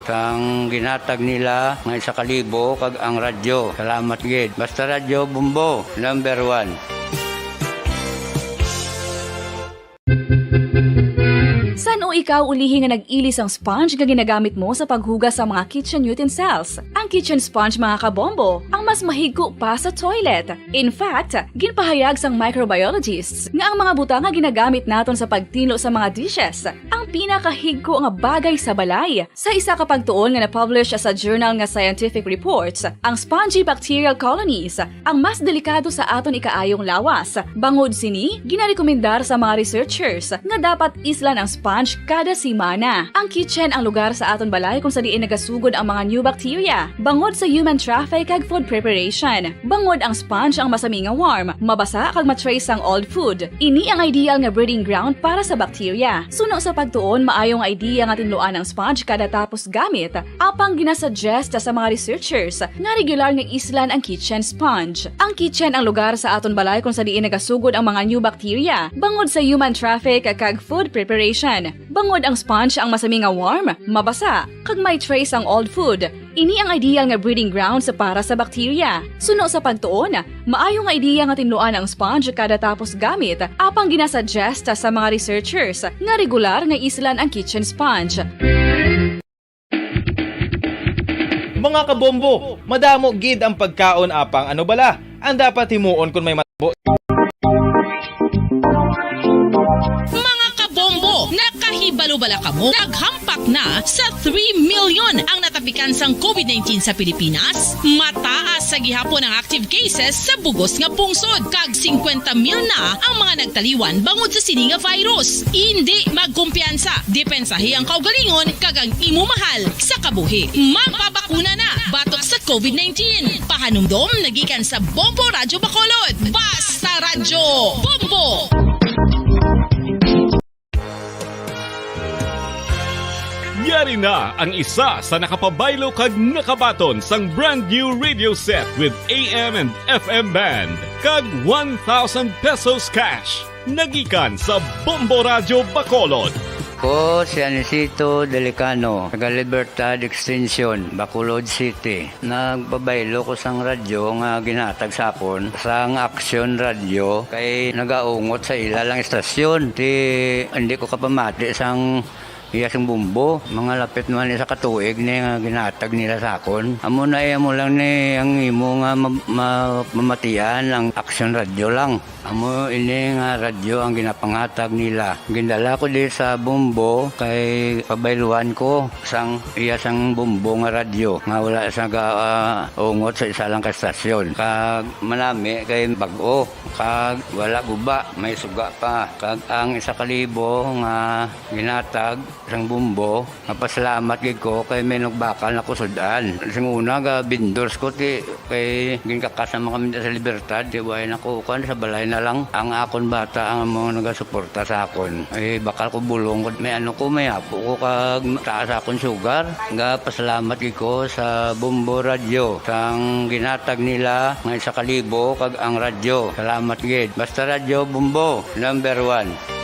Sang ginatag nila nga isa kalibo kag ang radyo. Salamat gid. Basta Radyo Bumbo, number 1. San o ikaw ulihi nga nag-ilis ang sponge nga ginagamit mo sa paghugas sa mga kitchen utensils? Ang kitchen sponge mga kabombo, ang mas mahigko pa sa toilet. In fact, ginpahayag sang microbiologists nga ang mga butang nga ginagamit naton sa pagtilo sa mga dishes ang pinakahigko nga bagay sa balay. Sa isa ka pagtuon nga na-publish sa journal nga Scientific Reports, ang spongy bacterial colonies ang mas delikado sa aton ikaayong lawas. Bangod sini, ginarekomendar sa mga researchers nga dapat islan ang sponge kada simana. Ang kitchen ang lugar sa aton balay kung sa diin nagasugod ang mga new bacteria. Bangod sa human traffic kag food preparation. Bangod ang sponge ang masami nga warm, mabasa kag matrace ang old food. Ini ang ideal nga breeding ground para sa bacteria. Suno sa pagtuon, maayong idea nga tinluan ang sponge kada tapos gamit. Apang ginasuggest sa mga researchers nga regular nga islan ang kitchen sponge. Ang kitchen ang lugar sa aton balay kung sa diin nagasugod ang mga new bacteria. Bangod sa human traffic kag food preparation. Bangod ang sponge ang masami nga warm, mabasa, kag may trace ang old food. Ini ang ideal nga breeding ground sa para sa bacteria. Suno sa pagtuon, maayong idea nga tinluan ang sponge kada tapos gamit, apang ginasuggest sa mga researchers nga regular nga islan ang kitchen sponge. Mga kabombo, madamo gid ang pagkaon apang ano bala. Ang dapat himuon kung may matabo. Nakahibalo-bala ka mo, naghampak na sa 3 million ang natapikan sang COVID-19 sa Pilipinas. Mataas sa gihapon ang active cases sa bugos nga pungsod. Kag 50 mil na ang mga nagtaliwan bangod sa sini nga virus. Hindi magkumpiyansa. Depensahi ang kaugalingon kag ang imo mahal sa kabuhi. Magpabakuna na batok sa COVID-19. Pahanumdom nagikan sa Bombo Radyo Bacolod. Basta Radyo Bombo! Yari na ang isa sa nakapabaylo kag nakabaton sang brand new radio set with AM and FM band kag 1,000 pesos cash. Nagikan sa Bombo Radyo Bacolod. Ko si Anisito Delicano, taga Libertad Extension, Bacolod City. Nagpabaylo ko sang radyo nga ginatag sapon sang Action Radio kay nagaungot sa ilalang estasyon. Hindi ko kapamati sang Iyasang Bumbo, mga lapit naman sa katuig ni nga ginatag nila sa akon. Amo na mo lang ni ang imo nga mamatian ang Action Radio lang. Amo ini nga radyo ang ginapangatag nila. Gindala ko di sa Bumbo kay pabayluan ko sang Iyasang Bumbo nga radyo nga wala sa ungot sa isa lang ka stasyon. Kag manami kay bag-o, kag wala guba, may suga pa. Kag ang isa kalibo nga ginatag sang Bumbo, napasalamat gid ko kay may nagbakal na kusudan. Sing una ga bindors ko ti kay ginkakasama kami sa Libertad, di ba ako kan sa balay na lang ang akon bata ang mga nagasuporta sa akon. Ay bakal ko bulong ko may ano ko may apo ko kag taas akon sugar. Ga pasalamat gid ko sa Bombo Radio sang ginatag nila nga isa kalibo kag ang radyo. Salamat gid. Basta Radyo Bombo, number 1.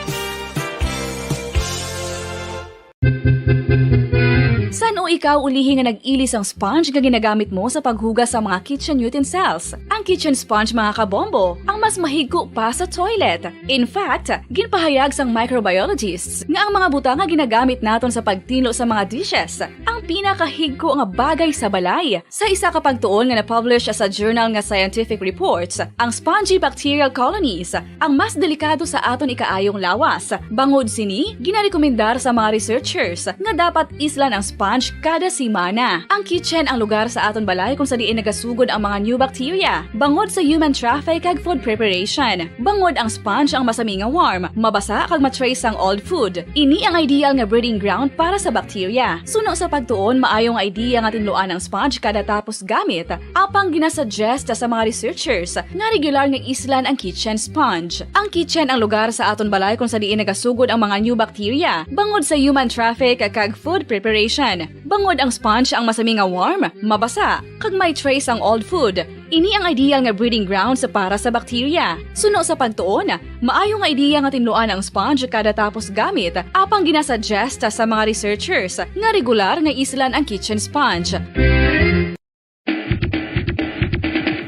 San o ikaw ulihi nga nag-ilis ang sponge nga ginagamit mo sa paghugas sa mga kitchen utensils? Ang kitchen sponge mga kabombo, ang mas mahigko pa sa toilet. In fact, ginpahayag sang microbiologists nga ang mga butang nga ginagamit naton sa pagtilo sa mga dishes ang pinakahigko nga bagay sa balay. Sa isa ka pagtuon nga na-publish sa journal nga Scientific Reports, ang spongy bacterial colonies ang mas delikado sa aton ikaayong lawas. Bangod sini, ginarekomendar sa mga researchers nga dapat islan ang sponge kada simana. Ang kitchen ang lugar sa aton balay kung sa diin nagasugod ang mga new bacteria. Bangod sa human traffic kag food preparation. Bangod ang sponge ang masami nga warm, mabasa kag matrace ang old food. Ini ang ideal nga breeding ground para sa bacteria. Suno sa pagtuon, maayong idea nga tinluan ang sponge kada tapos gamit. Apang ginasuggest sa mga researchers nga regular nga islan ang kitchen sponge. Ang kitchen ang lugar sa aton balay kung sa diin nagasugod ang mga new bacteria. Bangod sa human traffic kag food preparation. Bangod ang sponge ang masami nga warm, mabasa, kag may trace ang old food. Ini ang ideal nga breeding grounds para sa bakterya. Suno sa pagtuon, maayo nga ideya nga tinluan ang sponge kada tapos gamit apang ginasuggest sa mga researchers nga regular nga islan ang kitchen sponge.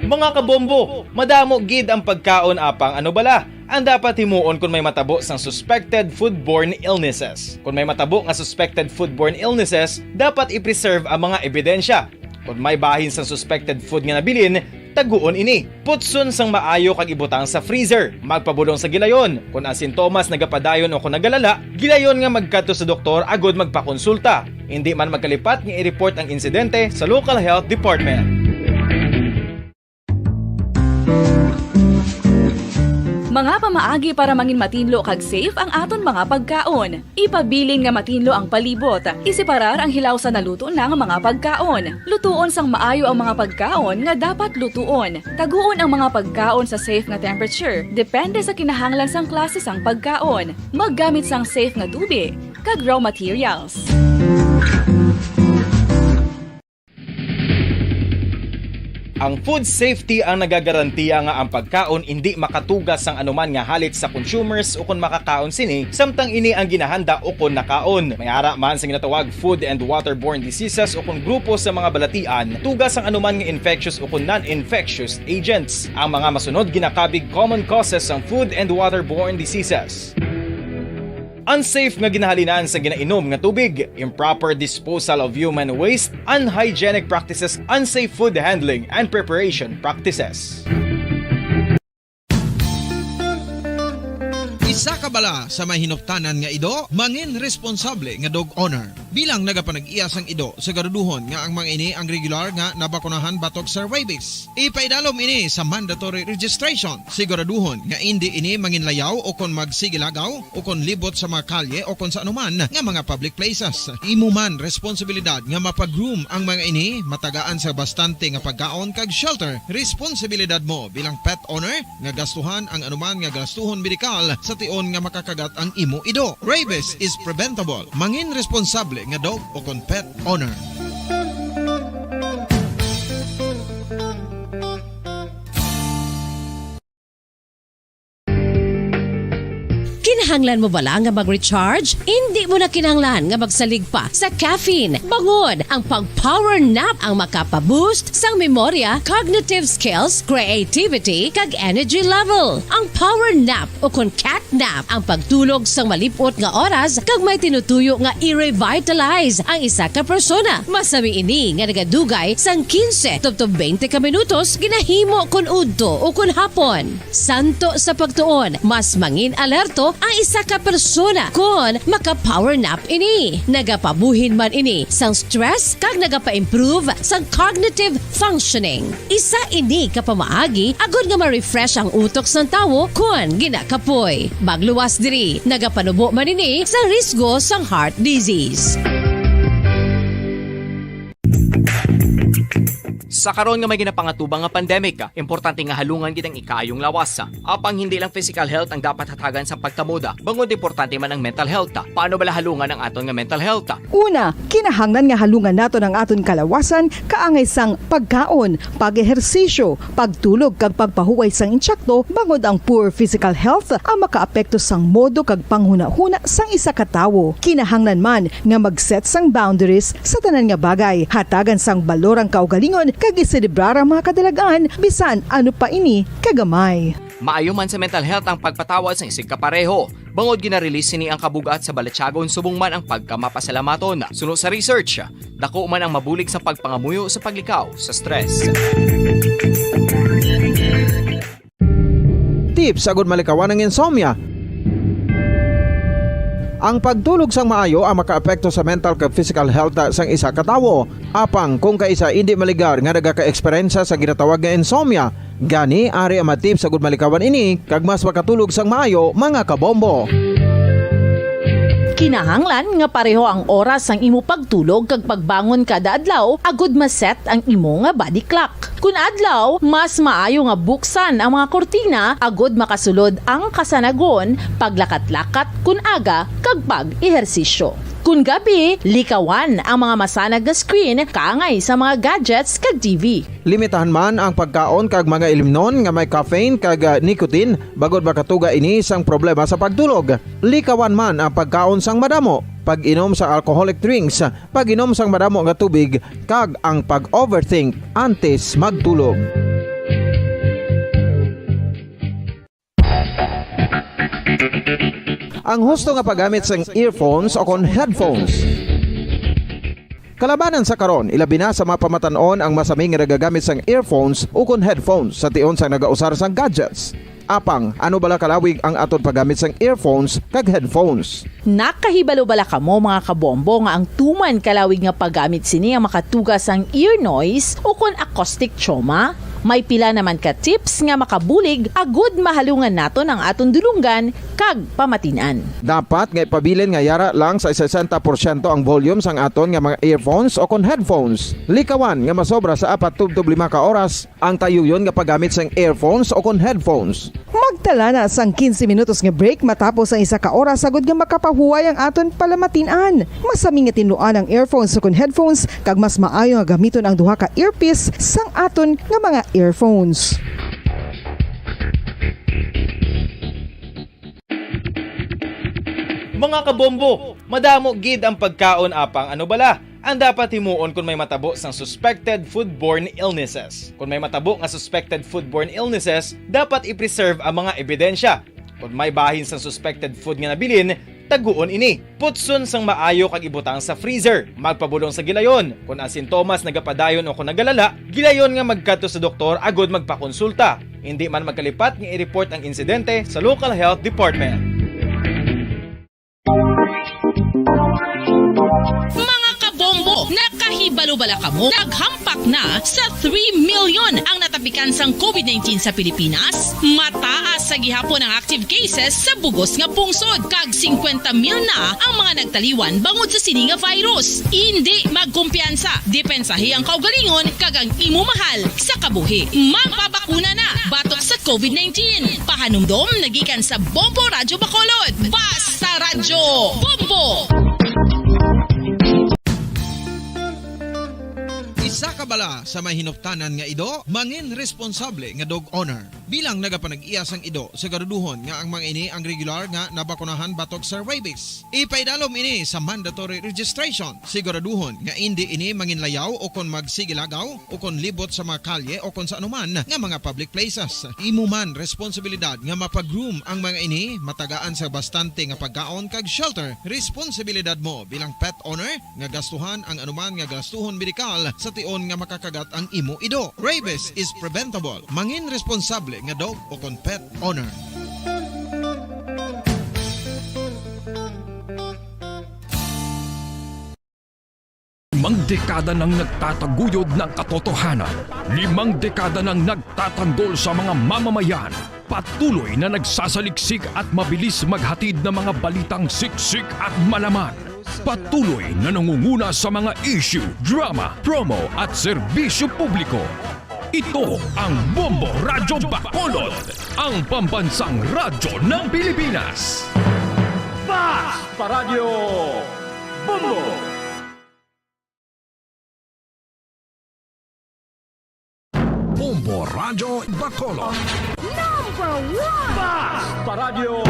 Mga kabombo, madamo gid ang pagkaon apang ano bala. Ang dapat himuon kung may matabo sang suspected foodborne illnesses. Kung may matabo nga suspected foodborne illnesses, dapat i-preserve ang mga ebidensya. Kung may bahin sang suspected food nga nabilin, taguon ini. Putson sang maayo kag ibutang sa freezer. Magpabulong sa gilayon. Kung ang sintomas nagapadayon o kung nagalala, gilayon nga magkadto sa doktor agod magpakonsulta. Hindi man magkalipat nga i-report ang insidente sa local health department. Mga pamaagi para mangin matinlo kag safe ang aton mga pagkaon. Ipabilin nga matinlo ang palibot. Isiparar ang hilaw sa naluto ng mga pagkaon. Lutuon sang maayo ang mga pagkaon nga dapat lutuon. Taguon ang mga pagkaon sa safe nga temperature. Depende sa kinahanglan sang klase sang pagkaon. Maggamit sang safe nga tubig kag raw materials. Ang food safety ang nagagarantiya nga ang pagkaon hindi makatugas sang anuman nga halit sa consumers o kung makakaon sini, samtang ini ang ginahanda o kung nakaon. May ara man sa ginatawag food and waterborne diseases o kung grupo sa mga balatian, tugas ang anuman nga infectious o kung non-infectious agents. Ang mga masunod ginakabig common causes ng food and waterborne diseases. Unsafe nga ginahalinan sa ginainom nga tubig, improper disposal of human waste, unhygienic practices, unsafe food handling, and preparation practices. Isa ka bala sa may hinuptanan nga ido, mangin responsable nga dog owner. Bilang nagapanag-iya sang ido, siguraduhon nga ang mga ini ang regular nga nabakunahan batok sa rabies. Ipaidalom ini sa mandatory registration. Siguraduhon nga hindi ini manginlayaw o kon magsigilagaw o kon libot sa mga kalye o kon sa anuman nga mga public places. Imo man responsibilidad nga mapag-groom ang mga ini, matagaan sa bastante nga pagkaon kag shelter. Responsibilidad mo bilang pet owner nga gastuhan ang anuman nga gastuhon medikal sa tion nga makakagat ang imo ido. Rabies is preventable. Mangin responsable nga dog o kon pet owner. Kinahanglan mo bala nga mag-recharge? Hindi mo na kinahanglan nga magsalig pa sa caffeine. Bangod ang pag-power nap ang makapaboost sang memorya, cognitive skills, creativity, kag energy level. Ang power nap o kon cat nap ang pagtulog sang malipot nga oras kag may tinutuyo nga i-revitalize ang isa ka persona. Masami ini nga nagadugay sang 15 tubtob 20 ka minutos ginahimo kun udto o kun hapon. Santo sa pagtuon, mas mangin alerto ang isa ka persona kung maka-power nap ini. Nagapabuhin man ini sang stress kag nagapa-improve sang cognitive functioning. Isa ini ka pamaagi agud nga ma-refresh ang utok sang tawo kung ginakapoy. Magluwas diri, nagapanubo man ini sa risgo sang heart disease. Sa karon nga may ginapangatubang nga pandemic, importante nga halungan gid ang ikayong lawas. Apang hindi lang physical health ang dapat hatagan sa pagkamuda, bangod importante man ang mental health. Paano bala halungan ang aton nga mental health? Una, kinahanglan nga halungan nato ang aton kalawasan kaangay sang pagkaon, pag-ehersisyo, pagtulog kag pagpahuway sang insyakto, bangod ang poor physical health ang makaapekto sang modo kag panghuna-huna sang isa ka tawo. Kinahanglan man nga mag-set sang boundaries sa tanan nga bagay, hatagan sang balorang kaugalingon kag iselebrar ang mga kadalagaan bisan ano pa ini kagamay. Maayo man sa mental health ang pagpatawad sa isig kapareho. Bangod gina-release ni ang kabugat sa Balatsyagon subong man ang pagkamapasalamaton. Suno sa research, dako man ang mabulig sa pagpangamuyo sa paglikaw sa stress. Tips agud malikawan ng insomnia. Ang pagtulog sang maayo ang makaapekto sa mental kag physical health sang isa ka tawo. Apang kung kaisa hindi maligar nga nagaka-eksperyensya sa ginatawag nga insomnia, gani ari ang matip sa gud malikawan ini kag mas makatulog sang maayo mga kabombo. Kinahanglan nga pareho ang oras sang imo pagtulog kag pagbangon kada adlaw agud maset ang imo nga body clock. Kun adlaw, mas maayo nga buksan ang mga kortina agud makasulod ang kasanagon, paglakat-lakat kun aga kag pag-ehersisyo. Kun gabi, likawan ang mga masanag na screen kaangay sa mga gadgets kag TV. Limitahan man ang pagkaon kag mga ilimnon nga may caffeine kag nicotine bagod makatuga ini sang problema sa pagtulog. Likawan man ang pagkaon sang madamo, pag-inom sa alcoholic drinks, pag-inom sang madamo nga tubig kag ang pag-overthink antes magtulog. Ang husto nga paggamit sang earphones o kon headphones. Kalabanan sa karon, ilabi na sa mga pamatanon ang masami nga nagagamit sang earphones o kon headphones sa tion sang nagausar sang gadgets. Apang, ano bala kalawig ang aton paggamit sang earphones kag headphones? Nakahibalo bala kamo mga kabombo nga ang tuman kalawig nga paggamit sini ang makatugas ang ear noise o kon acoustic trauma? May pila naman ka tips nga makabulig agud mahalungan naton ang aton dulunggan kag pamatinan. Dapat nga ipabilin nga yara lang sa 60% ang volume sang aton nga mga earphones o kon headphones. Likawan nga masobra sa 4 to 5 ka oras ang tayuyon nga paggamit sang earphones o kon headphones. Magtala na sang 15 minutos nga break matapos ang 1 ka oras sagod nga makapahuway ang aton palamatinan. Masami nga tinuan ang earphones o kon headphones kag mas maayo nga gamiton ang duha ka earpiece sang aton nga mga earphones. Mga kabombo, madamo gid ang pagkaon apang ano bala ang dapat himuon kung may matabo sang suspected foodborne illnesses. Kung may matabo nga suspected foodborne illnesses, dapat i-preserve ang mga ebidensya. Kung may bahin sang suspected food nga nabilin, taguon ini. Putson sang maayo kag ibutang sa freezer. Magpabulong sa gilayon. Kung ang sintomas nagapadayon o kung nagalala, gilayon nga magkadto sa doktor agud magpakonsulta. Hindi man magkalipat nga i-report ang insidente sa local health department. Mga kabombo, nakahibalo-bala kamo. Naghampak na sa 3 million ang natapikan sang COVID-19 sa Pilipinas. Mataas sa gihapon ang active cases sa bugos nga pungsod. Kag 50 mil na ang mga nagtaliwan bangod sa sini nga virus. Hindi magkumpiyansa. Depensahi ang kaugalingon kag ang imo mahal sa kabuhi. Magpabakuna na batok sa COVID-19. Pahanumdom nagikan sa Bombo Radyo Bacolod. Basta Radyo Bombo! Isa ka bala sa may hinuptanan nga ido, mangin responsable nga dog owner. Bilang nagapanag-iyas ang ido, siguraduhon nga ang mga ini ang regular nga nabakunahan batok sa rabies. Ipaidalom ini sa mandatory registration. Siguraduhon nga hindi ini manginlayaw o kon magsigilagaw o kon libot sa mga kalye o kon sa anuman nga mga public places. Imo man responsibilidad nga mapag-groom ang mga ini, matagaan sa bastante nga pagkaon kag shelter. Responsibilidad mo bilang pet owner nga gastuhan ang anuman nga gastuhon medikal sa tion nga makakagat ang imo ido. Rabies is preventable. Mangin responsable nga dog o kon pet owner. Limang dekada nang nagtataguyod ng katotohanan. 5 dekada nang nagtatanggol sa mga mamamayan. Patuloy na nagsasaliksik at mabilis maghatid ng mga balitang siksik at malaman. Patuloy na nangunguna sa mga issue, drama, promo at serbisyo publiko. Ito ang Bombo Radyo Bacolod, ang pambansang radyo ng Pilipinas. Basta Radyo Bombo! Bombo Radyo Bacolod. Number 1! Basta Radyo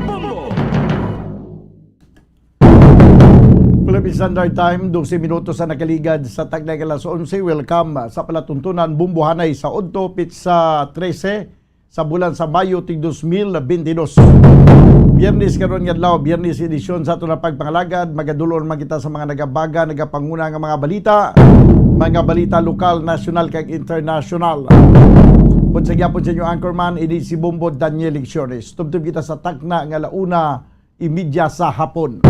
Bombo! Philippine Standard Time, 12 minutos sa nakaligad sa tagnay alas 11. Welcome sa palatuntunan Bumbuhanay sa Udto, Pitsa 13 sa bulan sa Mayo tig 2022. Biyernes karon nga adlaw, Biyernes edisyon sa ato na pagpangalagad. Magadulon man kita sa mga nagabaga, nagapanguna nga mga balita lokal, national kag international. Pud sa gyapon sa inyo anchorman, idi si Bombo Daniel Lecciones. Tubtub kita sa takna nga launa imidya sa hapon.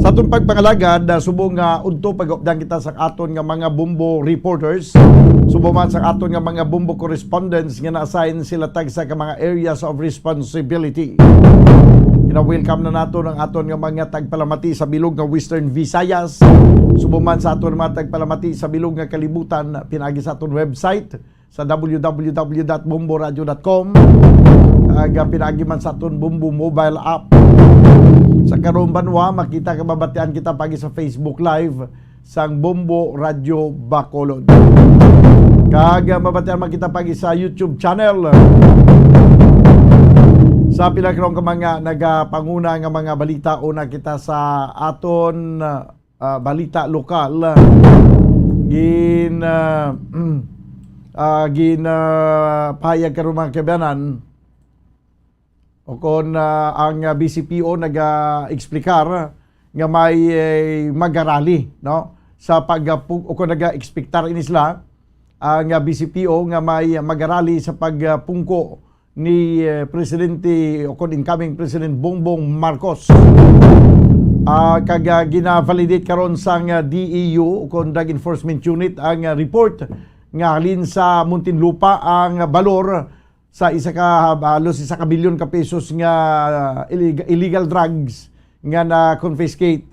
Sa atong pagpangalagad, subong nga udto pag-updan kita sa aton nga mga Bombo reporters. Subong man sa aton nga mga Bombo correspondents nga na-assign sila tag sa mga areas of responsibility. Ina-welcome na nato ng aton nga mga tagpalamati sa bilog nga Western Visayas. Subong man sa aton mga tagpalamati sa bilog nga kalibutan, pinagi sa aton website sa www.bomboradio.com. Pinagi man sa aton Bombo mobile app. Sa karong banwa, makita kababatian kita pagi sa Facebook Live sang Bombo Radio Bacolod. Kag mabatian makita pagi sa YouTube channel. Sa pila karong ka mga nagapanguna nga mga balita, una kita sa aton balita lokal. Pahayag karong mga kabayanan o kung ang BCPO nag-eksplikar nga may magarali, no, sa o kung nag-ekspektar inisla ang BCPO nga may magarali sa pagpungko ni Presidente o kung incoming President Bongbong Marcos. Kag gina-validate karon sang DEU o kung Drug Enforcement Unit ang report nga halin sa Muntinlupa ang balor sa isa ka bilyon ka pesos nga illegal drugs nga na confiscate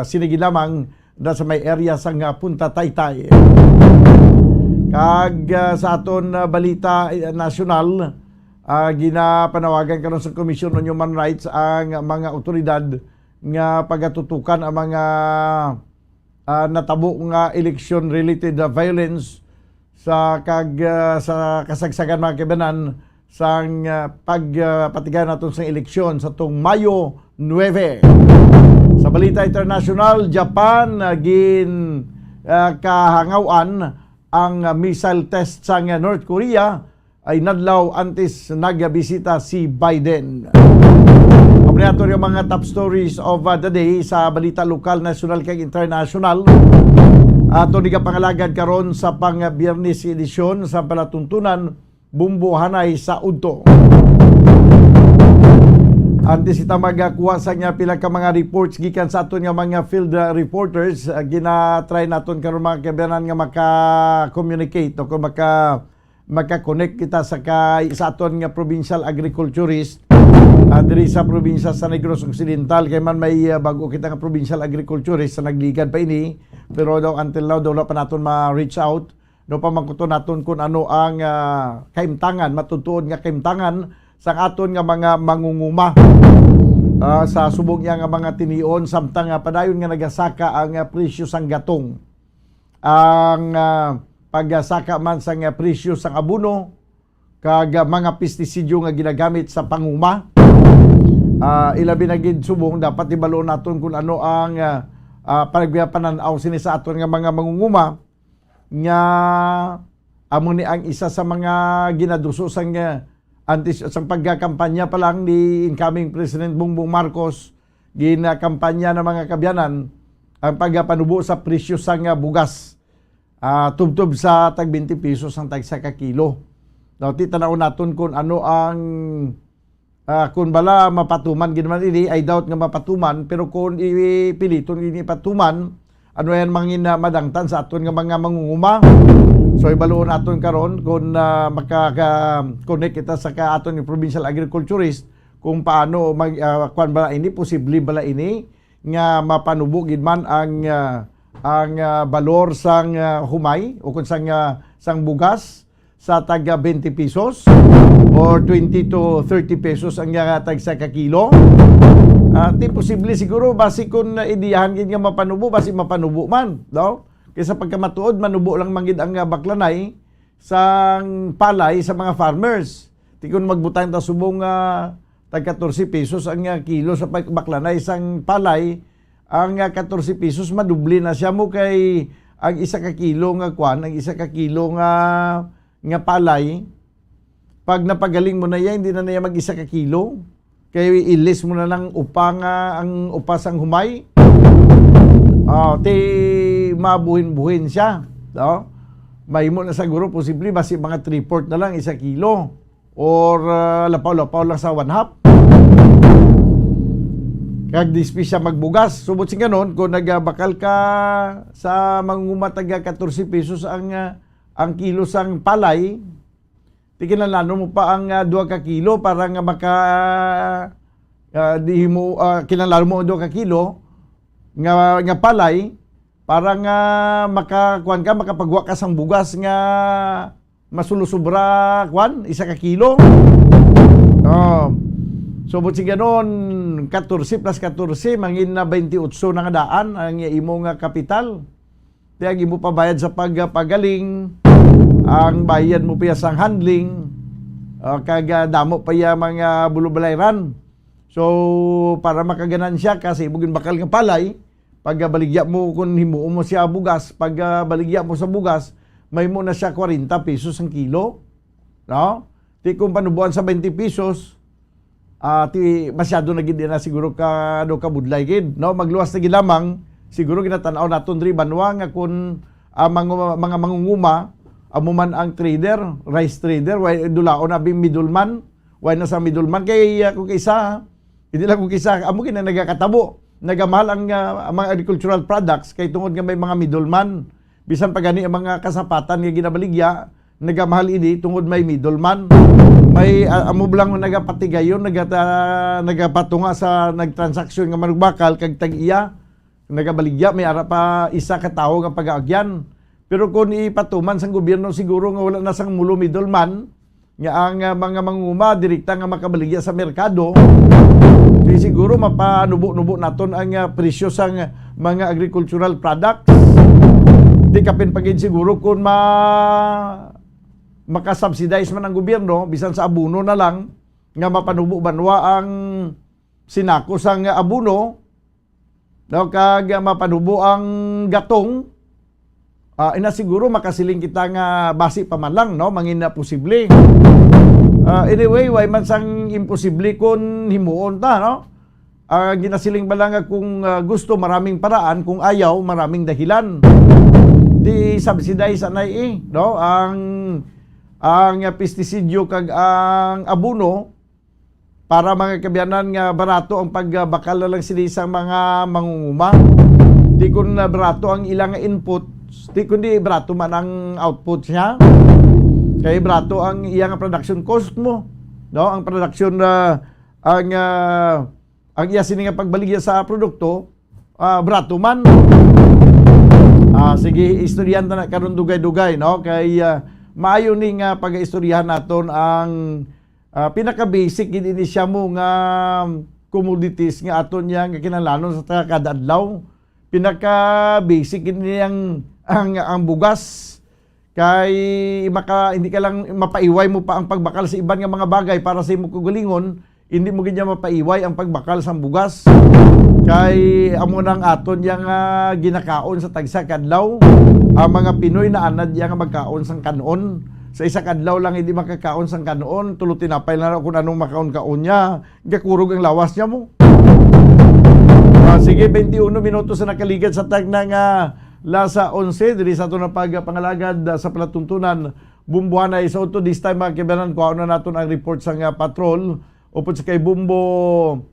sinigi lamang na sa may area sang Punta Taytay. Kag sa aton balita nasyonal, ginapanawagan karon sa Commission on Human Rights ang mga otoridad nga pagatutukan ang mga natabo nga election related violence sa kasagsagan mga kabanan sang pagpatigan naton sa eleksyon sa tong Mayo 9. Sa balita international, Japan kahangawan ang missile test sa North Korea ay nadlaw antes nagbisita si Biden. Ato yung mga top stories of the day sa balita lokal, national kag international. Ato ni kapangalagad karon sa pang-Biyernes edisyon sa palatuntunan bumbuhanay sa udto. Antes ita magakuha sa nga pila ka mga reports gikan sa aton nga mga field reporters, gina-try naton karon mga kabayanan nga maka-communicate o maka-connect kita sa aton nga provincial agriculturist diri sa probinsya sa Negros Occidental. Kay man may bago kita nga provincial agriculturist sa nagligad pa ini, pero daw until now daw pa naton ma-reach out, daw pa magkuto naton kung ano ang kaimtangan, matutuod nga kaimtangan sa aton nga mga mangunguma sa subong nga mga tinion, samtang padayon nga nagasaka ang presyo sang gatong, ang pagsaka man sang presyo sang abono kag mga pestisidyo nga ginagamit sa panguma. Ilabi na gid subong dapat ibalo naton kung ano ang panagbiyapananaw sini sa aton nga mga mangunguma nga amo ni ang isa sa mga ginaduso sang sang pagkakampanya pa lang ni incoming President Bongbong Marcos. Ginakampanya ng mga kabyanan ang pagpanubo sa presyo sang bugas, tubtob sa tag 20 pesos ang tag sa kilo. Daw titanaw naton kung ano ang kung bala mapatuman ginaman ini, I doubt nga mapatuman, pero kung ipiliton ini patuman, ano yan mangin madangtan sa aton nga mga mangunguma. So ibaloon naton karon kung makaka-connect kita sa aton yung provincial agriculturist kung paano kuan bala ini, posible bala ini nga mapanubo gid man ang balor sang humay o kung sang bugas sa taga 20 pesos or 20 to 30 pesos ang tag sa kakilo. Di posible siguro basi kung idiyahan gid nga mapanubo, basi mapanubo man, no? Kaysa pagkamatuod manubo lang mangid ang baklanay sang palay sa mga farmers. Di kun magbutang ta subong tag 14 pesos ang kilo sa baklanay sang palay, ang 14 pesos madubli na siya mo kay ang isa ka kilo nga kwan, ang isa ka kilo nga palay, pag napagaling mo na yan, hindi na niya mag-isa ka kilo. Kaya ilis mo na lang ang upas ang humay. Mabuhin-buhin siya. No? May mo na siguro, posible, basi mga 3/4 na lang, 1 kilo. Or lapaw-lapaw lang sa 1/2. Kag dispi siya magbugas. Subot si ganon, kung nagbakal ka sa mangumataga 14 pesos ang kilo sang palay, kinalano mo pa ang 2 ka kilo para nga kinalano mo 2 ka kilo nga palay para nga makapagwa ka sang bugas nga masulusubra 1 ka kilo. So, buti ganon, 14 plus 14, mangin na 28 na nga daan ang imo nga kapital. Kaya imo pa bayad sa pagpagaling, ang bayad mo pa sa handling, damo pa ya mga bulubalayran. So, para makaganan siya, kasi bugin bakal nga palay, pag baligya mo kung himuo mo siya bugas, pag baligya mo sa bugas, may mo na siya 40 pesos ang kilo. No? Di kung panubuan sa 20 pesos, masyado na gid na siguro ka budlay gid, no? Magluwas na gid lamang siguro ginatanaw naton diri banwa nga kun mga mangunguma amo man ang trader, rice trader, way dulaon na middleman, way na sa middleman kay kung kaysa hindi lang kung kaysa amo gid na nagakatabo, nagamahal ang mga agricultural products kay tungod nga may mga middleman. Bisan pa gani ang mga kasapatan nga ginabaligya, nagamahal ini tungod may middleman. May amo lang nagapatigayon, nagapatunga sa nagtransaksyon nga manugbakal kag tag-iya, nagabaligya may ara pa isa ka tawo nga pag-aagyan. Pero kung ipatuman sang gobyerno siguro nga wala na sang mulo middleman nga ang mga manguma direkta nga makabaligya sa merkado, di siguro mapanubo-nubo naton ang presyo sang mga agricultural products. Di kapin pagid siguro kung makasubsidize man ang gobyerno, bisan sa abuno na lang, nga mapanubo banwa ang sinako sang abuno, kag mapanubo ang gatong, ina siguro makasiling kita nga basi pa man lang, no? Mangin na posible. Anyway, way man sang imposible kung himuon ta, no? Ginasiling ba lang kung gusto maraming paraan, kung ayaw maraming dahilan. Di subsidize anay no? Ang pestisidyo kag ang abuno para mga kabyanan nga barato ang pagbakal na lang sila sa mga mangunguma. Di kun barato ang ilang input, di kundi barato man ang output niya. Kay barato ang iyang production cost mo, no? Ang production ang iya sini nga pagbaligya sa produkto, barato man. Sige, istoryahan na karon dugay-dugay, no? Kay maayo ni nga pag-istoryahan naton ang pinaka-basic gid siya mo nga commodities nga aton yang kinahanglanon sa kada adlaw. Pinaka-basic gid ang bugas. Kay hindi ka lang mapaiway mo pa ang pagbakal sa iban nga mga bagay para sa imo kagalingon, hindi mo gid mapaiway ang pagbakal sa bugas. Kay amo nang aton yang ginakaon sa tagsa kadlaw. Ang mga Pinoy na anad yang magkaon sang kanon. Sa isa kadlaw lang hindi makakaon sang kanon, tulo tinapay na kung anong makaon-kaon niya. Gakurog ang lawas niya mo. Sige, 21 minutos na nakaligad sa tag ng lasa 11. Diri sa ito na pagpangalagad sa palatuntunan. Bumbuhanay sa ito. This time mga kibanan, kuha na natin ang report sa patrol. Upod sa kay Bumbo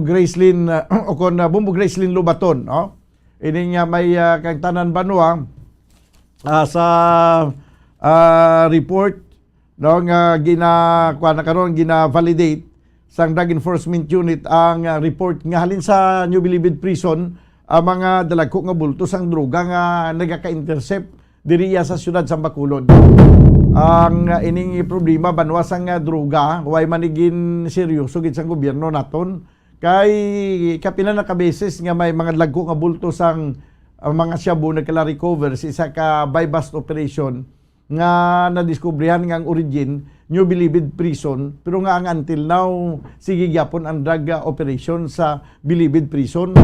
Gracelyn o kon Bumbo Gracelyn Lubaton, no? Ini nga may kagtanan banwa sa report, no, nga gina-validate sang Drug Enforcement Unit ang report nga halin sa New Bilibid Prison ang mga dalagko nga bulto sang droga nga nagaka-intercept diriya sa siyudad sa Bacolod. Ang ining problema banwa sang droga way manigin seryoso gid sang gobyerno naton. Kay kapila na kabeses nga may mga lagko nga bulto sang mga shabu nagkala-recover sa isa ka buy-bust operation nga nadiskubrihan nga ang origin New Bilibid Prison, pero nga ang until now sige gyapon ang drug operation sa Bilibid Prison.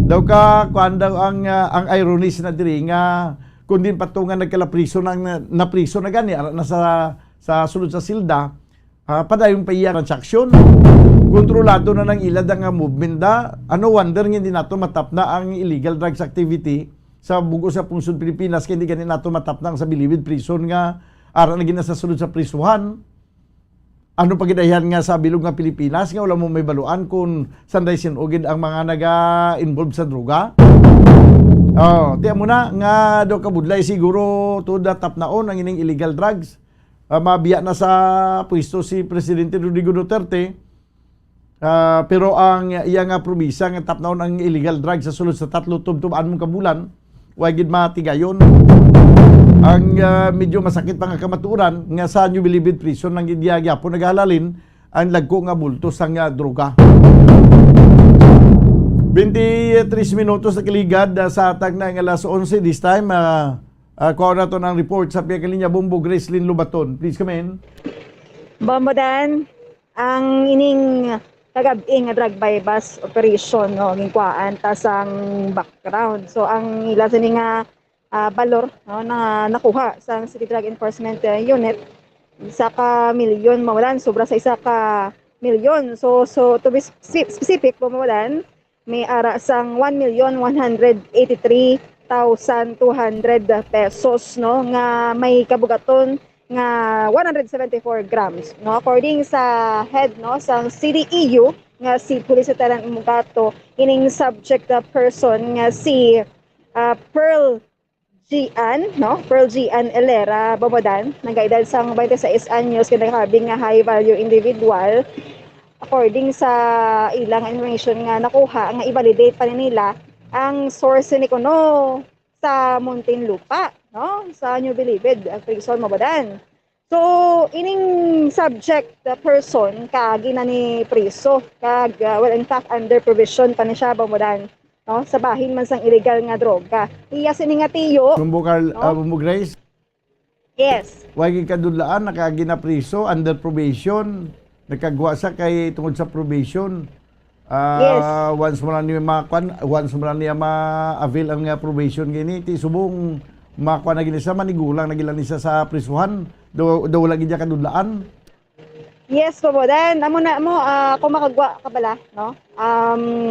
Daw ka kuan daw ang ironies na diri nga kun din patungan nagkala-prison na prison na gani na sa sulod sa silda, padayon pa iya transaksyon. Kontrolado na ng ilad ang movement da. Ano wonder nga hindi nato matap na ang illegal drugs activity sa bugo sa pungsod Pilipinas, kaya hindi ganun nato matap na sa Bilibid Prison nga ara na gina sa sulod sa prisuhan. Ano pagidayan nga sa bilog nga Pilipinas nga wala mo may baluan kung sanday sinugid ang mga naga-involved sa droga. Tiyan mo na nga do kabudlay siguro to the tap naon ang ining illegal drugs. Mabiya na sa pwesto si Presidente Rodrigo Duterte. Pero ang iyang promisa nga tapnaon ang illegal drugs sa sulod sa 3 tubtub-an mong kabulan, wag gid matigayon. Ang medyo masakit pa nga kamaturan nga sa New Bilibid Prison nang gidiyagya po naghalalin ang lagko nga bulto sa nga droga. 23 minutos na kiligad sa atag na ng alas 11 this time. Kuha na to ng report sa Piyakalinya Bumbo Gracelyn Lubaton. Please come in. Bombodan, ang ining kagabi nga drug bypass operation no gingkuan tas ang background. So ang ila sini nga balor no, na nakuha sa City Drug Enforcement Unit isa ka milyon mawalan sobra sa isa ka milyon. So to be specific Bombodan, may ara sang 1,183,200 pesos no nga may kabugaton nga 174 grams no according sa head no sa CDEU nga si Police Lieutenant Mugato, ining subject person nga si Pearl Gian Elera Bobodan nagaedad sang 26 anyos kinakabing nga high value individual. According sa ilang information nga nakuha nga i-validate pa nila ang source ni kuno sa Muntinlupa no sa New Bilibid Prison Mabadan. So ining subject person kagi na ni priso kag well in fact under provision pa ni siya Mabadan no sa bahin man sang illegal nga droga. Iya sini nga tiyo Bumbo Carl, Bumbo Grace. Yes. Wagi kadudlaan nakagi na priso under probation. Nagkagwa sa kay tungod sa probation. Yes. Once mo na niya ma-avail ang probation gini, ti subong makuha na gini sa manigulang nagilan niya sa prisuhan. Daw lagi niya kadudlaan. Yes, Bobodan. Amo na mo kung makagwa ka bala, no?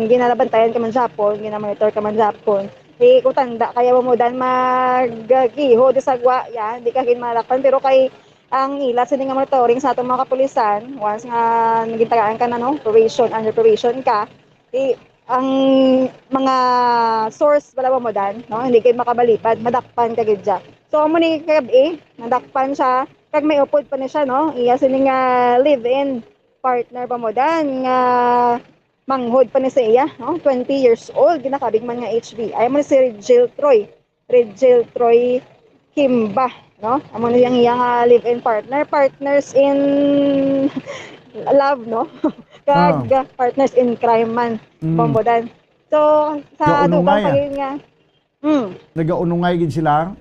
Ginalabantayan ka man sa Japon, ginamonitor ka man sa Japon. Kung tanda kaya mo dan maggiho di sagwa, yan, di ka ginmalakpan pero kay ang ila sa nga monitoring sa atong mga kapulisan once nga nagintagaan ka na no probation under probation ka ang mga source wala mo dan no hindi kay makabalipad madakpan ka gid siya. So amo ni kagabi nadakpan siya kag may upod pa ni siya no iya sini nga live-in partner pa mo dan nga manghod pa ni sa iya no 20 years old ginakabig man nga HB ay mo ni si Regil Troy Kimba no amo ni yang iyang live-in partners in love no kag partners in crime man Bombodan. So sa dugang pagin nga nagaunungay gid sila.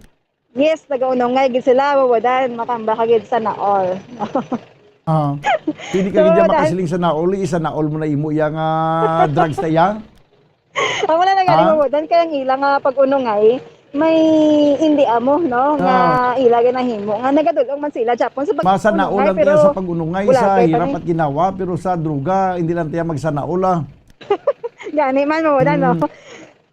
Yes, nagaunungay gid sila Bombodan makamba ka gid sa naol. Pili ka gid makasiling sa naol, isa naol mo na imo yang drugs na yang. Amo na nagaling Bombodan kaya ang ilang pag-unungay may hindi amo no nga ilagay na himo nga nagadulong man sila Japon sa masanaol lang tiya sa pag-unungay sa hirap at ginawa pero sa droga hindi lang tiya magsanaol gani man mo no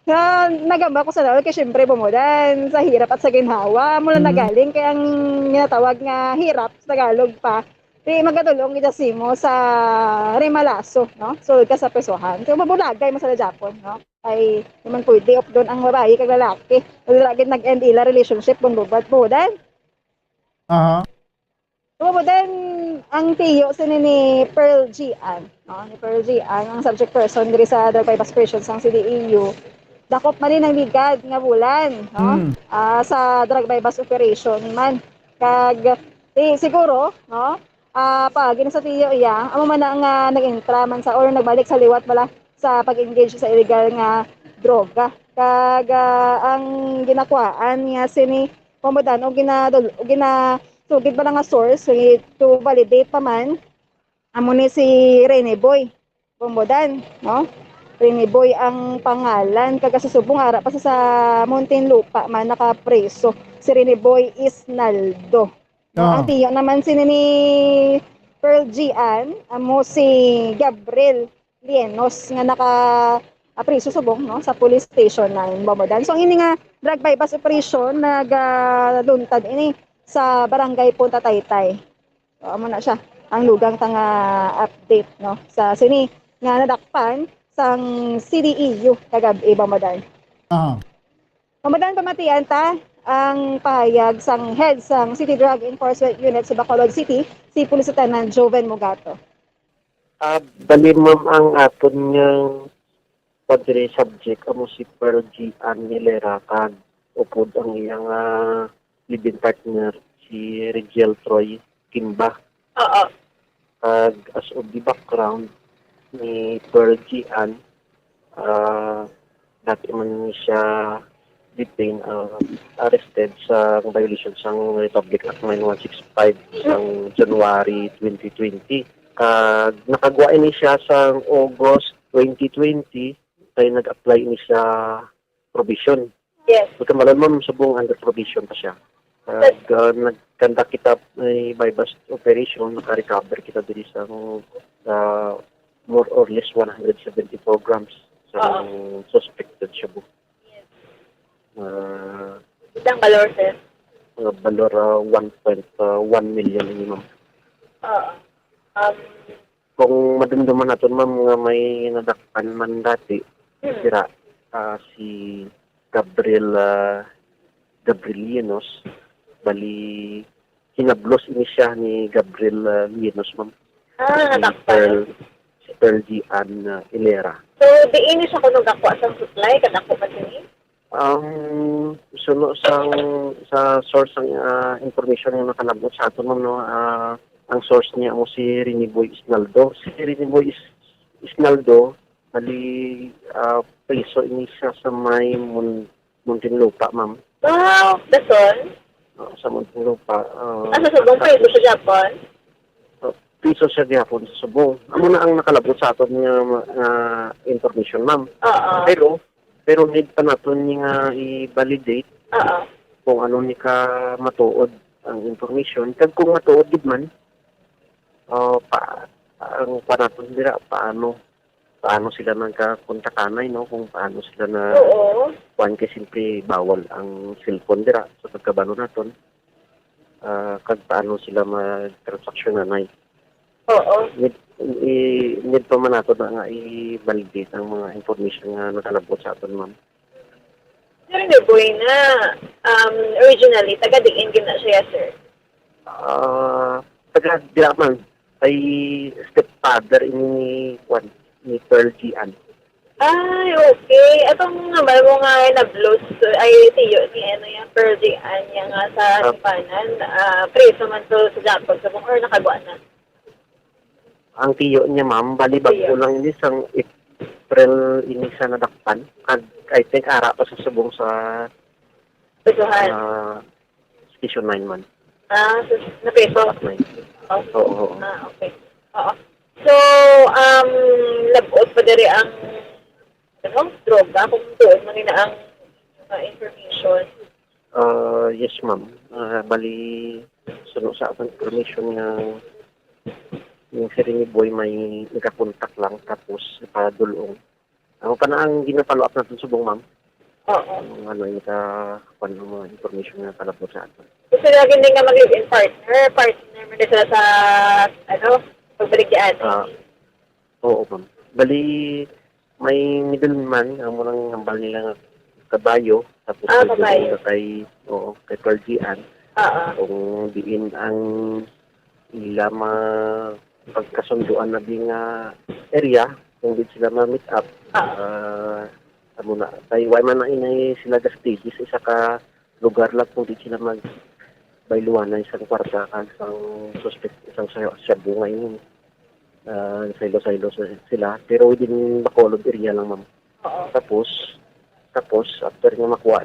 nga nagamba ko sa naol kay syempre Bomodan sa hirap at sa ginhawa mo lang nagaling kaya ang ginatawag nga hirap sa Tagalog pa magadulong ida simo sa remalaso no sulod ka sa pesohan so mabulagay mo sa Japon no ay naman pwede op doon ang babae kag lalaki. Lalaki nag-end ila relationship Bombodan. Bombodan ang tiyo ni Pearl Gian, no? Ni Pearl Gian ang subject person diri sa drug bypass operations sang CDEU. Dakop man ang bigad nga bulan, no? Sa drug bypass operation man. Kag siguro, no? Pag sa tiyo iya, amo man nga nag-entra man sa or nagbalik sa liwat bala sa pag-engage sa illegal nga droga. Kag ang ginakuan nga sini Bombodan o sugid ba nga source to validate pa man amo ni si Rene Boy Bombodan no Rene Boy ang pangalan kag susubong ara pa sa Muntinlupa man nakapreso si Rene Boy Isnaldo no? Ang tiyo naman sini ni Pearl Gian amo si Gabriel Lienos nga naka-apriso subong no sa police station ng Bombodan. So ini nga drug bypass operation nagaluntad ini sa barangay Punta Taytay. So amo na siya ang lugang tanga update no sa sini nga nadakpan sang CDEU kagabi Bombodan. Bombodan pamatian ta ang pahayag sang head sang City Drug Enforcement Unit sa Bacolod City si Police Lieutenant Joven Mugato. Bali ma'am ang aton niyang subject amo si Pearl Gian Hilera kag upod ang iyang live-in partner si Rigel Troy Kimba. Oo. Kag as of the background ni Pearl Gian, dati man siya detained, arrested sa violation sang Republic Act 9165 sang January 2020. Kag nakagwa ni siya sa August 2020 kay nag-apply ni siya provision. Yes. Pagkamalan mo subong under provision pa siya. Kag nagkanda kita may bypass operation, naka-recover kita diri sa more or less 174 grams sa suspected shabu. Isang valor, sir? Valor 1.1 million minimum. Kung madumduman natin, ma'am, nga may nadakpan man dati, sira si Gabriel Lienos, bali hinablos ini siya ni Gabriel Lienos, ma'am. Nadakpan. Si Pearl Gian Hilera. So, diin siya kung nagdakwa sa supply, kadako pa siya. Suno sa source ng information yung nakalabot sa ato, ma'am, no, ang source niya mo si Riniboy Isnaldo. Si Riniboy Isnaldo, bali preso ini siya sa may Muntinlupa, ma'am. Wow, Dason? Sa Muntinlupa. Sa Subong preso sa Japan? Preso siya gihapon sa Subong. Amo na ang nakalabot sa ato niya information, ma'am. Pero need pa natin nga i-validate kung ano ni ka matuod ang information. Kag kung matuod gid man, ang panaton dira paano sila nagkakontakanay, no, kung paano sila na kuan kay simpre bawal ang cellphone dira sa pagkabalo naton. Kag paano sila mag-transactionanay. Need pa man nato na nga i-validate ang mga information nga nakalabot sa aton, ma'am. Sir, hindi boy na originally, taga-diin gina siya, sir. Taga-diin man, ay stepfather ni Pearl Gian. Ay, okay. Atong naman mo nga na-blows ay tiyo ni Pearl Gian niya nga sa Hipanan. Preso man to sa Japan, sa or nakagwa na. Ang tiyo niya, ma'am, balibag ko lang ini sang April ini sa nadakpan. I think ara pa sa subong sa Station 9 man. Na-preso? Oo. Okay. So, labot pa diri ang droga kung doon manina ang information. Yes, ma'am. Bali, sunod sa ating information nga yung si Boy may nagkakontak lang tapos padulong. Ang ang ginapalo up natin subong, ma'am. Ano yung mga information na palapot sa atin. Gusto lagi din nga mag-live-in partner mo na sila sa, pagbaligyan. Oo, ma'am. Bali, may middleman, ang murang hambal nila kabayo, tapos kabayo. Kay Pearl Gian. Kung diin ang ila pagkasunduan na di nga area, kung di sila ma-meet up, tayo man na inay sila gastages, isa ka lugar lang kung di sila magbayluan na isang kwarta kang isang suspect, isang sabu ngayon. Silo-silo sila, pero within Bacolod area lang, ma'am. Tapos, after nga makuha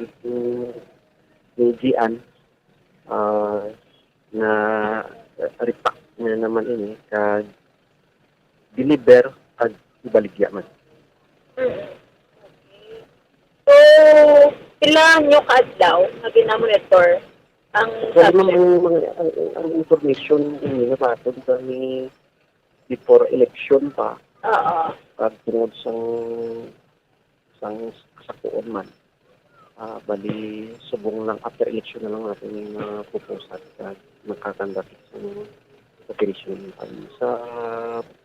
ni Gian, na repack na naman ini, kag deliver at ibaligya man. So, pila nyo kaadlaw na ginamonitor ang subject? Ang information ini na patod kami before election pa. At tungod sang kasakuon man. Bali, subong lang after election na lang natin yung pupusat at magkakandat sa operation sa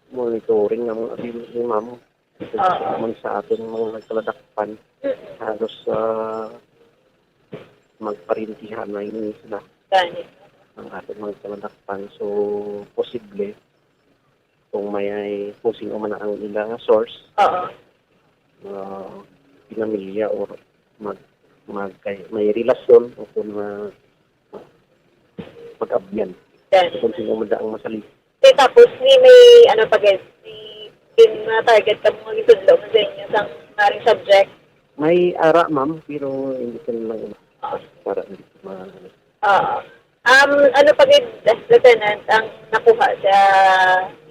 monitoring ng ni ma'am. Sa atin mga nagkaladakpan halos magparintihan na ini sila ang ating mga nagkaladakpan. So, posible kung may pusing o man ang ilang source pinamilya or may relasyon o kung pag-abyan. Then, Kung sino man ang masali. tapos may ano pa guys, may target ka mga gitudlo mo sa inyo sa maring subject. May ara, ma'am, pero hindi ko lang para hindi ko Ano pa gid, Lieutenant, ang nakuha sa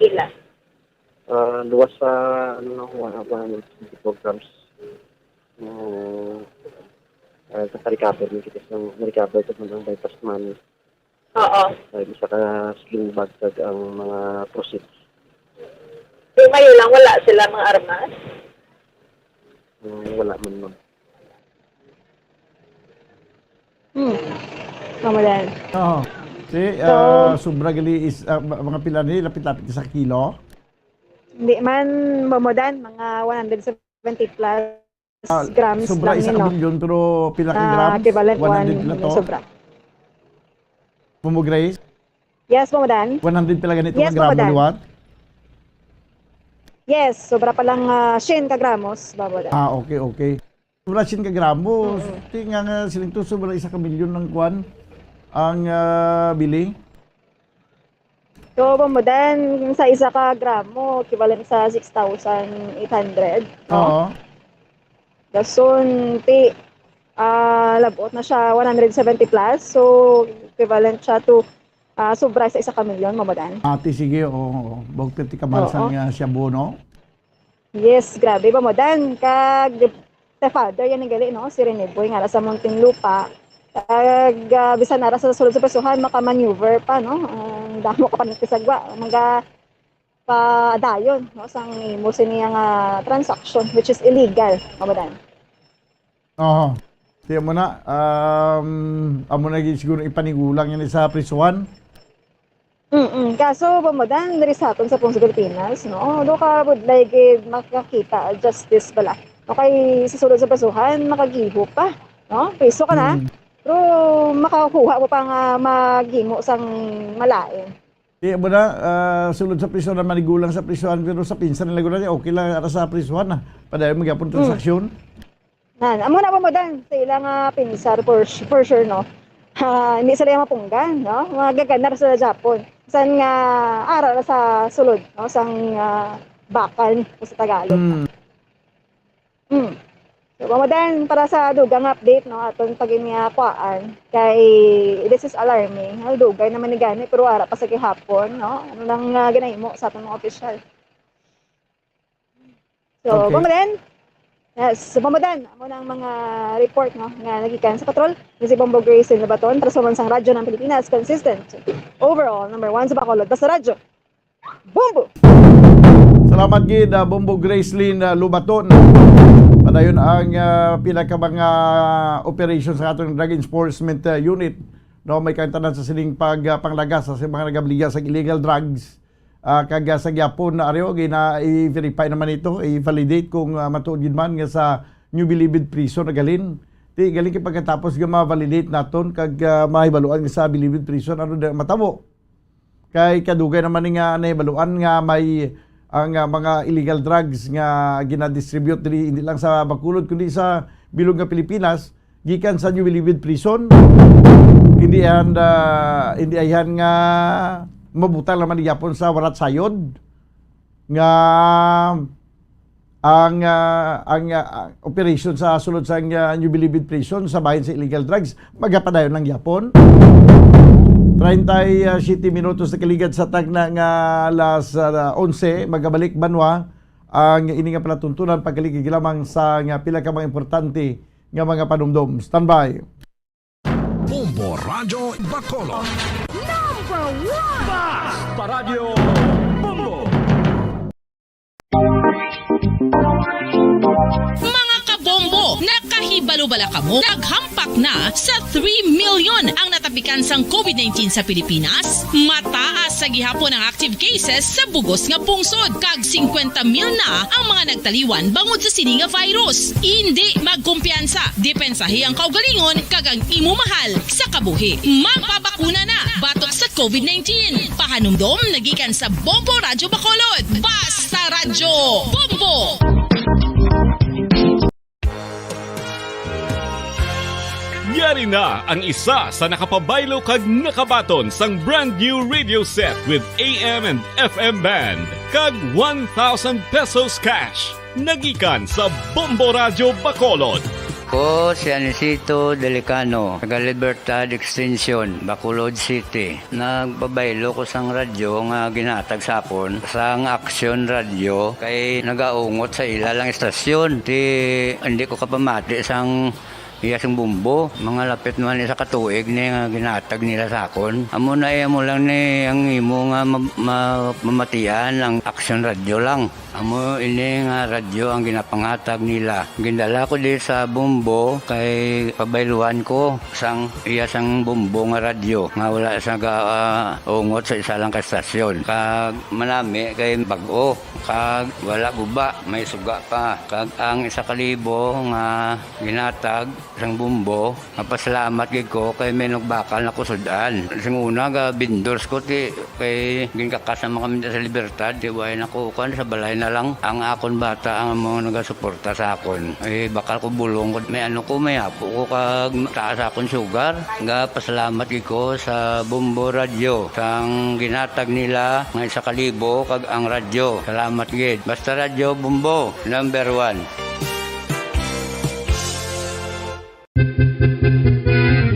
ila? luwas sa programs sa recover yung kitas ng recover ito ng bypass money. Oo. Isa ka sling bag tag ang mga proceeds. Yung mayo lang, wala sila mga armas? Wala man ma'am. Mamadan. Oo. Sobra gali is mga pila ni lapit-lapit sa kilo. Hindi man mamadan, mga 170 plus grams sobra lang isa yun, ka no? milyon pero pila ka grams? Equivalent 100 pila to. sobra. Momo Grace? Yes, mamadan. 100 pila ganito Yes, ka gramo Mamadan. liwat? Yes, sobra pa lang 100 ka gramos, mamadan. Okay. Sobra 100 ka gramos. Tingnan nga siling to sobra isa ka milyon ng kwan ang bili. So, mamadan, sa isa ka gramo, equivalent sa 6,800. Oo. Dason, labot na siya 170 plus. So, equivalent siya to sobra sa isa ka milyon, mamadan. Ate, sige, oo. Bog 50 ka man Oo. sa Shabu, no? Yes, grabe, mamadan. Kag, sa father, yan ang gali, no? Si Rene Boy, nga sa Muntinlupa. Kag, bisan nara sa sulod sa pesuhan, makamaneuver pa, no? Damo ka pa ng kisagwa. Mga pa-dayon, no? Sang imo siniyang transaction, which is illegal, mamadan. Oo. Tiyan mo na, amo na siguro ipanigulang yan sa prisuhan. Kaso, pamadan, narisaton sa pong sa Pilipinas, no? Do ka would like makakita justice pala. Okay, sa sulod sa pasuhan, makagiho pa, no? Piso ka na, pero makakuha mo pa nga maghimo sang malain. Tiyan mo na, sulod sa prisuhan na manigulang sa prisuhan, pero sa pinsan nila gulang okay lang ara sa prisuhan na. Padayon magyapon transaksyon. Amo na pamadan, sa ilang pinsar for sure, no? Hindi sila yung mapunggan, no? Magaganar sa Japon. San nga ara sa sulod, no? Sang bakal sa Tagalog. So, pamadan, para sa dugang update, no? Atong pag-iniakwaan, kay this is alarming. Dugay naman ni gani, pero ara pa sa kihapon, no? Ano lang ginahimo sa atong mga opisyal. So, pamadan, yes, so pamadan, amo ng mga report, no, nga nagikan sa patrol, si Bombo Grace Labaton, para sa bansang radyo ng Pilipinas, consistent. Overall, number 1 sa Bacolod, basta radyo. Bombo! Salamat gid Bombo Gracelyn Lubaton. Padayon ang pinaka mga operations sa atong Drug Enforcement Unit. No, may kantanan sa sining panglagas sa mga nagabliga sa illegal drugs. Kag sa gyapon na areo gina-verify naman ito, i-validate kung matuod gid man nga sa New Bilibid Prison nagalin. Ti galing kay pagkatapos nga ma-validate naton kag mahibaluan nga sa Bilibid Prison ano matabo. Kay kadugay naman nga nahibaluan nga may ang mga illegal drugs nga gina-distribute diri hindi lang sa Bacolod kundi sa bilog nga Pilipinas gikan sa New Bilibid Prison. Hindi ayan nga mabutang naman ni Japon sa warat sayod nga ang operation sa sulod sa New Bilibid Prison sa bahin sa illegal drugs magapadayon ng Japon. 37 minutos na kaligad sa tagna nga alas 11 magabalik banwa ang ini nga palatuntunan pagkaligid lamang sa nga pila ka mga importante nga mga panumdum. Standby. Bombo Radyo Bacolod. Number 1! Basta Radio Bombo! Mga kabombo, nakahibalo-bala ka mo? Naghampak na sa 3 million ang natapikan sang COVID-19 sa Pilipinas. Mataas sa gihapon ang active cases sa bugos nga pungsod. Kag 50 mil na ang mga nagtaliwan bangod sa sini nga virus. Hindi magkumpiyansa. Depensahi ang kaugalingon kag ang imo mahal sa kabuhi. Magpabakuna na batok sa COVID-19. Pahanumdom nagikan sa Bombo Radyo Bacolod. Basta Radyo Bombo! Yari na ang isa sa nakapabaylo kag nakabaton sang brand new radio set with AM and FM band kag 1,000 pesos cash. Nagikan sa Bombo Radio Bacolod. Ko si Anisito Delicano, taga Libertad Extension, Bacolod City. Nagbabaylo ko sang radyo nga ginatag sapon sang Action Radio kay nagaungot sa ilalang estasyon. Hindi ko kapamati sang iyasang bumbo, mga lapit naman sa katuig ni nga ginatag nila sa akon. Amo na mo lang ni ang imo nga mamatian ang Action Radio lang. Amo ini nga radyo ang ginapangatag nila. Gindala ko di sa bumbo kay pabayluan ko sang iyasang bumbo nga radyo nga wala sa ungot sa isa lang ka estasyon. Kag manami kay bag-o, kag wala guba, may suga pa. Kag ang 1,000 nga ginatag sang bumbo, mapasalamat gid ko kay may nagbakal na kusudan. Sing una ga bindors ko ti kay ginkakasama kami sa Libertad, di way nakukuan sa balay na lang ang akon bata ang mga nagasuporta sa akon. Bakal ko bulong ko may may apo ko kag taas akon sugar. Ga pasalamat gid ko sa Bumbo Radio sang ginatag nila nga 1,000 kag ang radyo. Salamat gid. Basta Radio Bumbo number 1.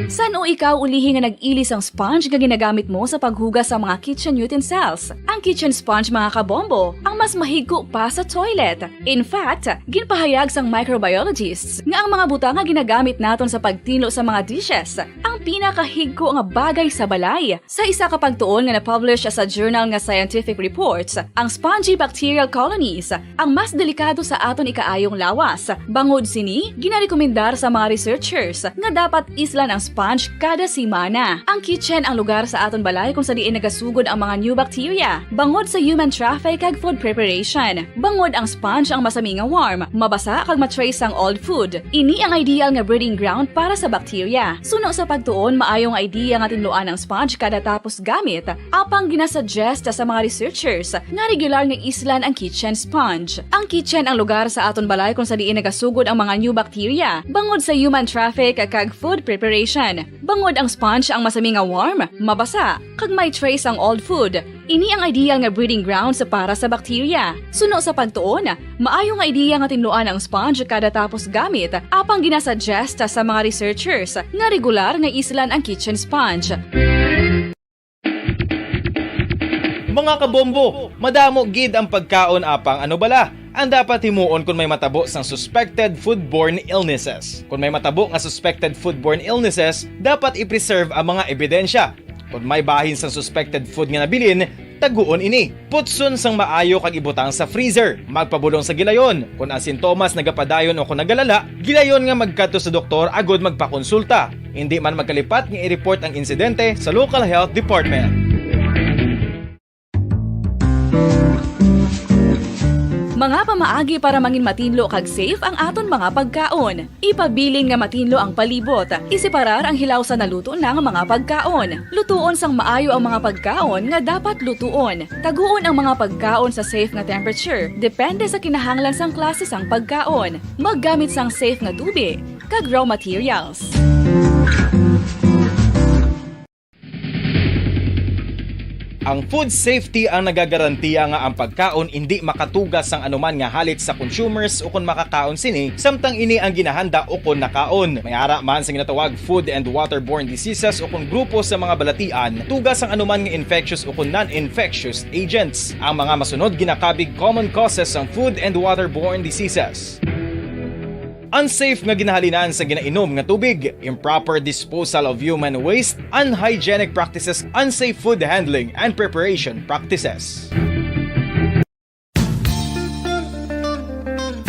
San o ikaw ulihi nga nag-ilis ang sponge nga ginagamit mo sa paghugas sa mga kitchen utensils? Ang kitchen sponge mga kabombo, ang mas mahigko pa sa toilet. In fact, ginpahayag sang microbiologists nga ang mga butang nga ginagamit naton sa pagtilo sa mga dishes ang pinakahigko nga bagay sa balay. Sa isa ka pagtuon nga na-publish sa journal nga Scientific Reports, ang spongy bacterial colonies ang mas delikado sa aton ikaayong lawas. Bangod sini, ginarekomendar sa mga researchers nga dapat islan ang sponge kada simana. Ang kitchen ang lugar sa aton balay kung sa diin nagasugod ang mga new bacteria. Bangod sa human traffic kag food preparation. Bangod ang sponge ang masami nga warm, mabasa kag matrace ang old food. Ini ang ideal nga breeding ground para sa bacteria. Suno sa pagtuon, maayong idea nga tinluan ang sponge kada tapos gamit. Apang ginasuggest sa mga researchers nga regular nga islan ang kitchen sponge. Ang kitchen ang lugar sa aton balay kung sa diin nagasugod ang mga new bacteria. Bangod sa human traffic kag food preparation. Bangod ang sponge ang masami nga warm, mabasa, kag may trace ang old food. Ini ang ideal nga breeding ground sa para sa bacteria. Suno sa pagtuon, maayo nga idea nga tinluan ang sponge kada tapos gamit, apang ginasuggest sa mga researchers nga regular nga islan ang kitchen sponge. Mga kabombo, madamo gid ang pagkaon apang ano bala ang dapat himuon kung may matabo sang suspected foodborne illnesses. Kung may matabo nga suspected foodborne illnesses, dapat i-preserve ang mga ebidensya. Kung may bahin sang suspected food nga nabilin, taguon ini. Putson sang maayo kag ibutang sa freezer. Magpabulong sa gilayon. Kung ang sintomas nagapadayon o kung nagalala, gilayon nga magkadto sa doktor agod magpakonsulta. Hindi man magkalipat nga i-report ang insidente sa local health department. Mga pamaagi para mangin matinlo kag safe ang aton mga pagkaon. Ipabilin nga matinlo ang palibot. Isiparar ang hilaw sa naluto ng mga pagkaon. Lutuon sang maayo ang mga pagkaon nga dapat lutuon. Taguon ang mga pagkaon sa safe nga temperature. Depende sa kinahanglan sang klase sang pagkaon. Maggamit sang safe nga tubig kag raw materials. Ang food safety ang nagagarantiya nga ang pagkaon hindi makatugas sang anuman nga halit sa consumers o kung makakaon sini, samtang ini ang ginahanda o kung nakaon. May ara man sa ginatawag food and waterborne diseases o kung grupo sa mga balatian, tugas ang anuman nga infectious o kung non-infectious agents. Ang mga masunod ginakabig common causes ng food and waterborne diseases. Unsafe nga ginahalinan sa ginainom nga tubig, improper disposal of human waste, unhygienic practices, unsafe food handling and preparation practices.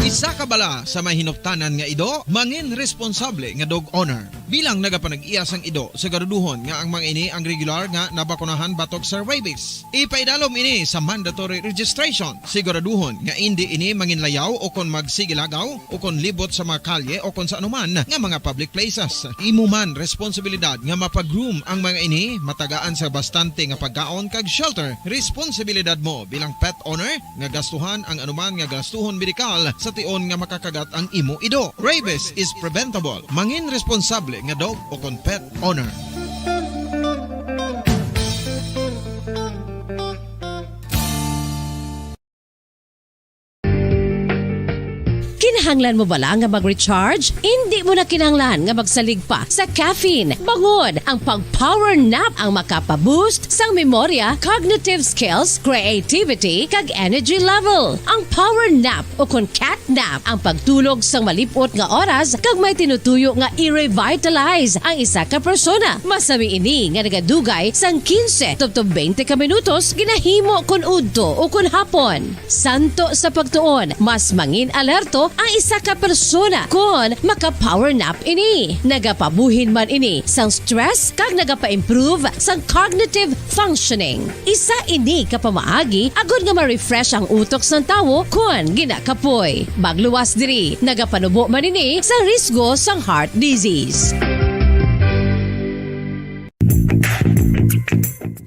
Isa ka bala sa mahinuptanan nga ido, mangin responsable nga dog owner. Bilang nagapanag-iyas ang ido sa garuduhon nga ang mga ini ang regular nga nabakunahan batok sa rabies. Ipaidalom ini sa mandatory registration. Siguraduhon nga hindi ini manginlayaw o kon magsigilagaw o kon libot sa mga kalye o kon sa anuman nga mga public places. Imuman responsibilidad nga mapag-groom ang mga ini, matagaan sa bastante nga pagkaon kag shelter. Responsibilidad mo bilang pet owner nga gastuhan ang anuman nga gastuhon medikal sa tion nga makakagat ang imo ido. Rabies is preventable. Mangin responsable nga dog o kon pet owner. Kinahanglan mo bala nga mag-recharge? Hindi mo na kinahanglan nga magsalig pa sa caffeine. Bangod, ang pag-power nap ang makapaboost sang memorya, cognitive skills, creativity, kag energy level. Ang power nap o kon cat nap ang pagtulog sang malipot nga oras kag may tinutuyo nga i-revitalize ang isa ka persona. Masami ini nga nagadugay sang 15 to 20 ka minutos ginahimo kun udto o kun hapon. Santo sa pagtuon, mas mangin alerto ang isa ka persona kung maka-power nap ini. Nagapabuhin man ini sang stress kag nagapa-improve sang cognitive functioning. Isa ini kapamaagi agud nga ma-refresh ang utok sang tawo kung ginakapoy. Magluwas diri, nagapanubo man ini sa risgo sang heart disease.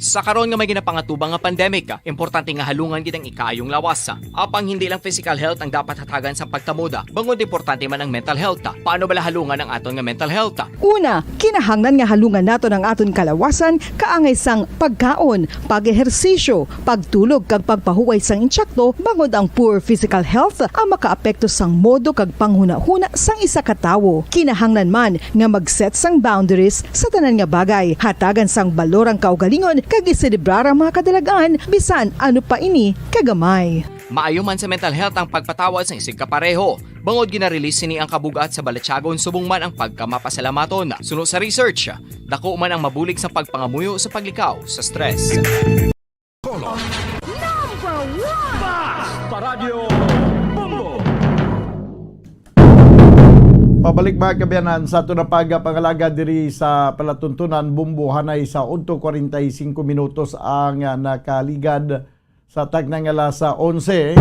Sa karon nga may ginapangatubang nga pandemic, importante nga halungan gid ang ikayong lawas. Apang hindi lang physical health ang dapat hatagan sa pagtamuda, bangod importante man ang mental health. Paano bala halungan ang aton nga mental health? Una, kinahanglan nga halungan nato ang aton kalawasan kaangay sang pagkaon, pag-ehersisyo, pagtulog kag pagpahuway sang insyakto bangod ang poor physical health ang makaapekto sang modo kag panghuna-huna sang isa ka tawo. Kinahanglan man nga mag-set sang boundaries sa tanan nga bagay, hatagan sang balorang kaugalingon kag iselebrar ang mga kadalagan bisan ano pa ini kagamay. Maayo man sa mental health ang pagpatawad sa isig kapareho. Bangod ginarelease ni ang kabugat sa Balatyagon subong man ang pagkamapasalamaton. Suno sa research, dako man ang mabulig sa pagpangamuyo sa paglikaw sa stress. Number 1! Basta Radio Bombo! Pabalik mga kabayanan sa ito na pagpangalaga diri sa palatuntunan bumbuhanay sa 8:45 minutos ang nakaligad sa tagnang alas 11.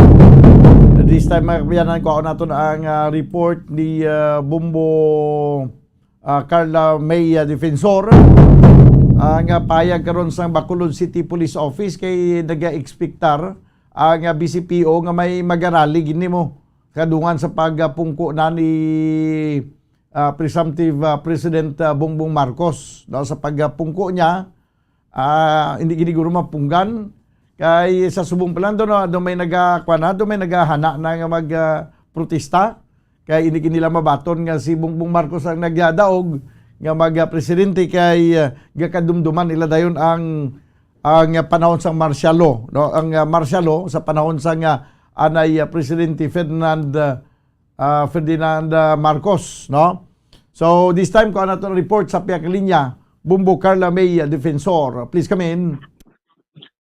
This time mga kabayanan ko naton ang report ni Bumbo Carla May Defensor. Ang payag karon sa Bacolod City Police Office kay naga-expectar ang BCPO nga may magarali gini mo kadungan sa pagpungko na ni presumptive President Bongbong Marcos. No, sa pagpungko niya, hindi giniguro mapunggan. Kay sa subong plan do may naghahana na nga magprotesta. Kay hindi nila mabaton nga si Bongbong Marcos ang nagyadaog nga magpresidente kay gakadumduman nila dayon ang panahon sang martial law. No, ang martial law sa panahon sang anay Presidente Ferdinand Marcos, no? So this time ko na to report sa piyak linya Bumbo Carla May Defensor. Please come in.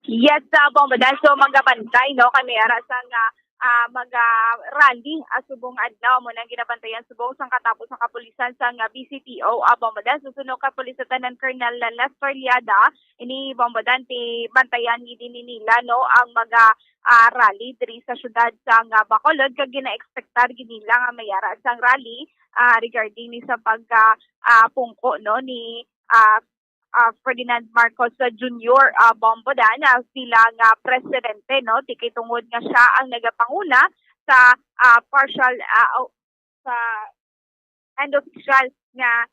Yes, Bombo. So magabantay no kami ara sang mag-rally subong adlaw mo nang ginabantayan subong sang katapos sa kapulisan sang BCPO Bombodan susunod kapulisan ng Colonel Lester Liada ini Bombodan ti bantayan gid nila no ang rally diri sa syudad sang Bacolod kag gina-expectar gid nila nga mayara sang rally regarding ni sa pungko no ni Ferdinand Marcos Jr. Bombodan sila nga presidente no tikay tungod nga siya ang nagapanguna sa partial sa end official nga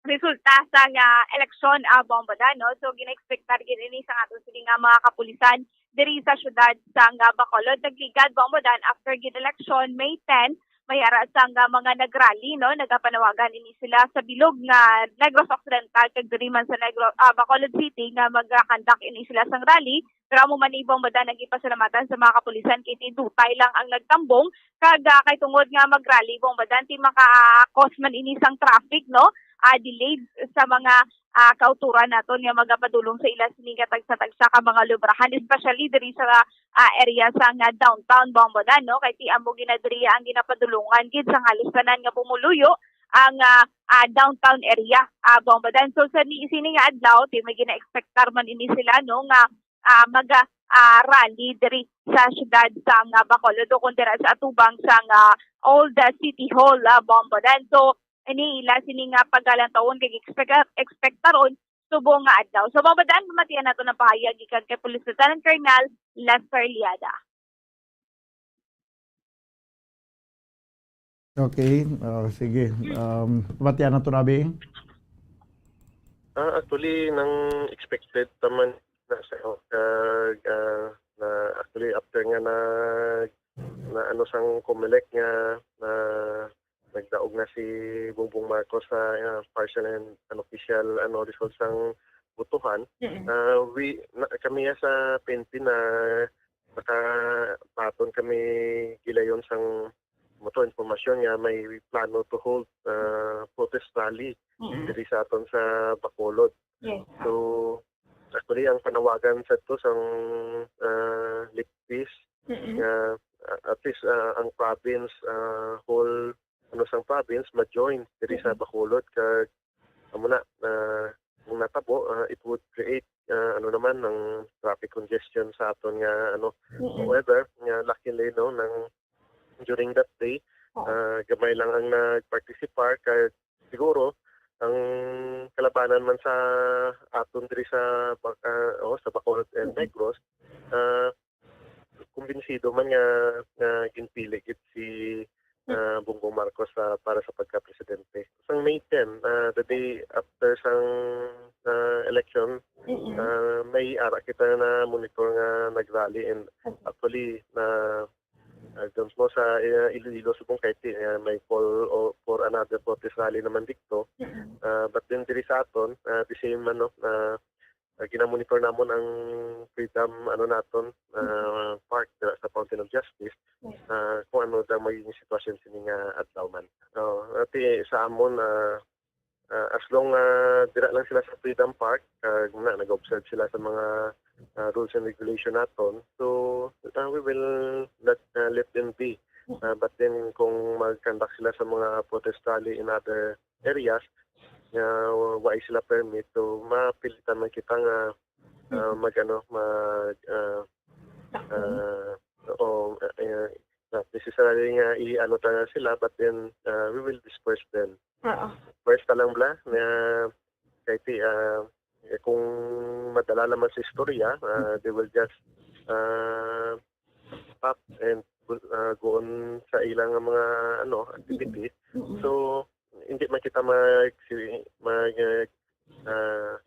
resulta sa eleksyon Bombodan no so gina-expectar gid ini sa aton sila nga mga kapulisan diri sa syudad sang Bacolod nagligad Bombodan after gid election May 10 may ara sang mga nagrally no nagapanawagan ini sila sa bilog nga Negros Occidental kag diri man sa Bacolod City nga magkandak ini sila sang rally pero amo man ibang bada nagipasalamatan sa mga kapulisan kay dutay lang ang nagtambong kag kay tungod nga magrally bong badan ti maka-cause man ini sang traffic no delayed sa mga kauturan naton nga magapadulong sa ila sini tagsa ka mga lubrahan especially diri sa area sa downtown Bombodan no kay ti amo ginadiri ang ginapadulungan gid sa halusanan nga pumuluyo ang downtown area Bombodan so sa sini nga adlaw ti may gina-expectar man ini sila no nga rally diri sa syudad sa Bacolod o kundi sa atubang sa Old City Hall Bombodan so ini ila sini nga paggalang taon kay expectaron subong nga adlaw. So Bombodan mamatian nato ng pahayag gikan kay Police Lieutenant Colonel Lester Liada. Okay, sige. Batian na ito nabi. Actually, nang expected naman na sa'yo. Na actually, after nga na ano sang Comelec nga na nagdaog na si Bongbong Marcos sa partial and unofficial results ng butuhan. Kami sa PNP na nakapaton kami gilayon sang informasyon nga may plano to hold protest rally diri sa aton sa Bacolod. Yes. So actually ang panawagan sa ito sang Ligpis at least ang province whole sang province ma-join diri sa Bacolod kag kung natabo it would create ng traffic congestion sa aton nga however nga luckily nang during that day gamay lang ang nagparticipar kay siguro ang kalabanan man sa aton diri sa Bacolod and Negros kumbinsido man nga ginpili gid si Bongbong Marcos para sa pagka-presidente. Sang May 10, the day after sang election, may ara kita na monitor nga nag-rally and actually don't mo sa Iloilo subong kahit may call for another protest rally naman dito. But then diri sa aton, the same ginamonitor namon ang Freedom naton park sa Fountain of Justice kung ano daw magiging sitwasyon sini nga adlaw man. Ati sa amon as long dira lang sila sa Freedom Park nag-observe sila sa mga rules and regulation naton. So we will let them be. But then kung mag-conduct sila sa mga protest rally in other areas why sila permit, so mapilitan man kita nga not necessarily nga ta sila but then we will disperse them. First lang bla na kahit kung madala naman sa istorya they will just stop and go on sa ilang mga activity. So hindi man kita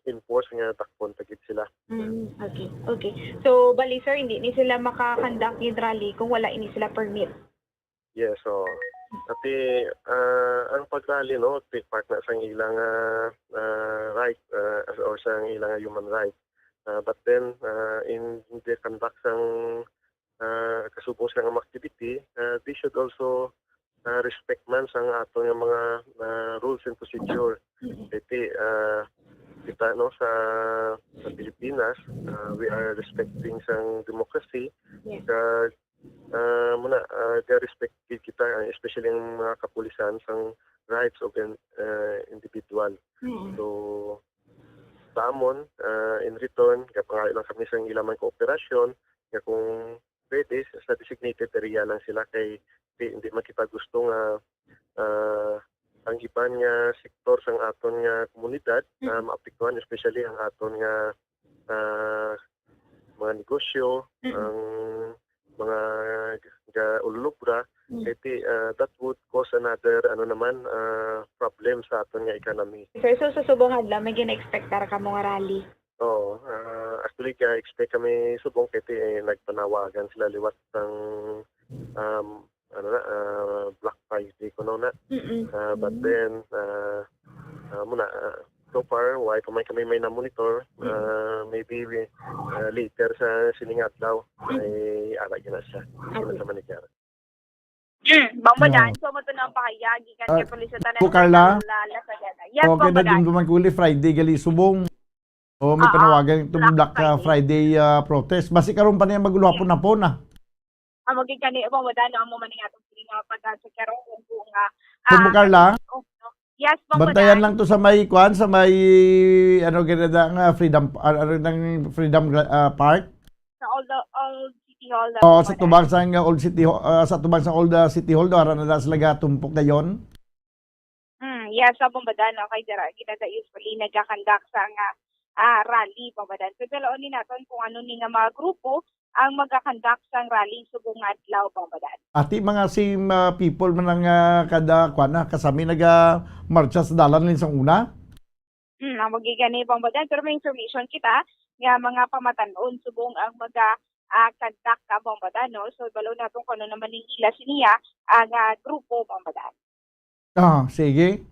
enforce nga takpon tagid sila. Okay. So bali sir, hindi ni sila maka-conduct yung rally kung wala ini sila permit. Yes, so ati ang pag-rally part na sa ilang right or sa ilang human right. But then in the conduct sang kasubong sa mga activity, they should also respect man sang ato nga mga rules and procedure. Iti kita sa Pilipinas we are respecting sang democracy. Kag respect kita especially ang mga kapulisan sang rights of an individual. So tamon in return kapag lang kami sang ilang kooperasyon nga kung pwede sa designated area lang sila kay hindi man kita gusto nga ang iban nga sektor sang aton nga komunidad maapektuhan especially ang aton nga mga negosyo, ang mga ulubra, that would cause another problem sa aton nga economy. Sir, so sa subong adlaw may gina-expect ka mo nga rally? Actually expect kami subong kiti nagpanawagan sila liwat ng Black Friday ko na. But then so far why kami may na-monitor maybe later sa sining adlaw ay aragin na siya sa manikyara. Bangbadan, so mo to nang pakayagi kan kay pulis sa tanan. Carla? Yes, okay na din dumaguli Friday gali subong. May panawagan itong Black Friday protest. Basi karon pa niya maguluhapon na po na. Maging kani Bangbadan amo man nga atong sining pag-sa karon kung Kung Carla? Yes, Bangbadan. Bantayan lang to sa may sa may ganada nga Freedom Freedom Park. Sa all City Hall. Sa tubang sang Old City sa tubang sang Old City Hall ara na sila tumpok dayon. Yes, sa Bangbadan kay dira ginada usually nagka-conduct sa nga rally Bangbadan. So dalaon ni naton kung ano ni nga mga grupo ang magakandak sang rally subong adlaw Bombadan. Ati mga people man ang kada kwana kasami marcha sa dalan sa una. Ang magigani Bombadan, pero may information kita nga mga pamatanon subong ang kandak ka Bombadan, no? So balo na kung ano naman yung ila siniya ang grupo Bombadan. Sige.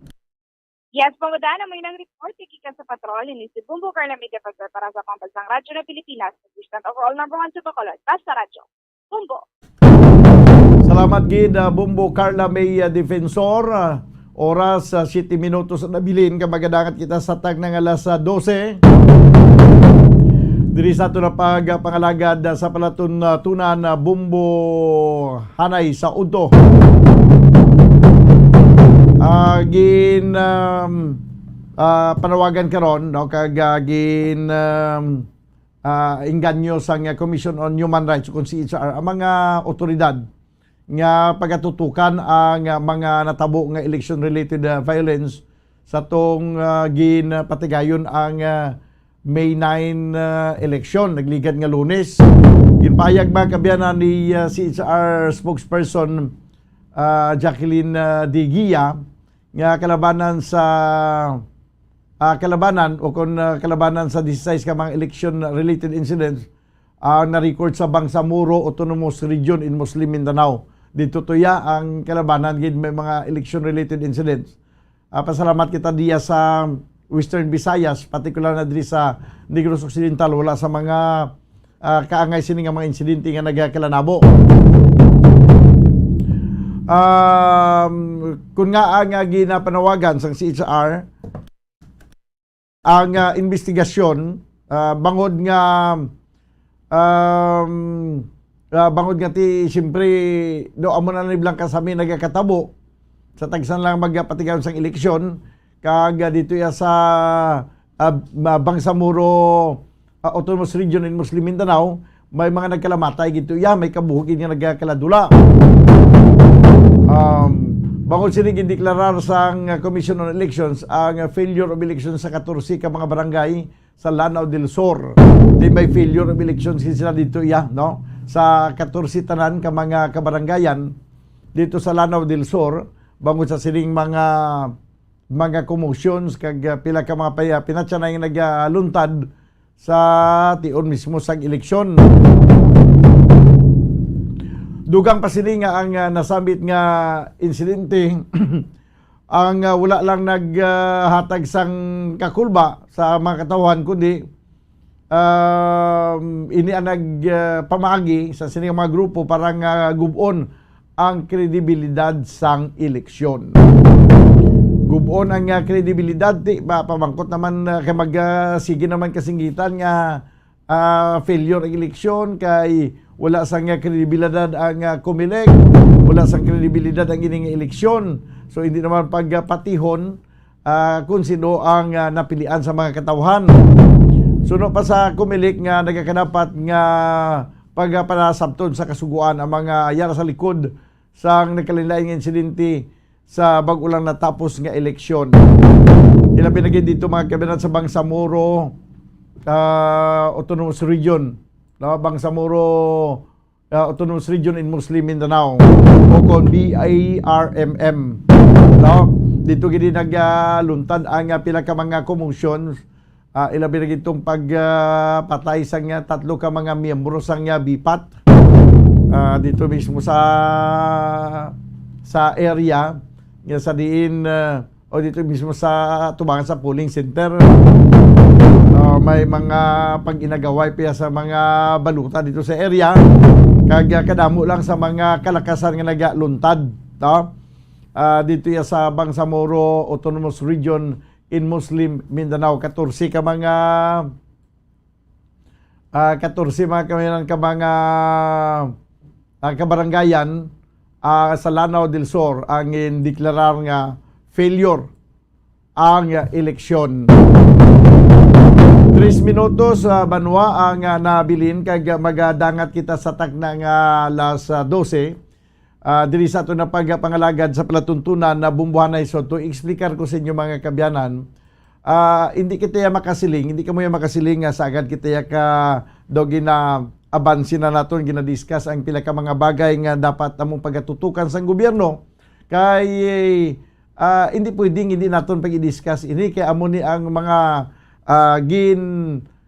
Yes, Bombadan, may nang report ikikan sa patrol ni si Bumbo Carla Media para sa Pambansang Radyo na Pilipinas, assistant overall number 1 sa Bacolod, basta radyo. Bumbo. Salamat gid Bumbo Carla May Defensor. Oras 7 minutos na bilin kamagadangat kita sa tag ng alas 12. Diri sa ito na pangalagad sa palatuntunan Bumbo Hanay sa Udto. Panawagan karon no kagagin inganyo sang Commission on Human Rights kung si HR ang mga otoridad nga pagatutukan ang mga natabo nga election related violence sa tong ginpatigayon ang May 9 election nagligad nga Lunes. Ginpayag mga kabyanan ni CHR spokesperson Jacqueline Digia nga kalabanan sa kalabanan sa 16 ka mga election related incidents na-record sa Bangsamoro Autonomous Region in Muslim Mindanao. Dito tuya ang kalabanan gid may mga election related incidents. Pasalamat kita diya sa Western Visayas, particular na diri sa Negros Occidental wala sa mga kaangay sini nga mga insidente nga nagakalanabo. Kung nga ang ginapanawagan sa CHR ang investigasyon bangod nga ti siyempre do amo na niblang kasami nagakatabo sa tagsan lang magpatigayon sang eleksyon kag dito ya sa Bangsamoro Autonomous Region in Muslim Mindanao may mga nagkalamatay gito ya may kabuhig nga nagakaladula. Bangod sini gindeklarar sang Commission on Elections ang failure of elections sa 14 ka mga barangay sa Lanao del Sur. Di may failure of elections sila dito no? Sa 14 tanan ka mga kabarangayan dito sa Lanao del Sur bangod sa sining mga commotions kag pila ka mga pinatsa na yung nagaluntad sa tion mismo sa eleksyon. Dugang pa sila nga ang nasambit nga insidente ang wala lang naghatag sang kakulba sa mga katawan kundi ini ang nagpamagi sa sining mga grupo parang gubon ang kredibilidad sang eleksyon. Gubon ang kredibilidad di ba pamangkot naman kay sige naman kasinggitan nga failure ang eleksyon kay wala sang kredibilidad ang Comelec, wala sang kredibilidad ang ining eleksyon. So hindi naman pagpatihon kung sino ang napilian sa mga katawhan. Suno pa sa Comelec nga nagakadapat nga pagpanasabton sa kasuguan ang mga yara sa likod sang nagkalilaing insidente sa bago lang natapos nga eleksyon. Ilabi na dito mga kabinet sa Bangsamoro Autonomous Region. Bangsamoro Autonomous Region in Muslim Mindanao o kon BIRMM. Dito gini nagluntad ang pila ka mga commotions ilabi na gitong pagpatay sang 3 ka mga miyembro sang BIPAT dito mismo sa area nga sa diin o dito mismo sa tubangan sa polling center. May mga pag-inagaway pa sa mga baluta dito sa area kag kadamo lang sa mga kalakasan nga nagaluntad dito ya sa Bangsamoro Autonomous Region in Muslim Mindanao 14 ka mga kabarangayan sa Lanao del Sur ang indeklarar nga failure ang eleksyon. 3 minutos banwa ang nabilin kag magadangat kita sa tagna nga alas 12 diri sa ato na pagpangalagad sa palatuntunan na Bumbuhanay. So to explicar ko sa inyo mga kabyanan, hindi kita makasiling, hindi ka mo makasiling nga sagad kita ka dogi na abansin na naton ginadiscuss ang pila ka mga bagay nga dapat among pagatutukan sa gobyerno kay hindi pwedeng hindi naton pag-i-discuss ini kay amo ni ang mga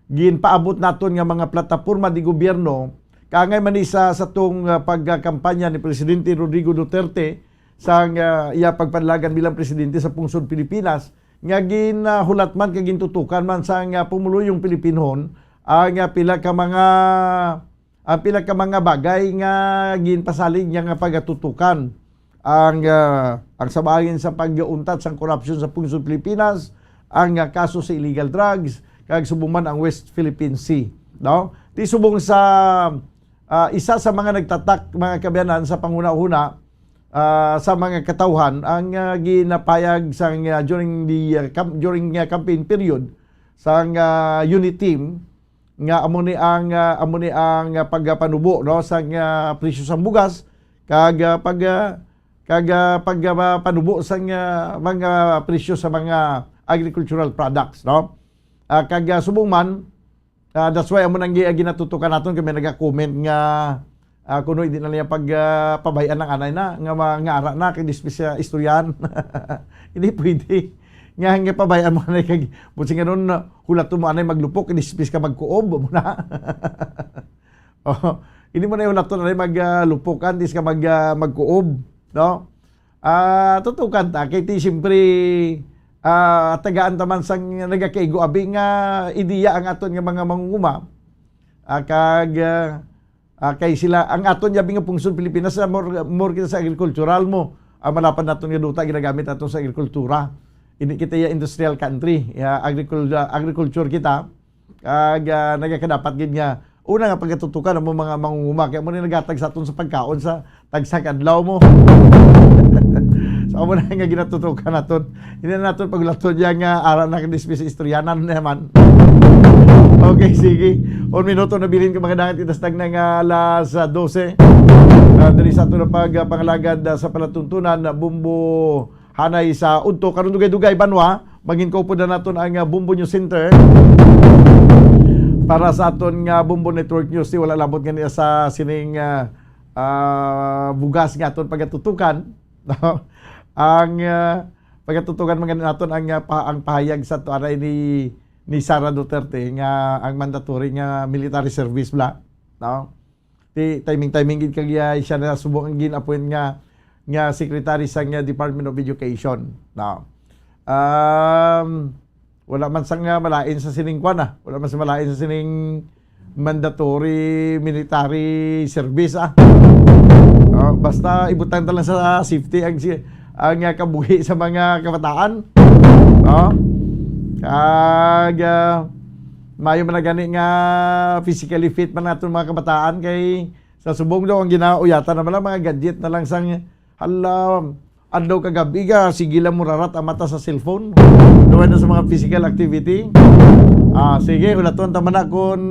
ginpaabot naton nga mga plataporma di gobyerno kaangay man isa sa tong pagkampanya ni Presidente Rodrigo Duterte sa iya pagpanlagan bilang presidente sa pungsod Pilipinas nga ginhulat man kay gintutukan man sa pumuluyong Pilipinhon ang pila ka mga bagay nga ginpasalig niya nga pagatutukan ang sabahin sa pag-untat sa korupsyon sa pungsod Pilipinas, ang kaso sa illegal drugs, kag subong man ang West Philippine Sea, no? Di subong sa isa sa mga nagtatak mga kabayanan sa panguna-una sa mga katawhan ang ginapayag sa during campaign period sa unit team nga amo ni ang pagpanubo no sa presyo sa bugas kag pagpanubo sa mga presyo sa mga agricultural products no kag subong man that's why amo nang ginatutukan naton kami naga-comment nga kuno hindi na niya pagpabayan ng anay na nga ara na kay dispesya istoryan hindi pwede nga pabayaan mo na kag buti nga nun hulat mo anay maglupok dispes ka magkuob mo na hindi mo na hulat to na maglupokan dis ka magkuob no tutukan ta kay ti siyempre tagaan taman sang nagakaigo abi nga ideya ang aton nga mga mangunguma kay sila ang aton yabi nga pungsod Pilipinas more kita sa agricultural mo malapad naton nga duta ginagamit aton sa agrikultura ini kita ya industrial country ya agriculture kita kag nagakadapat gid nga una nga pagatutukan ang mga mangunguma kay mo ni nagatag sa aton sa pagkaon sa tagsa kadlaw mo so amo na nga ginatutukan naton hindi na naton paglaton ya nga ara na kadismis istoryanan naman. Okay, sige. 1 minuto na bilin ko mga dangat itastag na nga alas 12. Dali sa ito na pagpangalagad sa palatuntunan na Bumbo Hanay sa Udto. Karon dugay-dugay banwa. Maging kaupo na natin ang Bumbo News Center. Para sa aton nga Bumbo Network News. Wala labot nga niya sa sining bugas nga aton pagatutukan. Ang pagatutukan mga natin ang pahayag sa ito aray ni Sara Duterte nga ang mandatory nga military service bla no timing gid kag siya na subong ang gin-appoint nga secretary sa Department of Education no wala man sang malain sa sining kwan wala man sa malain sa sining mandatory military service no? Basta ibutan ta lang sa safety ang kabuhi sa mga kabataan no kag mayo man gani nga physically fit man naton mga kabataan kay sa subong daw ang ginauyatan naman mga gadget na lang sang adlaw kagabi sige lang mo rarat ang mata sa cellphone duwan na sa mga physical activity sige ulaton ta man kun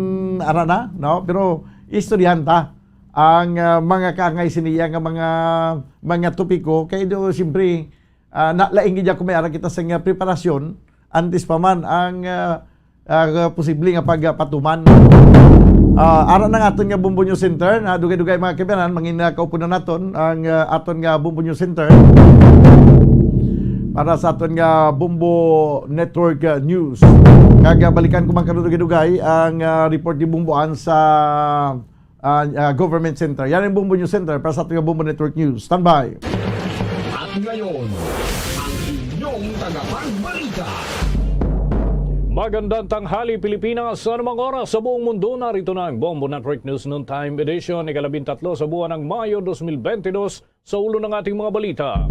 ara na no pero istoryahan ta ang mga kaangay siniya nga mga topiko kay do siyempre nalaing gid ko may ara kita sa preparasyon antes pa man ang posible nga pagpatuman. Ara na nga aton nga Bumbo News Center, dugay-dugay mga kabayan, mangin kaupo na naton ang aton nga Bumbo News Center para sa aton nga Bumbo Network News. Kag balikan ko man karon dugay-dugay ang report ni Bumboan sa Government Center. Yan ang Bumbo News Center para sa aton nga Bumbo Network News. Standby. At ngayon, ang inyong tagapagbalita. Magandang tanghali Pilipinas sa anumang oras sa buong mundo. Narito na ang Bumbo Network News Noontime Edition, ika-13 sa buwan ng Mayo 2022 sa ulo ng ating mga balita.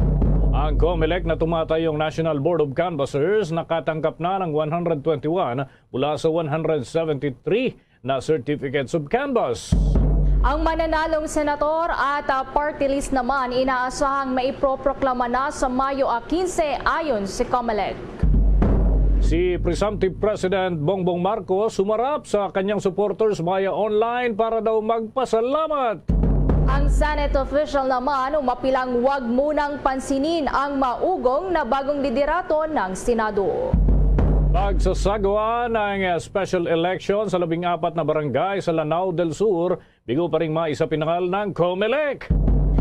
Ang COMELEC na tumatayong National Board of Canvassers nakatanggap na ng 121 mula sa 173 na certificates of canvass. Ang mananalong senator at party list naman inaasahang maiproproklama na sa Mayo 15 ayon si COMELEC. Si Presumptive President Bongbong Marcos sumarap sa kanyang supporters via online para daw magpasalamat. Ang Senate official naman umapilang wag munang pansinin ang maugong na bagong liderato ng Senado. Pagsasagawa ng special election sa 14 na barangay sa Lanao del Sur, bigo pa rin maisapinangal ng COMELEC.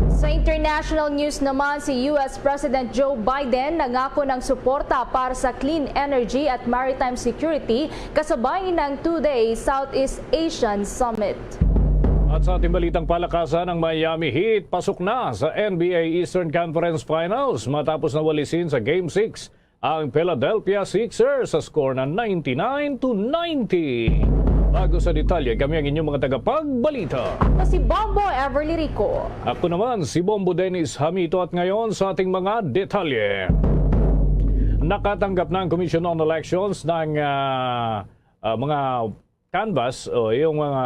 Sa international news naman, si US President Joe Biden nangako ng suporta para sa clean energy at maritime security kasabay ng 2-day Southeast Asian Summit. At sa ating balitang palakasan, ang Miami Heat pasok na sa NBA Eastern Conference Finals matapos na walisin sa Game 6 ang Philadelphia Sixers sa score na 99-90. Bago sa detalye, kami ang inyong mga tagapagbalita. Si Bombo Everly Rico. Ako naman si Bombo Dennis Hamito at ngayon sa ating mga detalye. Nakatanggap na ang Commission on Elections ng mga canvas o yung mga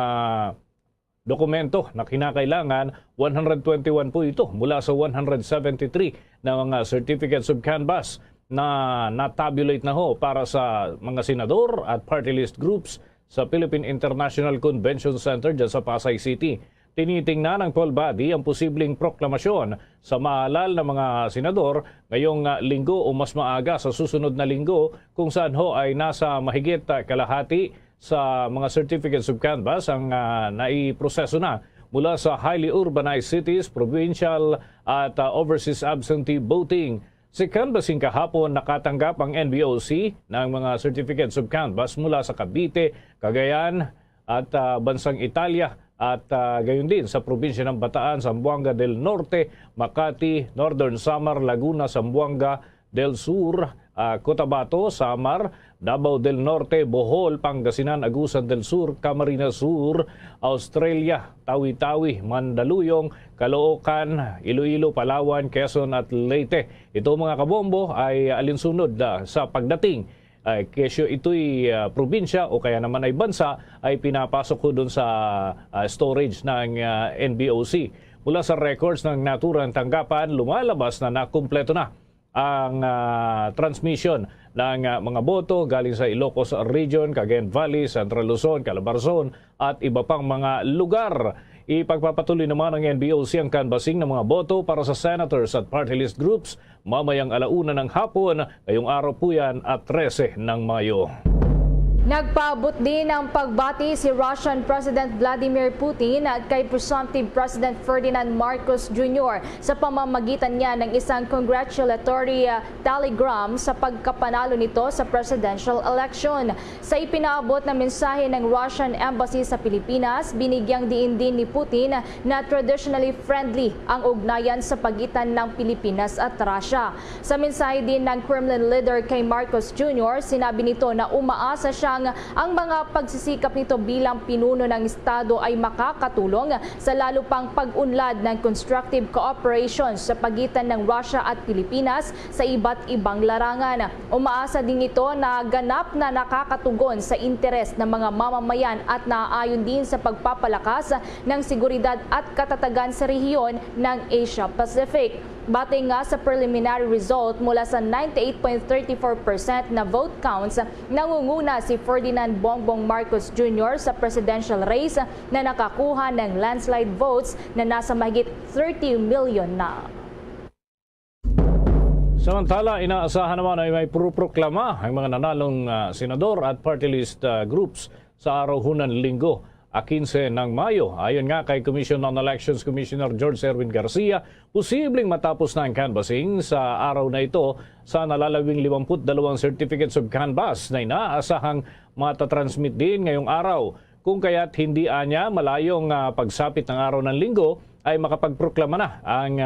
dokumento na kinakailangan. 121 po ito mula sa 173 na mga certificates of canvas na natabulate na ho para sa mga senador at party list groups sa Philippine International Convention Center dyan sa Pasay City. Tinitingnan ng poll body ang posibleng proklamasyon sa maalal na mga senador ngayong linggo o mas maaga sa susunod na linggo kung saan ho ay nasa mahigit kalahati sa mga certificates of canvas ang naiproseso na mula sa highly urbanized cities, provincial at overseas absentee voting. Si canvassing kahapon nakatanggap ang NBOC ng mga certificates of canvas mula sa Cavite, Cagayan at bansang Italia at gayon din sa probinsya ng Bataan, Zamboanga del Norte, Makati, Northern Samar, Laguna, Zamboanga del Sur, Cotabato, Samar, Davao del Norte, Bohol, Pangasinan, Agusan del Sur, Camarines Sur, Australia, Tawi-Tawi, Mandaluyong, Caloocan, Iloilo, Palawan, Quezon at Leyte. Ito mga kabombo ay alinsunod sa pagdating. Kesyo ito'y probinsya o kaya naman ay bansa ay pinapasok ko doon sa storage ng NBOC. Mula sa records ng naturang tanggapan, lumalabas na nakumpleto na ang transmission ng mga boto galing sa Ilocos Region, Cagayan Valley, Central Luzon, Calabarzon at iba pang mga lugar. Ipagpapatuloy naman ng NBOC ang canvassing ng mga boto para sa senators at party list groups mamayang 1:00 ng hapon, ngayong araw po yan at 13 ng Mayo. Nagpaabot din ng pagbati si Russian President Vladimir Putin at kay presumptive President Ferdinand Marcos Jr. sa pamamagitan niya ng isang congratulatory telegram sa pagkapanalo nito sa presidential election. Sa ipinaabot na mensahe ng Russian Embassy sa Pilipinas, binigyang diin din ni Putin na traditionally friendly ang ugnayan sa pagitan ng Pilipinas at Russia. Sa mensahe din ng Kremlin leader kay Marcos Jr., sinabi nito na umaasa siya ang mga pagsisikap nito bilang pinuno ng Estado ay makakatulong sa lalo pang pag-unlad ng constructive cooperation sa pagitan ng Russia at Pilipinas sa iba't ibang larangan. Umaasa din ito na ganap na nakakatugon sa interes ng mga mamamayan at naaayon din sa pagpapalakas ng seguridad at katatagan sa rehiyon ng Asia Pacific. Batay nga sa preliminary result mula sa 98.34% na vote counts, nangunguna si Ferdinand Bongbong Marcos Jr. sa presidential race na nakakuha ng landslide votes na nasa mahigit 30 million na. Samantala, inaasahan naman ay may proklama ang mga nanalong senador at party list groups sa araw ng linggo. 15 ng Mayo. Ayon nga kay Commission on Elections Commissioner George Erwin Garcia, posibleng matapos na ang canvassing sa araw na ito sa nalalawing 52 certificates of canvass na inaasahang matatransmit din ngayong araw. Kung kaya't hindi anya malayong pagsapit ng araw ng linggo ay makapagproklama na ang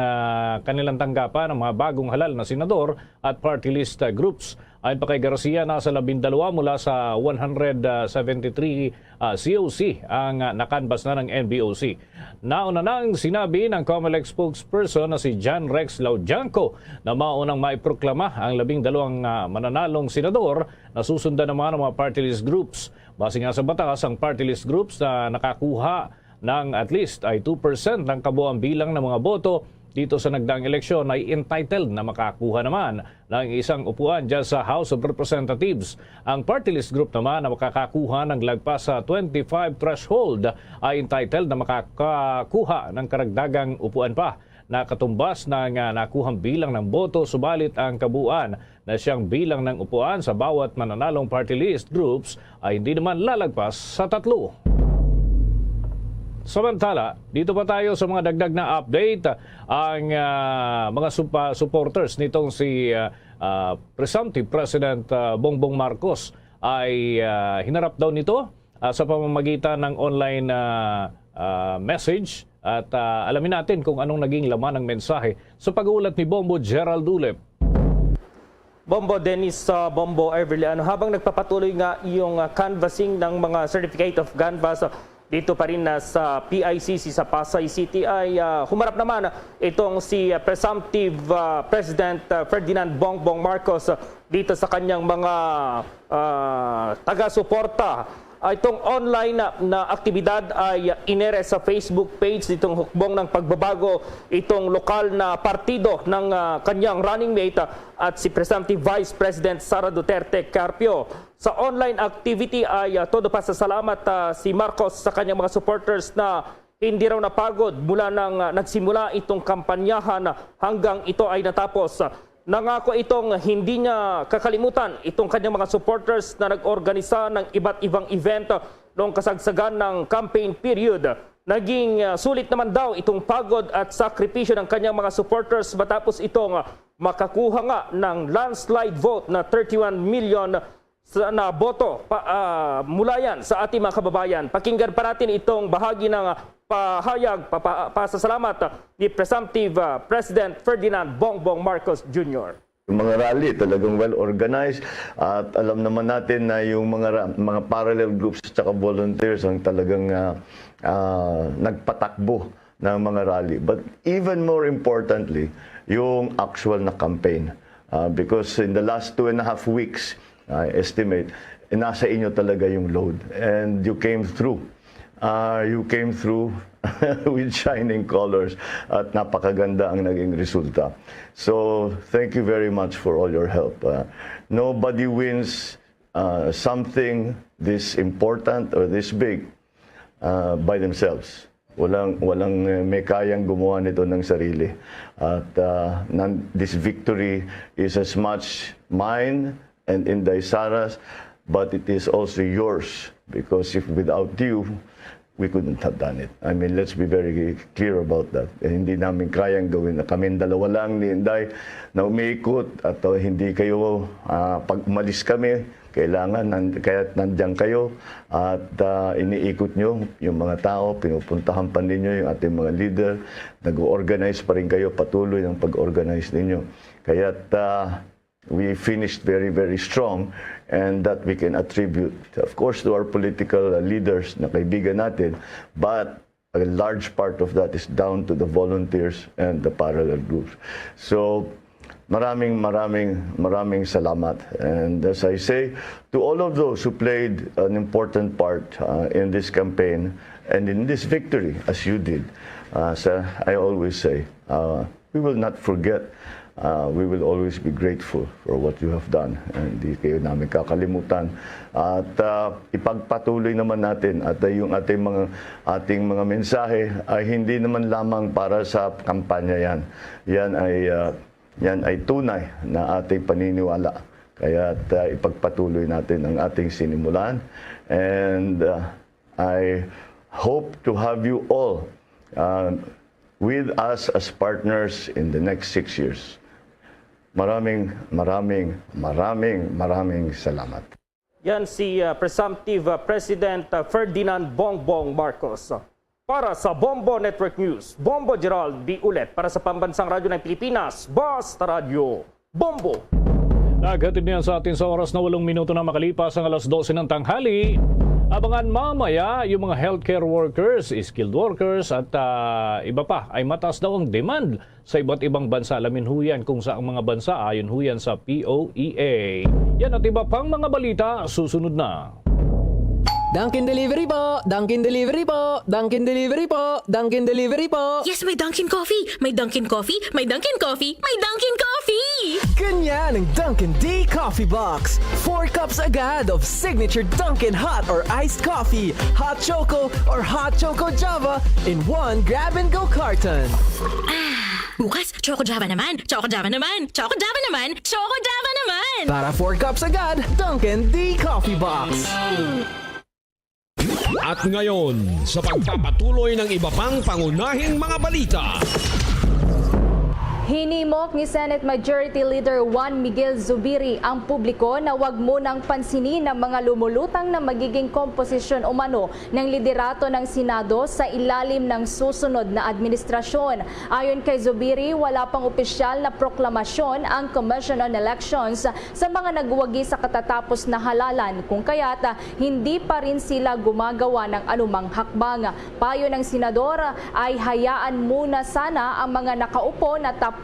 kanilang tanggapan ng mga bagong halal na senador at party list groups. Ayon pa kay Garcia, nasa 12 mula sa 173 COC ang nakanbas na ng NBOC. Nauna nang sinabi ng COMELEC spokesperson na si John Rex Laudianco na maunang maiproklama ang 12 mananalong senador na susundan naman ng mga party list groups. Base nga sa batas, ang party list groups na nakakuha ng at least ay 2% ng kabuuan bilang ng mga boto dito sa nagdaang eleksyon ay entitled na makakuha naman ng isang upuan dyan sa House of Representatives. Ang party list group naman na makakakuha ng lagpas sa 25 threshold ay entitled na makakakuha ng karagdagang upuan pa na katumbas ng nakuhang bilang ng boto, subalit ang kabuuan na siyang bilang ng upuan sa bawat mananalong party list groups ay hindi naman lalagpas sa 3. Samantala, dito pa tayo sa mga dagdag na update. Ang mga supporters nitong si presumptive President Bongbong Marcos ay hinarap daw nito sa pamamagitan ng online message. At alamin natin kung anong naging laman ng mensahe sa pag-uulat ni Bombo Gerald Ulep. Bombo Dennis Bombo Everly, habang nagpapatuloy nga yung canvassing ng mga certificate of canvass dito pa rin sa PICC sa Pasay City ay humarap naman itong si presumptive President Ferdinand Bongbong Marcos dito sa kanyang mga taga-suporta. Itong online na aktibidad ay inere sa Facebook page nitong hukbong ng pagbabago itong lokal na partido ng kanyang running mate at si presumptive Vice President Sara Duterte Carpio. Sa online activity ay todo pasasalamat si Marcos sa kanyang mga supporters na hindi raw napagod mula nang nagsimula itong kampanyahan hanggang ito ay natapos. Nangako itong hindi niya kakalimutan itong kanyang mga supporters na nag-organisa ng iba't ibang event noong kasagsagan ng campaign period. Naging sulit naman daw itong pagod at sakripisyo ng kanyang mga supporters matapos itong makakuha nga ng landslide vote na 31 million na boto mula yan sa ating mga kababayan. Pakinggan pa natin itong bahagi ng pahayag, pasasalamat ni presumptive President Ferdinand Bongbong Marcos Jr. Yung mga rally talagang well-organized at alam naman natin na yung mga parallel groups at saka volunteers ang talagang nagpatakbo ng mga rally. But even more importantly, yung actual na campaign. Because in the last 2.5 weeks, I estimate, nasa inyo talaga yung load. And you came through. You came through with shining colors at napakaganda ang naging resulta. So, thank you very much for all your help. Nobody wins something this important or this big by themselves. Walang may kayang gumawa nito ng sarili. At this victory is as much mine and Inday Sara's, but it is also yours. Because if without you, we couldn't have done it. I mean, let's be very clear about that. Hindi namin kayang gawin na kami dalawa lang ni Inday na umiikot at hindi kayo, pag umalis kami, kailangan, kaya nandiyan kayo at iniikot nyo yung mga tao, pinupuntahan pa ninyo yung ating mga leader, nag-organize pa rin kayo, patuloy ng pag-organize ninyo. Kaya we finished very, very strong and that we can attribute, of course, to our political leaders na kaibigan natin, but a large part of that is down to the volunteers and the parallel groups. So, maraming salamat. And as I say, to all of those who played an important part in this campaign and in this victory, as you did, I always say, we will not forget. We will always be grateful for what you have done. Hindi kayo namin kakalimutan. At ipagpatuloy naman natin at yung ating mga mensahe ay hindi naman lamang para sa kampanya yan. Yan ay tunay na ating paniniwala. Kaya ipagpatuloy natin ang ating sinimulan. And I hope to have you all with us as partners in the next 6 years. Maraming salamat. Yan si presumptive President Ferdinand Bongbong Marcos. Para sa Bombo Network News, Bombo Gerald D. Ulet para sa Pambansang Radyo ng Pilipinas, Basta Radio, Bombo! Naghatid niyan sa atin sa oras na 8 minuto na makalipas ang alas 12 ng tanghali. Abangan mamaya yung mga healthcare workers, skilled workers at iba pa ay mataas daw ang demand sa iba't ibang bansa. Alamin ho yan kung saang mga bansa ayon ho yan sa POEA. Yan at iba pang mga balita susunod na. Dunkin' Delivery po! Dunkin' Delivery po! Dunkin' Delivery po! Dunkin' Delivery po! Yes, may Dunkin' Coffee! May Dunkin' Coffee! May Dunkin' Coffee! May Dunkin' Coffee! Ganyan ang Dunkin' Day Coffee Box! 4 cups agad of signature Dunkin' hot or iced coffee, hot choco or hot choco java in one grab-and-go carton. Ah! Bukas, Choco Java naman. Choco Java naman. Choco Java naman. Choco Java naman. Para 4 cups agad, Dunkin' D Coffee Box. At ngayon, sa pagpapatuloy ng iba pang pangunahing mga balita. Hinimok ni Senate Majority Leader Juan Miguel Zubiri ang publiko na wag munang pansinin ang mga lumulutang na magiging komposisyon umano ng liderato ng Senado sa ilalim ng susunod na administrasyon. Ayon kay Zubiri, wala pang opisyal na proklamasyon ang Commission on Elections sa mga nagwagi sa katatapos na halalan, kung kaya't hindi pa rin sila gumagawa ng anumang hakbang. Payo ng senador ay hayaan muna sana ang mga nakaupo na tapusin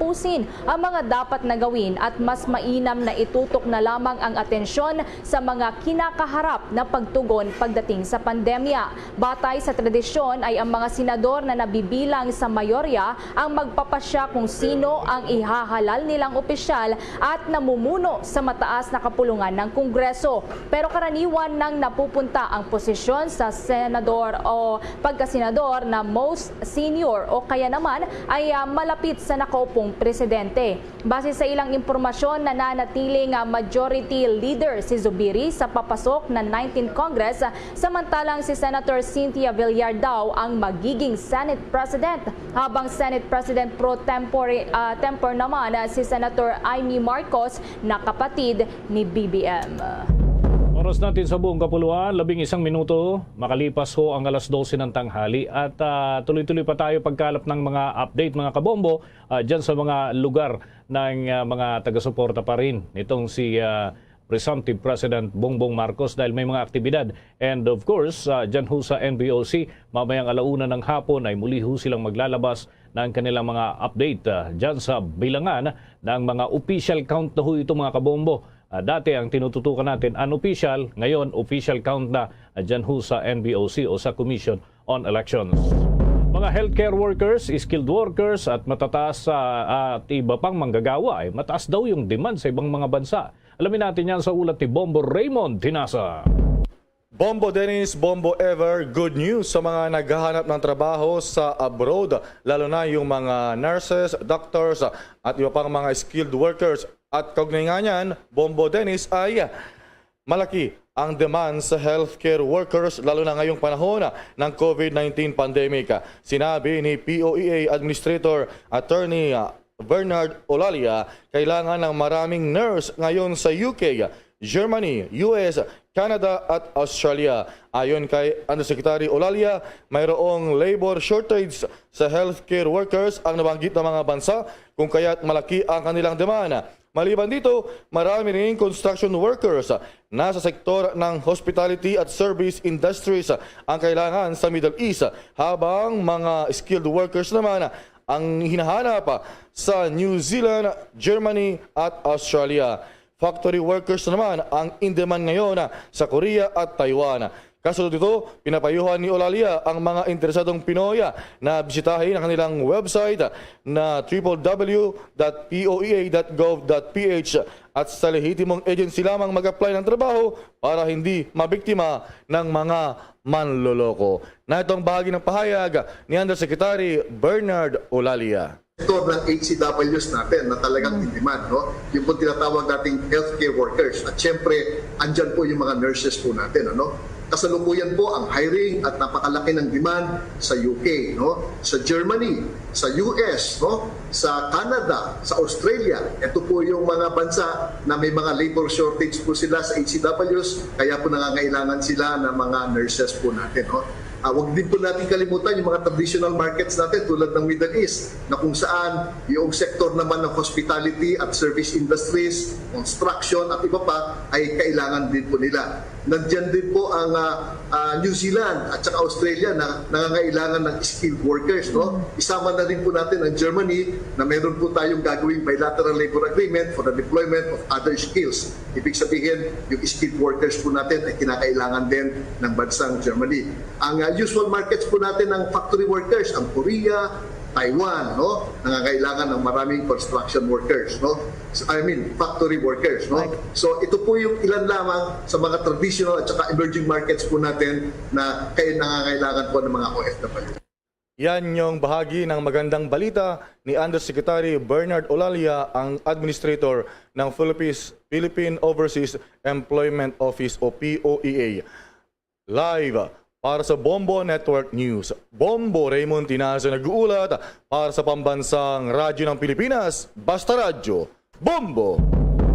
ang mga dapat na gawin at mas mainam na itutok na lamang ang atensyon sa mga kinakaharap na pagtugon pagdating sa pandemya. Batay sa tradisyon ay ang mga senador na nabibilang sa mayorya ang magpapasya kung sino ang ihahalal nilang opisyal at namumuno sa mataas na kapulungan ng Kongreso. Pero karaniwan nang napupunta ang posisyon sa senador o pagkasenador na most senior o kaya naman ay malapit sa nakaupong presidente. Base sa ilang impormasyon, nananatiling majority leader si Zubiri sa papasok na 19th Congress, samantalang si Senator Cynthia Villar daw ang magiging Senate President, habang Senate President pro tempore naman si Senator Amy Marcos na kapatid ni BBM. Oras natin sa buong kapuluan, 11 minuto, makalipas ho ang alas 12 ng tanghali at tuloy-tuloy pa tayo pagkalap ng mga update mga kabombo dyan sa mga lugar ng mga taga-suporta pa rin nitong si presumptive President Bongbong Marcos dahil may mga aktibidad. And of course, dyan ho sa NBOC, mamayang alauna ng hapon ay muli ho silang maglalabas ng kanilang mga update dyan sa bilangan ng mga official count na ho ito mga kabombo. Dati ang tinututukan natin unofficial, ngayon official count na dyan ho sa NBOC o sa Commission on Elections. Mga healthcare workers, skilled workers at matataas at iba pang manggagawa ay mataas daw yung demand sa ibang mga bansa. Alamin natin yan sa ulat ni Bombo Raymond Tinasa. Bombo Dennis, Bombo Ever, good news sa mga naghahanap ng trabaho sa abroad, lalo na yung mga nurses, doctors at iba pang mga skilled workers. At kaugnay nga niyan, Bombo Dennis, ay malaki ang demand sa healthcare workers lalo na ngayong panahon ng COVID-19 pandemic. Sinabi ni POEA Administrator Attorney Bernard Olalia, kailangan ng maraming nurse ngayon sa UK, Germany, US, Canada at Australia. Ayon kay Undersecretary Olalia, mayroong labor shortage sa healthcare workers ang nabanggit ng mga bansa kung kaya't malaki ang kanilang demand. Maliban dito, marami rin construction workers na sa sektor ng hospitality at service industries ang kailangan sa Middle East, habang mga skilled workers naman ang hinahanap sa New Zealand, Germany at Australia. Factory workers naman ang in-demand ngayon sa Korea at Taiwan. Kasunod dito, pinapayuhan ni Olalia ang mga interesadong Pinoy na bisitahin ang kanilang website na www.poea.gov.ph at sa lehitimong agency lamang mag-apply ng trabaho para hindi mabiktima ng mga manloloko. Na itong bahagi ng pahayag ni Undersecretary Bernard Olalia. Ito ng HCWs natin na talagang in demand, no? Yung po tinatawag nating healthcare workers. At syempre, andyan po yung mga nurses po natin, ano? Kasalukuyan po ang hiring at napakalaki ng demand sa UK, no? Sa Germany, sa US, no? Sa Canada, sa Australia. Ito po yung mga bansa na may mga labor shortage po sila sa HCWs, kaya po nangangailangan sila ng mga nurses po natin, no? Huwag din po natin kalimutan yung mga traditional markets natin tulad ng Middle East, na kung saan yung sektor naman ng hospitality at service industries, construction at iba pa ay kailangan din po nila. Nandiyan din po ang New Zealand at saka Australia na nangangailangan ng skilled workers, no? Isama na rin po natin ang Germany na meron po tayong gagawing bilateral labor agreement for the deployment of other skills. Ibig sabihin, yung skilled workers po natin ay kinakailangan din ng bansang Germany. Ang usual markets po natin ng factory workers, ang Korea, Taiwan, no? Nangangailangan ng maraming construction workers, no? Factory workers, no? So ito po yung ilan lamang sa mga traditional at saka emerging markets po natin na nangangailangan po ng mga OFW. Yan yung bahagi ng magandang balita ni Undersecretary Bernard Olalia, ang Administrator ng Philippine Overseas Employment Office o POEA. Live para sa Bombo Network News, Bombo Raymond Tinazo nag-uulat para sa pambansang radyo ng Pilipinas, Basta Radyo, Bombo!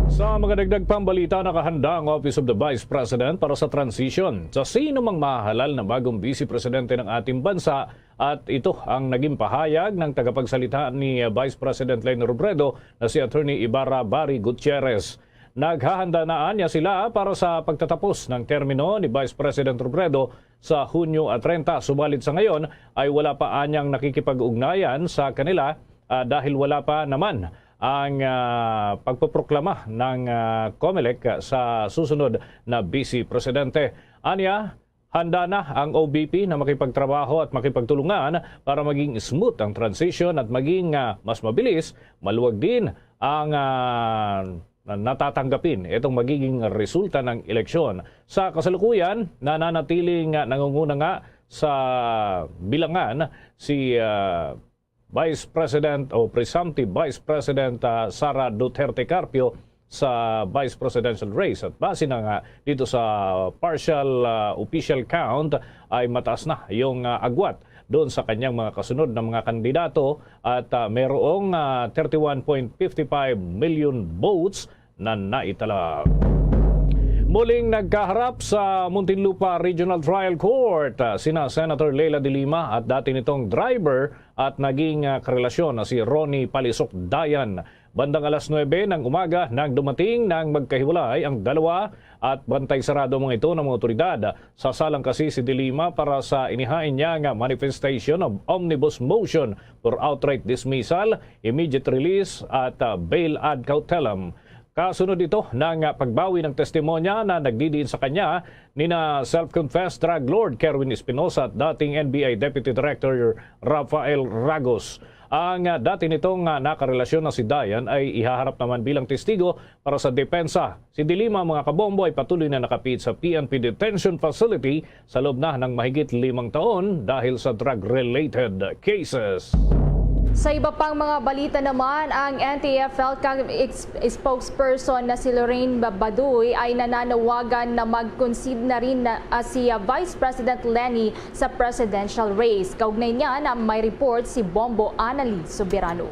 Sa mga dagdag pambalita, nakahanda ang Office of the Vice President para sa transition sa sino mang mahahalal na bagong Vice Presidente ng ating bansa, at ito ang naging pahayag ng tagapagsalita ni Vice President Leni Robredo na si Attorney Ibarra Barry Gutierrez. Naghahanda na niya sila para sa pagtatapos ng termino ni Vice President Robredo sa Hunyo 30. Subalit sa ngayon ay wala pa anyang nakikipag-ugnayan sa kanila dahil wala pa naman ang pagpoproklama ng COMELEC sa susunod na Vice Presidente. Anya, handa na ang OBP na makipagtrabaho at makipagtulungan para maging smooth ang transition at maging mas mabilis, maluwag din ang natatanggapin itong magiging resulta ng eleksyon. Sa kasalukuyan, nananatiling nangunguna nga sa bilangan si Vice President o presumptive Vice President Sara Duterte Carpio sa Vice Presidential race. At base na nga dito sa partial official count ay mataas na yung agwat doon sa kanyang mga kasunod na mga kandidato at mayroong 31.55 million votes na naitala. Muling nagkaharap sa Muntinlupa Regional Trial Court sina Senator Leila de Lima at dati nitong driver at naging karelasyon na si Ronnie Palisok Dayan. Bandang alas 9 ng umaga nang dumating nang magkahiwalay ang dalawa at bantay sarado mga ito ng mga otoridad. Sasalang kasi si de Lima para sa inihain niya nga manifestation of omnibus motion for outright dismissal, immediate release at bail ad cautelam. Kasunod ito ng pagbawi ng testimonya na nagdidiin sa kanya nina self-confessed drug lord Kerwin Espinosa at dating NBI Deputy Director Rafael Ragos. Ang dati nitong nakarelasyon na si Dayan ay ihaharap naman bilang testigo para sa depensa. Si de Lima, mga kabombo, ay patuloy na nakapit sa PNP Detention Facility sa loob na ng mahigit 5 taon dahil sa drug-related cases. Sa iba pang mga balita naman, ang NTF-ELCAC spokesperson na si Lorraine Baduy ay nananawagan na mag-concede na rin si Vice President Leni sa presidential race. Kaugnay niya na may report si Bombo Annalise Soberano.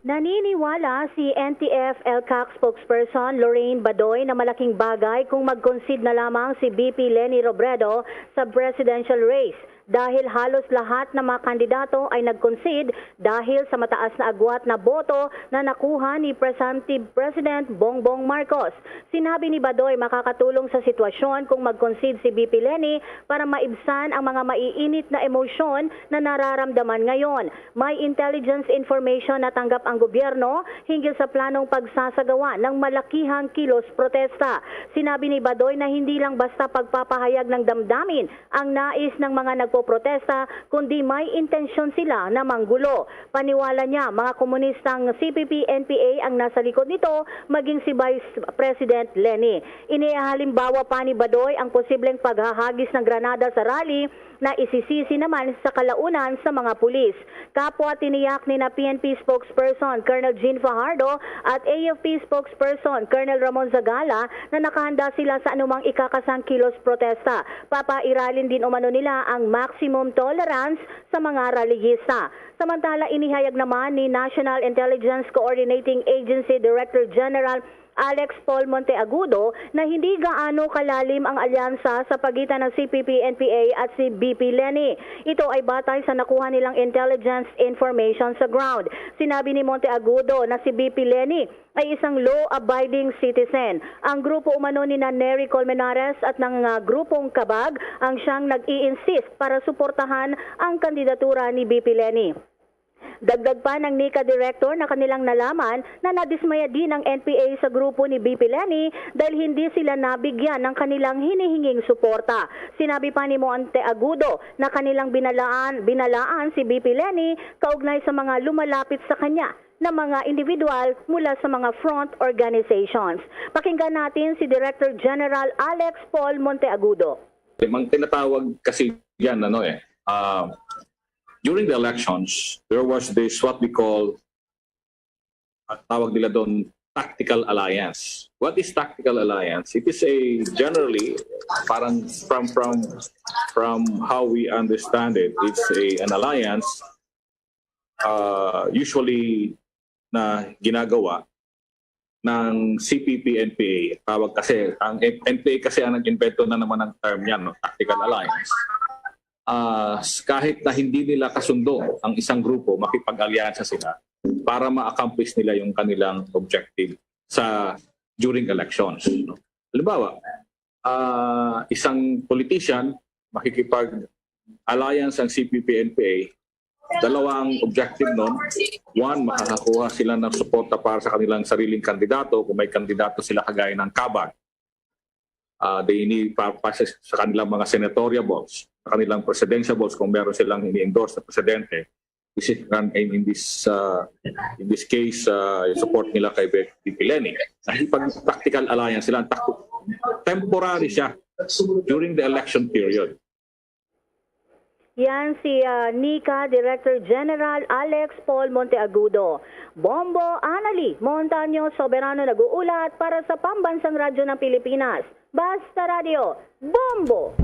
Naniniwala si NTF-ELCAC spokesperson Lorraine Baduy na malaking bagay kung mag-concede na lamang si VP Leni Robredo sa presidential race. Dahil halos lahat ng mga kandidato ay nag-concede dahil sa mataas na agwat na boto na nakuha ni presumptive President Bongbong Marcos. Sinabi ni Baduy makakatulong sa sitwasyon kung mag-concede si VP Leni para maibsan ang mga maiinit na emosyon na nararamdaman ngayon. May intelligence information na tanggap ang gobyerno hinggil sa planong pagsasagawa ng malakihang kilos protesta. Sinabi ni Baduy na hindi lang basta pagpapahayag ng damdamin ang nais ng mga nagpoprotesta, kundi may intensyon sila na manggulo. Paniwala niya, mga komunistang CPP-NPA ang nasa likod nito, maging si Vice President Leni. Inihalimbawa pa ni Baduy ang posibleng paghahagis ng granada sa rally na isisisi naman sa kalaunan sa mga pulis. Kapwa tiniyak ni na PNP spokesperson Colonel Jean Fajardo at AFP spokesperson Colonel Ramon Zagala na nakahanda sila sa anumang ikakasang kilos protesta. Papairalin din umano nila ang maximum tolerance sa mga rallyista. Samantala, inihayag naman ni National Intelligence Coordinating Agency Director General Alex Paul Monteagudo na hindi gaano kalalim ang alyansa sa pagitan ng CPP-NPA at si VP Leni. Ito ay batay sa nakuha nilang intelligence information sa ground. Sinabi ni Monteagudo na si VP Leni ay isang law-abiding citizen. Ang grupo umano ni Nery Colmenares at ng grupong Kabag ang siyang nag-i-insist para suportahan ang kandidatura ni VP Leni. Dagdag pa ng NICA Director na kanilang nalaman na nadismaya din ang NPA sa grupo ni VP Leni dahil hindi sila nabigyan ng kanilang hinihinging suporta. Sinabi pa ni Monteagudo na kanilang binalaan si VP Leni kaugnay sa mga lumalapit sa kanya na mga individual mula sa mga front organizations. Pakinggan natin si Director General Alex Paul Monteagudo. Mang tinatawag kasi yan during the elections, there was this what we call, tawag nila doon, tactical alliance. What is tactical alliance? It is a generally, parang from how we understand it, it's an alliance usually na ginagawa ng CPP-NPA. Tawag kasi, ang NPA kasi ang nag-invento na naman ng term yan, no? Tactical alliance. Kahit na hindi nila kasundo ang isang grupo, makipag-alyansa sila para ma-accomplish nila yung kanilang objective during elections. No? Halimbawa, isang politician, makikipag-alliance ang CPP-NPA, dalawang objective nun. One, makakakuha sila ng suporta para sa kanilang sariling kandidato. Kung may kandidato sila kagaya ng Kabag, they need para sa kanilang mga senatorial votes, sa kanilang presidential votes kung meron silang ini-endorse na presidente. In this case, support nila kay VP Leni. Pag tactical alliance sila, temporary siya during the election period. Yan si NICA Director General Alex Paul Monteagudo. Bombo Anali Montaño Soberano nag-uulat para sa Pambansang Radyo ng Pilipinas. Basta Radio, Bombo!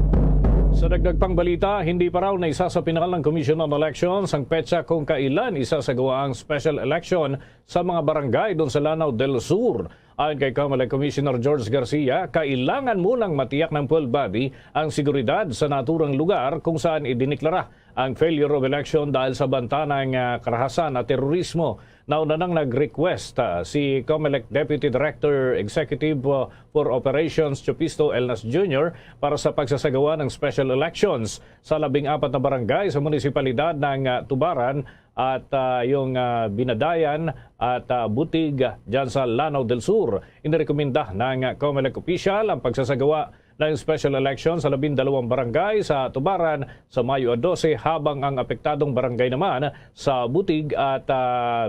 Sa dagdag pang balita, hindi pa raw na isasapinakal ng Commission on Elections ang petsa kung kailan isasagawa ang special election sa mga barangay doon sa Lanao del Sur. Ayon kay COMELEC Commissioner George Garcia, kailangan munang matiyak ng poll body ang seguridad sa naturang lugar kung saan idiniklara ang failure of election dahil sa banta ng karahasan at terorismo. Nauna nang nag-request si COMELEC Deputy Director Executive for Operations Chupisto Elnas Jr. para sa pagsasagawa ng special elections sa 14 na barangay sa munisipalidad ng Tubaran at yung Binadayan at Butig dyan sa Lanao del Sur. Inirekomenda ng COMELEC official ang pagsasagawa ng special election sa 12 barangay sa Tubaran sa Mayo 12 habang ang apektadong barangay naman sa Butig at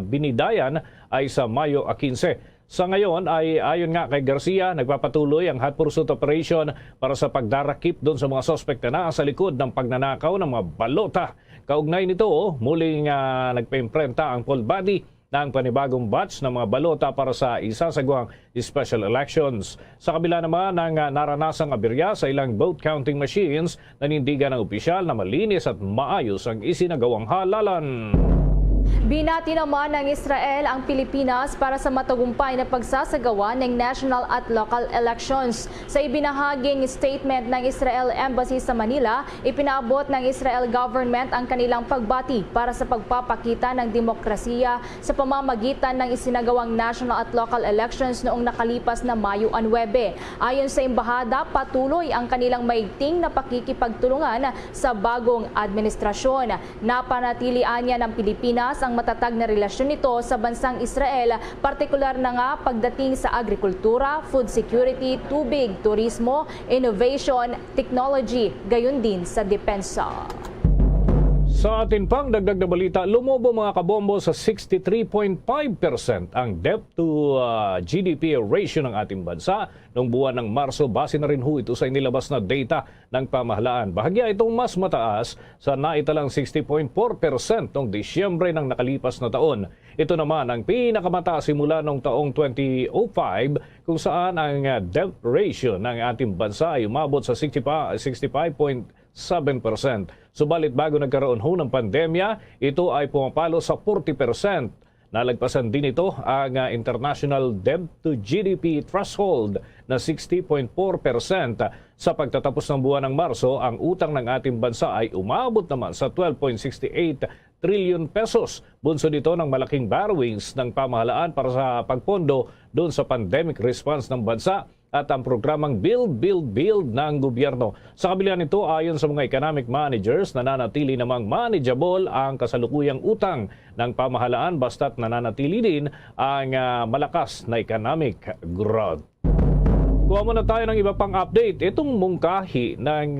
Binidayan ay sa Mayo 15. Sa ngayon ay ayon nga kay Garcia, nagpapatuloy ang hot pursuit operation para sa pagdarakip doon sa mga sospek na nasa likod ng pagnanakaw ng mga balota. Kaugnay nito, muling nagpa-imprenta ang poll body ng panibagong batch ng mga balota para sa isasagawang special elections. Sa kabila naman ng naranasang aberya sa ilang vote counting machines, nanindigan ng opisyal na malinis at maayos ang isinagawang halalan. Binati naman ng Israel ang Pilipinas para sa matagumpay na pagsasagawa ng national at local elections. Sa ibinahaging statement ng Israel Embassy sa Manila, ipinaabot ng Israel government ang kanilang pagbati para sa pagpapakita ng demokrasiya sa pamamagitan ng isinagawang national at local elections noong nakalipas na Mayo 9. Ayon sa embahada, patuloy ang kanilang maigting na pakikipagtulungan sa bagong administrasyon. Napanatilian niya ng Pilipinas ang matatag na relasyon nito sa bansang Israel, partikular na nga pagdating sa agrikultura, food security, tubig, turismo, innovation, technology, gayon din sa depensa. Sa atin pang dagdag na balita, lumobo mga kabombo sa 63.5% ang debt to GDP ratio ng ating bansa noong buwan ng Marso. Base na rin ho ito sa inilabas na data ng pamahalaan. Bahagya itong mas mataas sa naitalang 60.4% noong Disyembre ng nakalipas na taon. Ito naman ang pinakamataas simula noong taong 2005 kung saan ang debt ratio ng ating bansa ay umabot sa 65.7%. Subalit bago nagkaroon ho ng pandemya, ito ay pumapalo sa 40%. Nalagpasan din ito ang international debt to GDP threshold na 60.4%. Sa pagtatapos ng buwan ng Marso, ang utang ng ating bansa ay umabot naman sa 12.68 trillion pesos. Bunso dito ng malaking borrowings ng pamahalaan para sa pagpondo doon sa pandemic response ng bansa at ang programang Build ng gobyerno. Sa kabila nito, ayon sa mga economic managers, nananatili namang manageable ang kasalukuyang utang ng pamahalaan basta't nananatili din ang malakas na economic growth. Kuha muna tayo ng iba pang update. Itong mungkahi ng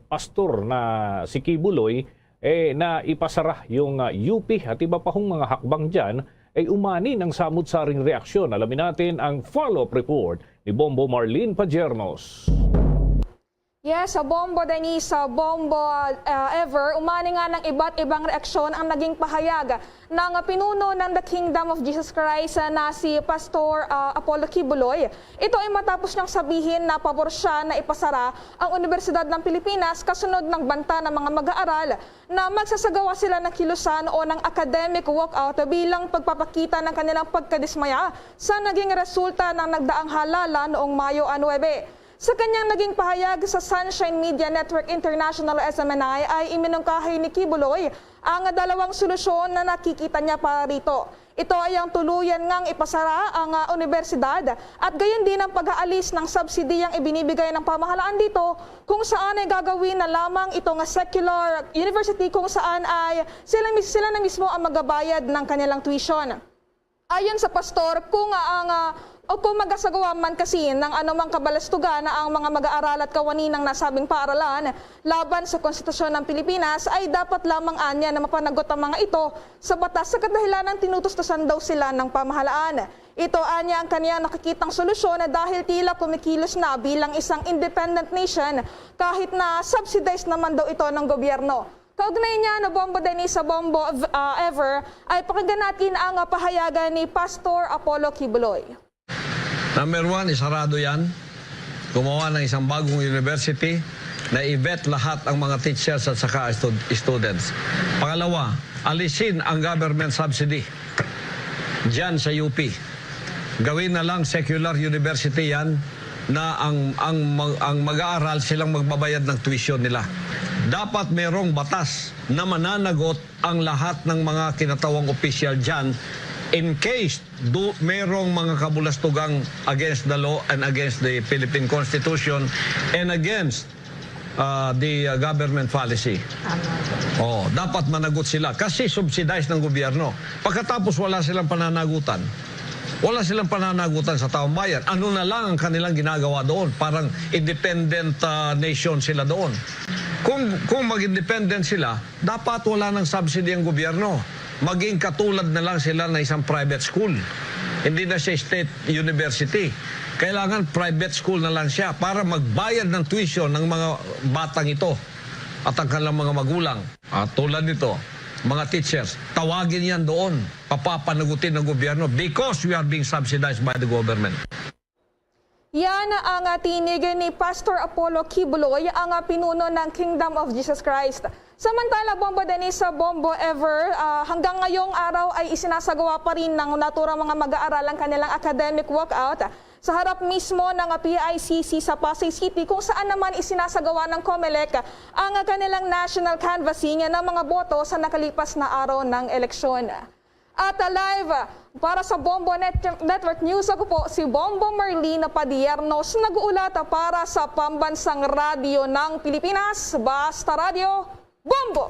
pastor na si Kibuloy na ipasara yung UP at iba pa hong mga hakbang dyan ay umani ng samut-saring reaksyon. Alamin natin ang follow-up report ni Bombo Marlene Pajernos. Yes, sa Bombo Denise, sa Bombo Ever, umani nga ng iba't ibang reaksyon ang naging pahayag ng pinuno ng The Kingdom of Jesus Christ na si Pastor Apollo Kibuloy. Ito ay matapos niyang sabihin na pabor siya na ipasara ang Universidad ng Pilipinas kasunod ng banta ng mga mag-aaral na magsasagawa sila ng kilusan o ng academic walkout bilang pagpapakita ng kanilang pagkadismaya sa naging resulta ng nagdaang halala noong Mayo 9. Sa kanyang naging pahayag sa Sunshine Media Network International SMNI ay iminungkahi ni Kibuloy ang dalawang solusyon na nakikita niya para rito. Ito ay ang tuluyan ngang ipasara ang universidad at gayon din ang pag-aalis ng subsidiyang ibinibigay ng pamahalaan dito kung saan ay gagawin na lamang itong secular university kung saan ay sila na mismo ang magabayad ng kanilang tuition. Ayon sa pastor, kung magasagawa man kasi ng anumang kabalastugan na ang mga mag-aaral at kawani ng nasabing paaralan laban sa konstitusyon ng Pilipinas ay dapat lamang anya na mapanagot ang mga ito sa batas sa kadahilan ng tinutustusan daw sila ng pamahalaan. Ito anya ang kaniyang nakikitang solusyon na dahil tila kumikilos na bilang isang independent nation kahit na subsidized naman daw ito ng gobyerno. Kaugnay niya na Bombo Denise sa Bombo Ever ay pakinggan natin ang pahayagan ni Pastor Apollo Kibuloy. Number one, isarado yan. Gumawa ng isang bagong university na i-vet lahat ang mga teachers at saka students. Pangalawa, alisin ang government subsidy dyan sa UP. Gawin na lang secular university yan na ang mag-aaral silang magbabayad ng tuition nila. Dapat merong batas na mananagot ang lahat ng mga kinatawang official dyan in case merong mga kabulastugang against the law and against the Philippine Constitution and against the government policy. Dapat managot sila kasi subsidized ng gobyerno. Pagkatapos wala silang pananagutan. Wala silang pananagutan sa taong bayan. Ano na lang ang kanilang ginagawa doon? Parang independent nation sila doon. Kung mag-independent sila, dapat wala ng subsidy ang gobyerno. Maging katulad na lang sila na isang private school. Hindi na siya state university. Kailangan private school na lang siya para magbayad ng tuition ng mga batang ito at ang kanilang mga magulang. At tulad nito, mga teachers, tawagin yan doon. Papapanagutin ng gobyerno because we are being subsidized by the government. Yan ang tinig ni Pastor Apollo Kibuloy, ang pinuno ng Kingdom of Jesus Christ. Samantala, Bombo Denise sa Bombo Ever, hanggang ngayong araw ay isinasagawa pa rin ng naturang mga mag-aaral ang kanilang academic walkout sa harap mismo ng PICC sa Pasay City kung saan naman isinasagawa ng COMELEC ang kanilang national canvassing ng mga boto sa nakalipas na araw ng eleksyon. At live para sa Bombo Network News, ako po si Bombo Marlene Padiernos, nag-uulat para sa Pambansang Radyo ng Pilipinas, Basta Radio, Bombo!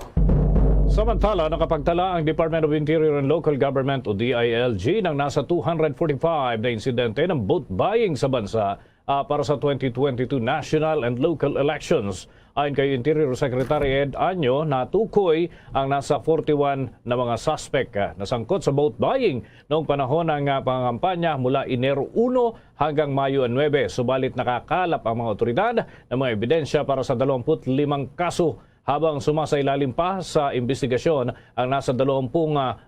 Samantala, nakapagtala ang Department of Interior and Local Government o DILG ng nasa 245 na insidente ng vote buying sa bansa para sa 2022 national and local elections. Ayon kay Interior Secretary Ed Año, natukoy ang nasa 41 na mga suspect na sangkot sa vote buying noong panahon ng pangampanya mula Enero 1 hanggang Mayo 9. Subalit nakakalap ang mga otoridad ng mga ebidensya para sa 25 kaso. Habang sumasailalim pa sa investigasyon ang nasa 20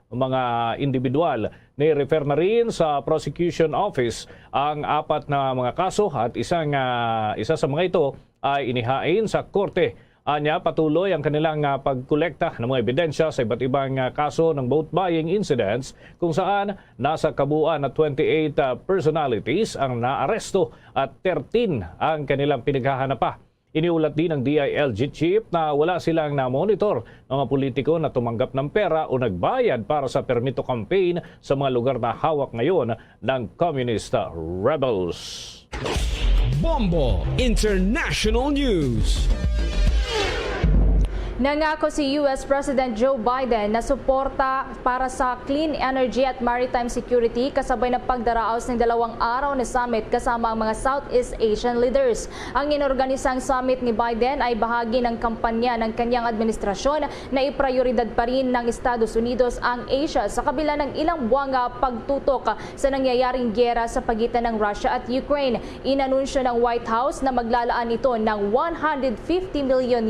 mga individual. Ni-refer na rin sa Prosecution Office ang 4 na mga kaso at isa sa mga ito ay inihain sa korte. Anya, patuloy ang kanilang pagkolekta ng mga ebidensya sa iba't ibang kaso ng vote buying incidents kung saan nasa kabuuan na 28 personalities ang naaresto at 13 ang kanilang pinaghahanap pa. Iniulat din ng DILG chief na wala silang na-monitor ng mga politiko na tumanggap ng pera o nagbayad para sa permito campaign sa mga lugar na hawak ngayon ng communist rebels. Bombo International News. Nangako si US President Joe Biden na suporta para sa clean energy at maritime security kasabay ng pagdaraos ng 2 araw na summit kasama ang mga Southeast Asian leaders. Ang inorganisang summit ni Biden ay bahagi ng kampanya ng kanyang administrasyon na iprioridad pa rin ng Estados Unidos ang Asia sa kabila ng ilang buwang pagtutok sa nangyayaring giyera sa pagitan ng Russia at Ukraine. Inanunsyo ng White House na maglalaan ito ng $150 million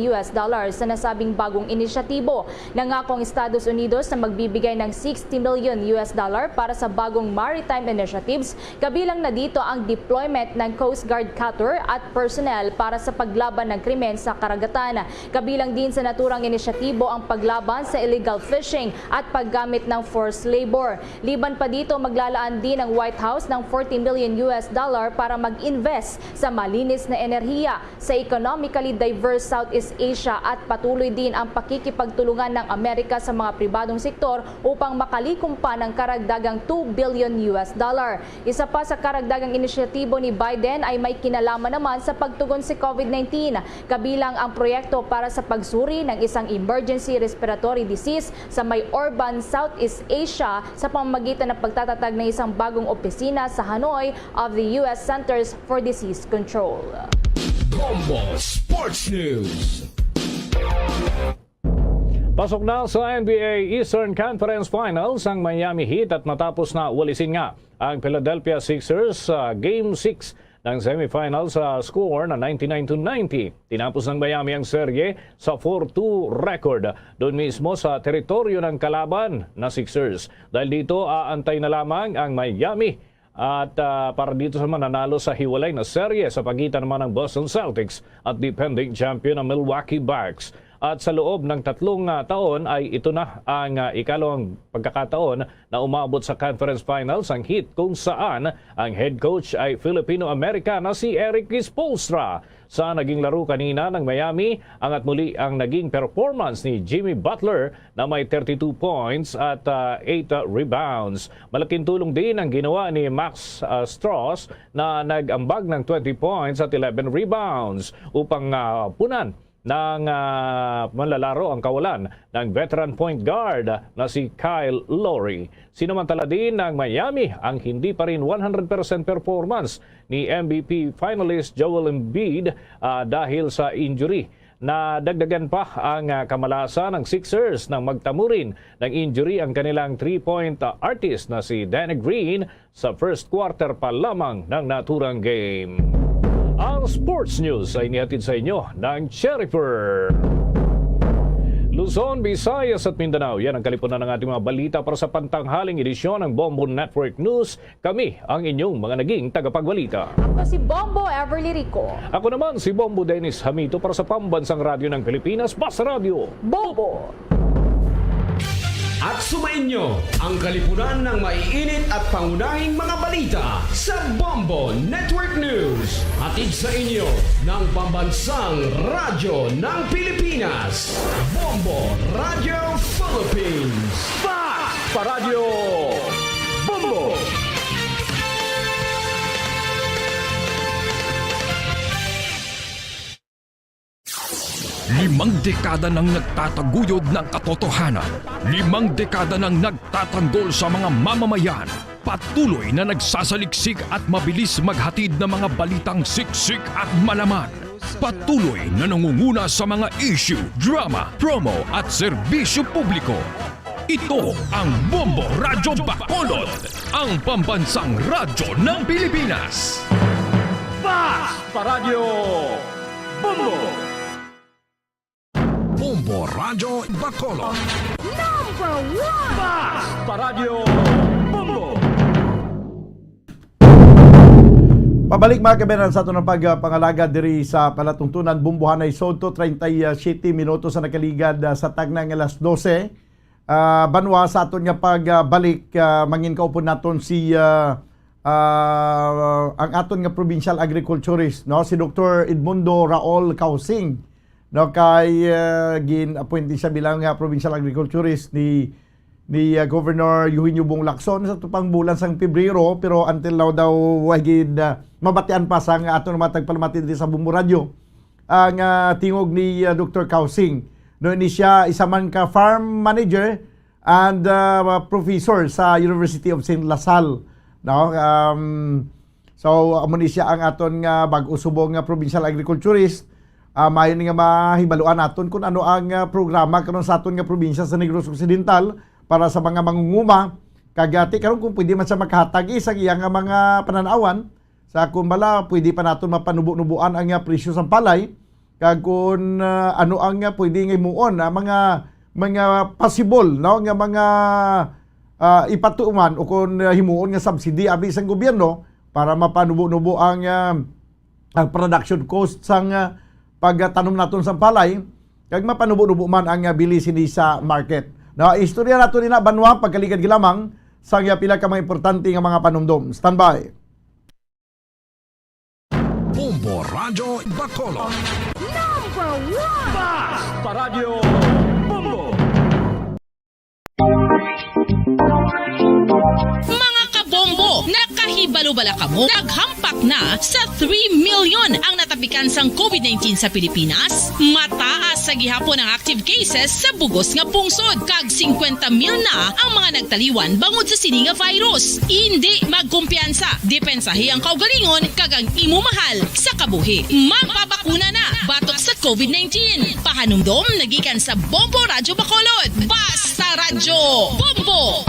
sa nasabing bagong inisyatibo. Nangako ang Estados Unidos na magbibigay ng $60 million para sa bagong maritime initiatives, kabilang na dito ang deployment ng Coast Guard cutter at personnel para sa paglaban ng krimen sa karagatan. Kabilang din sa naturang inisyatibo ang paglaban sa illegal fishing at paggamit ng forced labor. Liban pa dito, maglalaan din ang White House ng $40 million para mag-invest sa malinis na enerhiya sa economically diverse Southeast Asia at patuloy din ang pakikipagtulungan ng Amerika sa mga pribadong sektor upang makalikom pa ng karagdagang $2 billion. Isa pa sa karagdagang inisyatibo ni Biden ay may kinalaman naman sa pagtugon sa COVID-19, kabilang ang proyekto para sa pagsuri ng isang emergency respiratory disease sa may urban Southeast Asia sa pamamagitan ng pagtatatag ng isang bagong opisina sa Hanoi of the US Centers for Disease Control. Bombo Sports News. Pasok na sa NBA Eastern Conference Finals ang Miami Heat at matapos na walisin nga ang Philadelphia Sixers sa Game 6 ng semifinal sa score na 99-90. Tinapos ng Miami ang serye sa 4-2 record doon mismo sa teritoryo ng kalaban na Sixers. Dahil dito aantay na lamang ang Miami at para dito sa mananalo sa hiwalay na serye sa pagitan naman ng Boston Celtics at defending champion ng Milwaukee Bucks. At sa loob ng 3 taon ay ito na ang ikalawang pagkakataon na umabot sa conference finals ang Heat kung saan ang head coach ay Filipino-Americana si Eric Spoelstra. Sa naging laro kanina ng Miami, angat muli ang naging performance ni Jimmy Butler na may 32 points at 8 rebounds. Malaking tulong din ang ginawa ni Max Strus na nag-ambag ng 20 points at 11 rebounds upang punan ng manlalaro ang kawalan ng veteran point guard na si Kyle Lowry. Sinamantala din ng Miami ang hindi pa rin 100% performance ni MVP finalist Joel Embiid dahil sa injury. Nadagdagan pa ang kamalasan ng Sixers nang magtamurin ng injury ang kanilang 3-point artist na si Danny Green sa first quarter pa lamang ng naturang game. Ang sports news ay nihatid sa inyo ng Cherryfer. Luzon, Visayas at Mindanao, yan ang kalipunan ng ating mga balita para sa pantanghaling edisyon ng Bombo Network News. Kami ang inyong mga naging tagapagbalita. Ako si Bombo Everly Rico. Ako naman si Bombo Dennis Hamito para sa Pambansang Radyo ng Pilipinas, Basta Radio Bombo! At sumainyo ang kalipunan ng maiinit at pangunahing mga balita sa Bombo Network News. Hatid sa inyo ng Pambansang Radyo ng Pilipinas, Bombo Radio Philippines. Basta Radio Bombo! Limang dekada nang nagtataguyod ng katotohanan. 5 dekada nang nagtatanggol sa mga mamamayan. Patuloy na nagsasaliksik at mabilis maghatid ng mga balitang siksik at malaman. Patuloy na nangunguna sa mga issue, drama, promo at serbisyo publiko. Ito ang Bombo Radyo Bacolod, ang pambansang radyo ng Pilipinas. Basta Radio Bombo! Bombo Radyo Bacolod. Number 1! Basta Radio Bombo! Pabalik mga kabenan sa ito ng pagpangalaga diri sa palatuntunan Bumbuhanay Soto, 37 minutos sa nakaligad sa tagnang alas 12. Banwa sa aton nga pagbalik, mangin kaupon naton si ang aton nga provincial agriculturist, no, si Dr. Edmundo Raul Causing, no, kay gin-appoint siya bilang provincial agriculturist ni Governor Eugenio Bong Lacson sa tupang bulan sang Pebrero, pero until now daw wagid mabatian pa sang aton matagpalamatin sa Bombo Radio ang tingog ni Dr. Causing. No, ini siya isa man ka farm manager and professor sa University of St. Lasal. No? So amo ni siya ang aton nga bag-o subong nga provincial agriculturist. Mayon nga mahibaluan naton kung ano ang programa karon sa aton nga probinsya sa Negros Occidental para sa mga mangunguma. Kagati karon kung pwede man sa makahatag isang iyang mga pananawan sa kung bala pwede pa naton mapanubo-nubuan ang presyo sa palay kag kung ano ang pwede nga imuon mga possible no nga mga ipatuman o kung himuon nga subsidy abi sang gobyerno para mapanubo-nubo ang production cost sang pagtanom naton sa palay kag mapanubo-nubo man ang bilisin sa market. Na istorya nato ni na banwa pagkaligad gilamang sa pila ka mga importante nga mga panumdom. Standby. Bombo Radio Bacolod. Number 1! Basta Radio Bombo! Mga kabombo, nakahibalo-bala ka mo, naghampak na sa 3 million ang natapikan sang COVID-19 sa Pilipinas. Mataas sa gihapon ang active cases sa bugos nga pungsod. Kag 50 mil na ang mga nagtaliwan bangod sa sini nga virus. Hindi magkumpiyansa, depensahi ang kaugalingon kag ang imo mahal sa kabuhi. Magpabakuna na batok sa COVID-19. Pahanumdom nagikan sa Bombo Radio Bacolod. Basta Radio Bombo!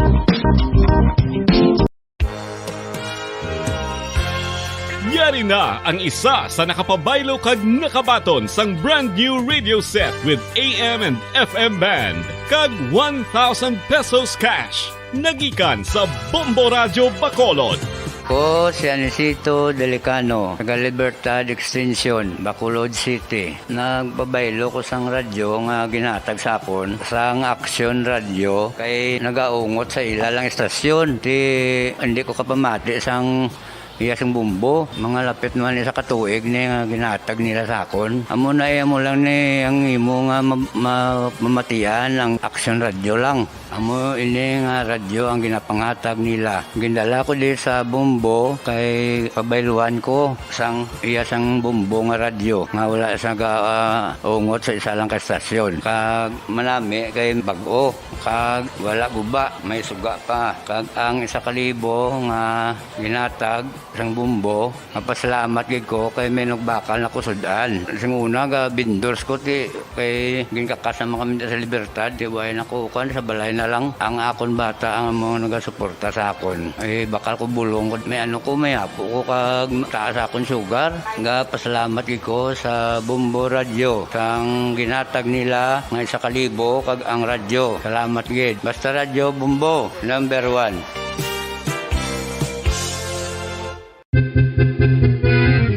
Yari na ang isa sa nakapabaylo kag nakabaton sang brand new radio set with AM and FM band kag 1,000 pesos cash. Nagikan sa Bombo Radio Bacolod. Ko si Anisito Delicano, taga Libertad Extension, Bacolod City. Nagbabaylo ko sang radyo nga ginatag sapon sang Action Radio kay nagaungot sa ilalang estasyon. Hindi ko kapamati sang iyasang bumbo, mga lapit naman sa katuig ni nga ginatag nila sa akon. Amo na mo lang ni ang imo nga mamatian ang Action Radio lang. Amo ini nga radyo ang ginapangatag nila. Gindala ko di sa bumbo kay pabayluan ko sang iyasang bumbo nga radyo nga wala sa ungot sa isa lang ka estasyon. Kag manami kay bag-o kag wala guba, may suga pa. Kag ang 1,000 nga ginatag sang bumbo, mapasalamat gid ko kay may nagbakal na kusudan. Sing una ga bindors ko ti kay ginkakasama kami sa Libertad, di way nako kan sa balay na lang ang akon bata ang mga nagasuporta sa akon. Ay bakal ko bulong ko may ano ko may apo ko kag taas akon sugar. Nga pasalamat gid ko sa Bombo Radio sang ginatag nila nga 1,000 kag ang radyo. Salamat gid. Basta Radio Bombo, number 1.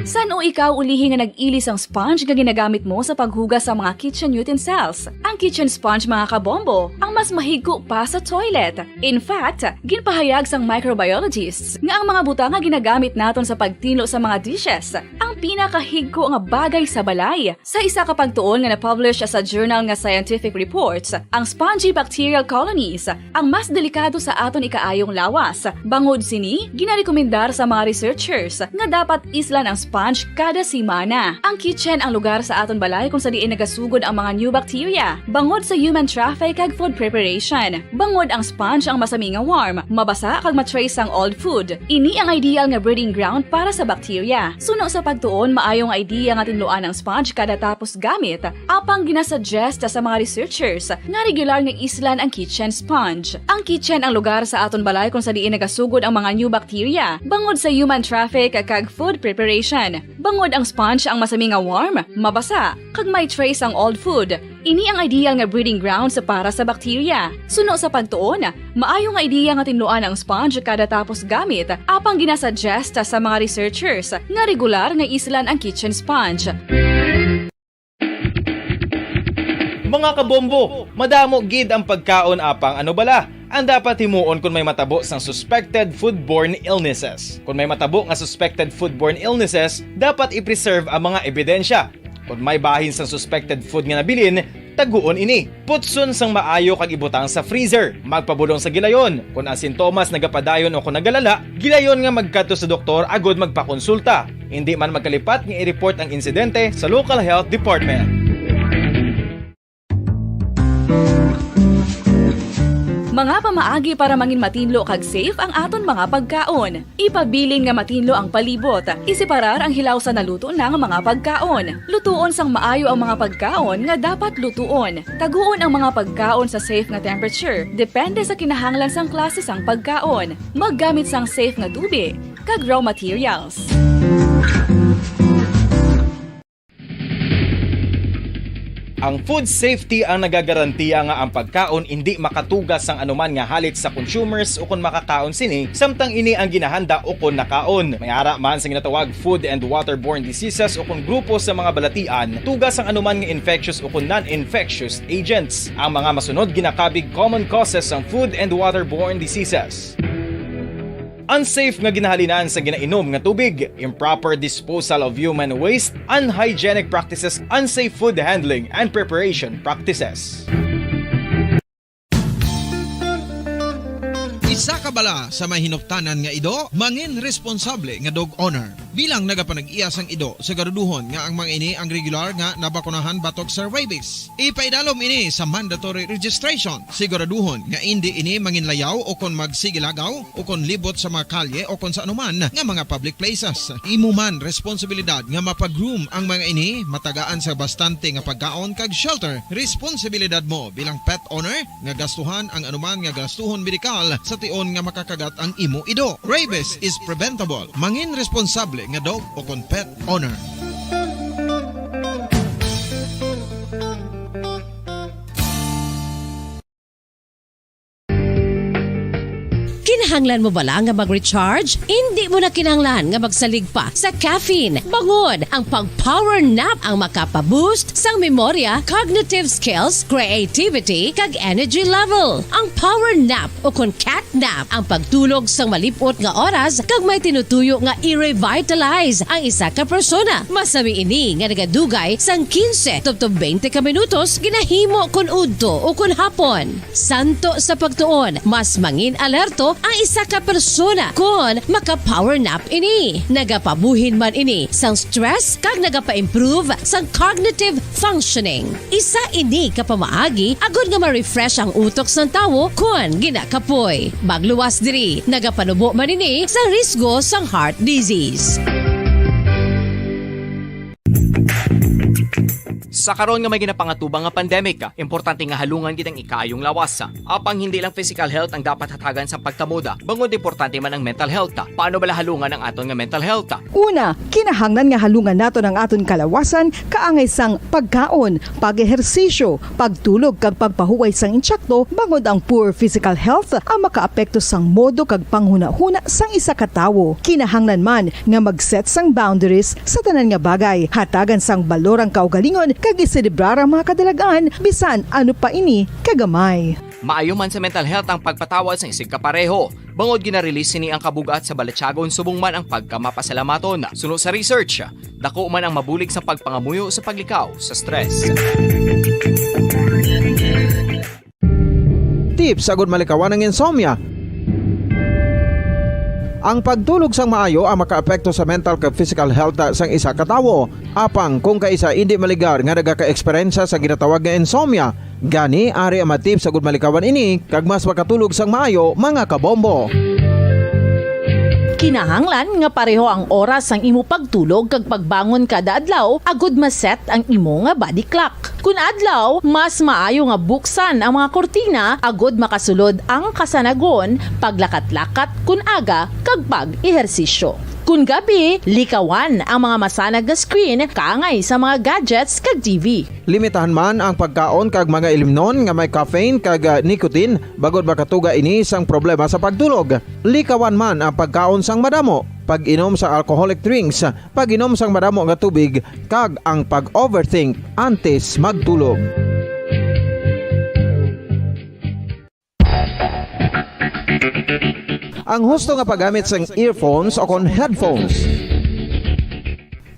San o ikaw ulihi nga nag-ilis ang sponge nga ginagamit mo sa paghugas sa mga kitchen utensils? Ang kitchen sponge mga kabombo, ang mas mahigko pa sa toilet. In fact, ginpahayag sang microbiologists nga ang mga butang nga ginagamit naton sa pagtino sa mga dishes ang pinakahigko nga bagay sa balay. Sa isa ka pagtuon nga na-publish sa journal nga Scientific Reports, ang spongy bacterial colonies ang mas delikado sa aton ikaayong lawas. Bangod sini, ginarekomendar sa mga researchers nga dapat islan ang sponge kada simana. Ang kitchen ang lugar sa aton balay kung sa diin nagasugod ang mga new bacteria. Bangod sa human traffic kag food preparation. Bangod ang sponge ang masami nga warm, mabasa kag matrace ang old food. Ini ang ideal nga breeding ground para sa bacteria. Suno sa pagtuon, maayong idea nga tinluan ang sponge kada tapos gamit. Apang ginasuggest sa mga researchers nga regular nga islan ang kitchen sponge. Ang kitchen ang lugar sa aton balay kung sa diin nagasugod ang mga new bacteria. Bangod sa human traffic kag food preparation. Bangod ang sponge ang masami nga warm, mabasa, kag may trace ang old food. Ini ang ideal nga breeding ground sa para sa bacteria. Suno sa pagtuon, maayong nga idea nga tinluan ang sponge kada tapos gamit, apang ginasuggest sa mga researchers nga regular nga islan ang kitchen sponge. Mga kabombo, madamo gid ang pagkaon apang ano bala. Ang dapat himuon kung may matabo sang suspected foodborne illnesses. Kung may matabo nga suspected foodborne illnesses, dapat i-preserve ang mga ebidensya. Kung may bahin sang suspected food nga nabilin, taguon ini. Putson sang maayo kag ibutang sa freezer. Magpabulong sa gilayon. Kung ang sintomas nagapadayon o kung nagalala, gilayon nga magkadto sa doktor agod magpakonsulta. Hindi man magkalipat nga i-report ang insidente sa local health department. Mga pamaagi para mangin matinlo kag safe ang aton mga pagkaon. Ipabilin nga matinlo ang palibot. Isiparar ang hilaw sa naluto ng mga pagkaon. Lutuon sang maayo ang mga pagkaon nga dapat lutuon. Taguon ang mga pagkaon sa safe nga temperature. Depende sa kinahanglan sang klase sang pagkaon. Maggamit sang safe nga tubig kag raw materials. Ang food safety ang nagagarantiya nga ang pagkaon hindi makatugas sang anuman nga halit sa consumers o kung makakaon sini, samtang ini ang ginahanda o kung nakaon. May ara man sa ginatawag food and waterborne diseases o kung grupo sa mga balatian, tugas ang anuman nga infectious o kung non-infectious agents. Ang mga masunod ginakabig common causes ng food and waterborne diseases. Unsafe nga ginahalinan sa ginainom nga tubig, improper disposal of human waste, unhygienic practices, unsafe food handling, and preparation practices. Isa ka bala sa mahinuptanan nga ido, mangin responsable nga dog owner. Bilang nagapanag-iyas ang ido, siguraduhon nga ang mga ini ang regular nga nabakunahan batok sa rabies. Ipaidalom ini sa mandatory registration. Siguraduhon nga hindi ini manginlayaw o kon magsigilagaw o kon libot sa mga kalye o kon sa anuman nga mga public places. Imo man responsibilidad nga mapag-groom ang mga ini, matagaan sa bastante nga pagkaon kag shelter. Responsibilidad mo bilang pet owner nga gastuhan ang anuman nga gastuhon medikal sa tion nga makakagat ang imo ido. Rabies is preventable. Mangin responsable nga dog o kon pet owner. Kinahanglan mo bala nga mag-recharge? Hindi mo na kinahanglan nga magsalig pa sa caffeine. Bangod, ang pag-power nap ang makapaboost sang memorya, cognitive skills, creativity, kag energy level. Ang power nap o kon cat nap ang pagtulog sang malipot nga oras kag may tinutuyo nga i-revitalize ang isa ka persona. Masami ini nga nagadugay sang 15 to 20 ka minutos ginahimo kun udto o kun hapon. Santo sa pagtuon, mas mangin alerto ang isa ka persona kung maka-power nap ini. Nagapabuhin man ini sang stress kag nagapa-improve sang cognitive functioning. Isa ini ka pamaagi agud nga ma-refresh ang utok sang tawo kung ginakapoy. Magluwas diri, nagapanubo man ini sa risgo sang heart disease. Sa karon nga may ginapangatubang nga pandemic, importante nga halungan kitang ikayong lawas. Apang hindi lang physical health ang dapat hatagan sa pagkamuda, bangod importante man ang mental health. Paano bala halungan ang aton nga mental health? Una, kinahanglan nga halungan nato ang aton kalawasan kaangay sang pagkaon, pag-ehersisyo, pagtulog kag pagpahuway sang insyakto, bangod ang poor physical health ang makaapekto sang modo kag panghuna-huna sang isa ka tawo. Kinahanglan man nga mag-set sang boundaries sa tanan nga bagay, hatagan sang balorang kaugalingon kag iselebrar ang mga kadalagaan bisan ano pa ini kagamay. Maayo man sa mental health ang pagpatawad sa isig kapareho. Bangod ginarelease ni ang kabugat sa Balatyagon subong man ang pagkamapasalamaton. Suno sa research, dako man ang mabulig sa pagpangamuyo sa paglikaw sa stress. Tips agud malikawan ng insomnia. Ang pagtulog sang maayo ang makaapekto sa mental kag physical health sang isa ka tawo. Apang kung kaisa hindi maligar nga nagaka-eksperyensya sa ginatawag nga insomnia, gani ari ang matip sa gud malikawan ini kag mas makatulog sang maayo mga kabombo. Kinahanglan nga pareho ang oras ang imo pagtulog kag pagbangon kada adlaw agud maset ang imo nga body clock. Kun adlaw, mas maayo nga buksan ang mga kortina agud makasulod ang kasanagon, paglakat-lakat kun aga kag pag-ehersisyo. Kun gabi, likawan ang mga masanag na screen kaangay sa mga gadgets kag TV. Limitahan man ang pagkaon kag mga ilimnon nga may caffeine kag nicotine bagod makatuga ini sang problema sa pagtulog. Likawan man ang pagkaon sang madamo, pag-inom sa alcoholic drinks, pag-inom sang madamo nga tubig kag ang pag-overthink antes magtulog. Ang husto nga paggamit sang earphones o kon headphones.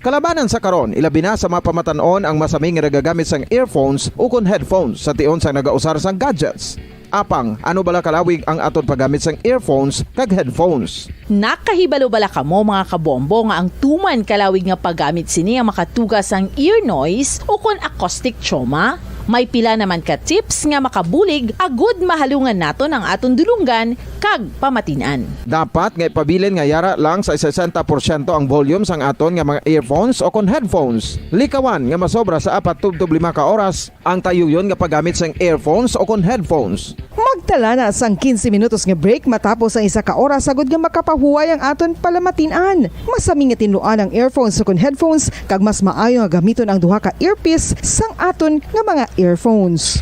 Kalabanan sa karon, ilabi na sa mga pamatanon ang masaming nga nagagamit sang earphones o kon headphones sa tion sang nagausar sang gadgets. Apang, ano bala kalawig ang aton paggamit sang earphones kag headphones? Nakahibalo bala kamo mga kabombo nga ang tuman kalawig nga paggamit sini ang makatugas sang ear noise o kon acoustic trauma? May pila naman ka tips nga makabulig agud mahalungan nato ang aton dulunggan kag pamatinan. Dapat nga ipabilin nga yara lang sa 60% ang volume sang aton nga mga earphones o kon headphones. Likawan nga masobra sa 4 to 5 ka oras ang tayuyon nga paggamit sang earphones o kon headphones. Magtala na sang 15 minutos nga break matapos ang 1 ka oras sagod nga makapahuway ang aton palamatinan. Masami nga tinluan ang earphones o kon headphones kag mas maayo nga gamiton ang duha ka earpiece sang aton nga mga earphones.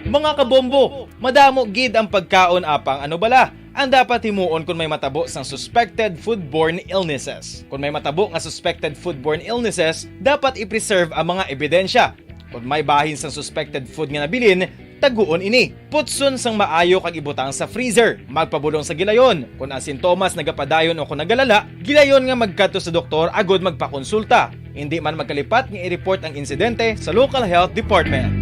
Mga kabombo, madamo gid ang pagkaon apang ano bala. Ang dapat himuon kung may matabo sang suspected foodborne illnesses. Kung may matabo nga suspected foodborne illnesses, dapat i-preserve ang mga ebidensya. Kung may bahin sang suspected food nga nabilin, taguon ini. Putson sang maayo kag ibutang sa freezer. Magpabulong sa gilayon. Kung ang sintomas nagapadayon o kung nagalala, gilayon nga magkadto sa doktor agud magpakonsulta. Hindi man magkalipat nga i-report ang insidente sa local health department.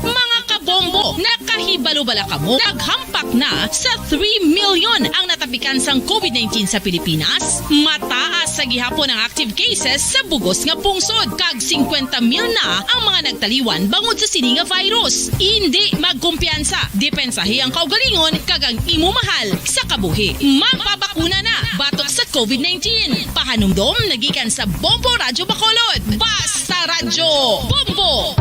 Mga kabombo, nakahibalo-bala ka mo? Naghampak na sa 3 million ang natapikan sang COVID-19 sa Pilipinas. Mataas sa gihapon ang active cases sa bugos nga pungsod. Kag 50 mil na ang mga nagtaliwan bangod sa sini nga virus. Hindi magkumpiyansa. Depensahi ang kaugalingon kag ang imo mahal sa kabuhi. Magpabakuna na batok sa COVID-19. Pahanumdom nagikan sa Bombo Radyo Bacolod. Basta Radyo Bombo!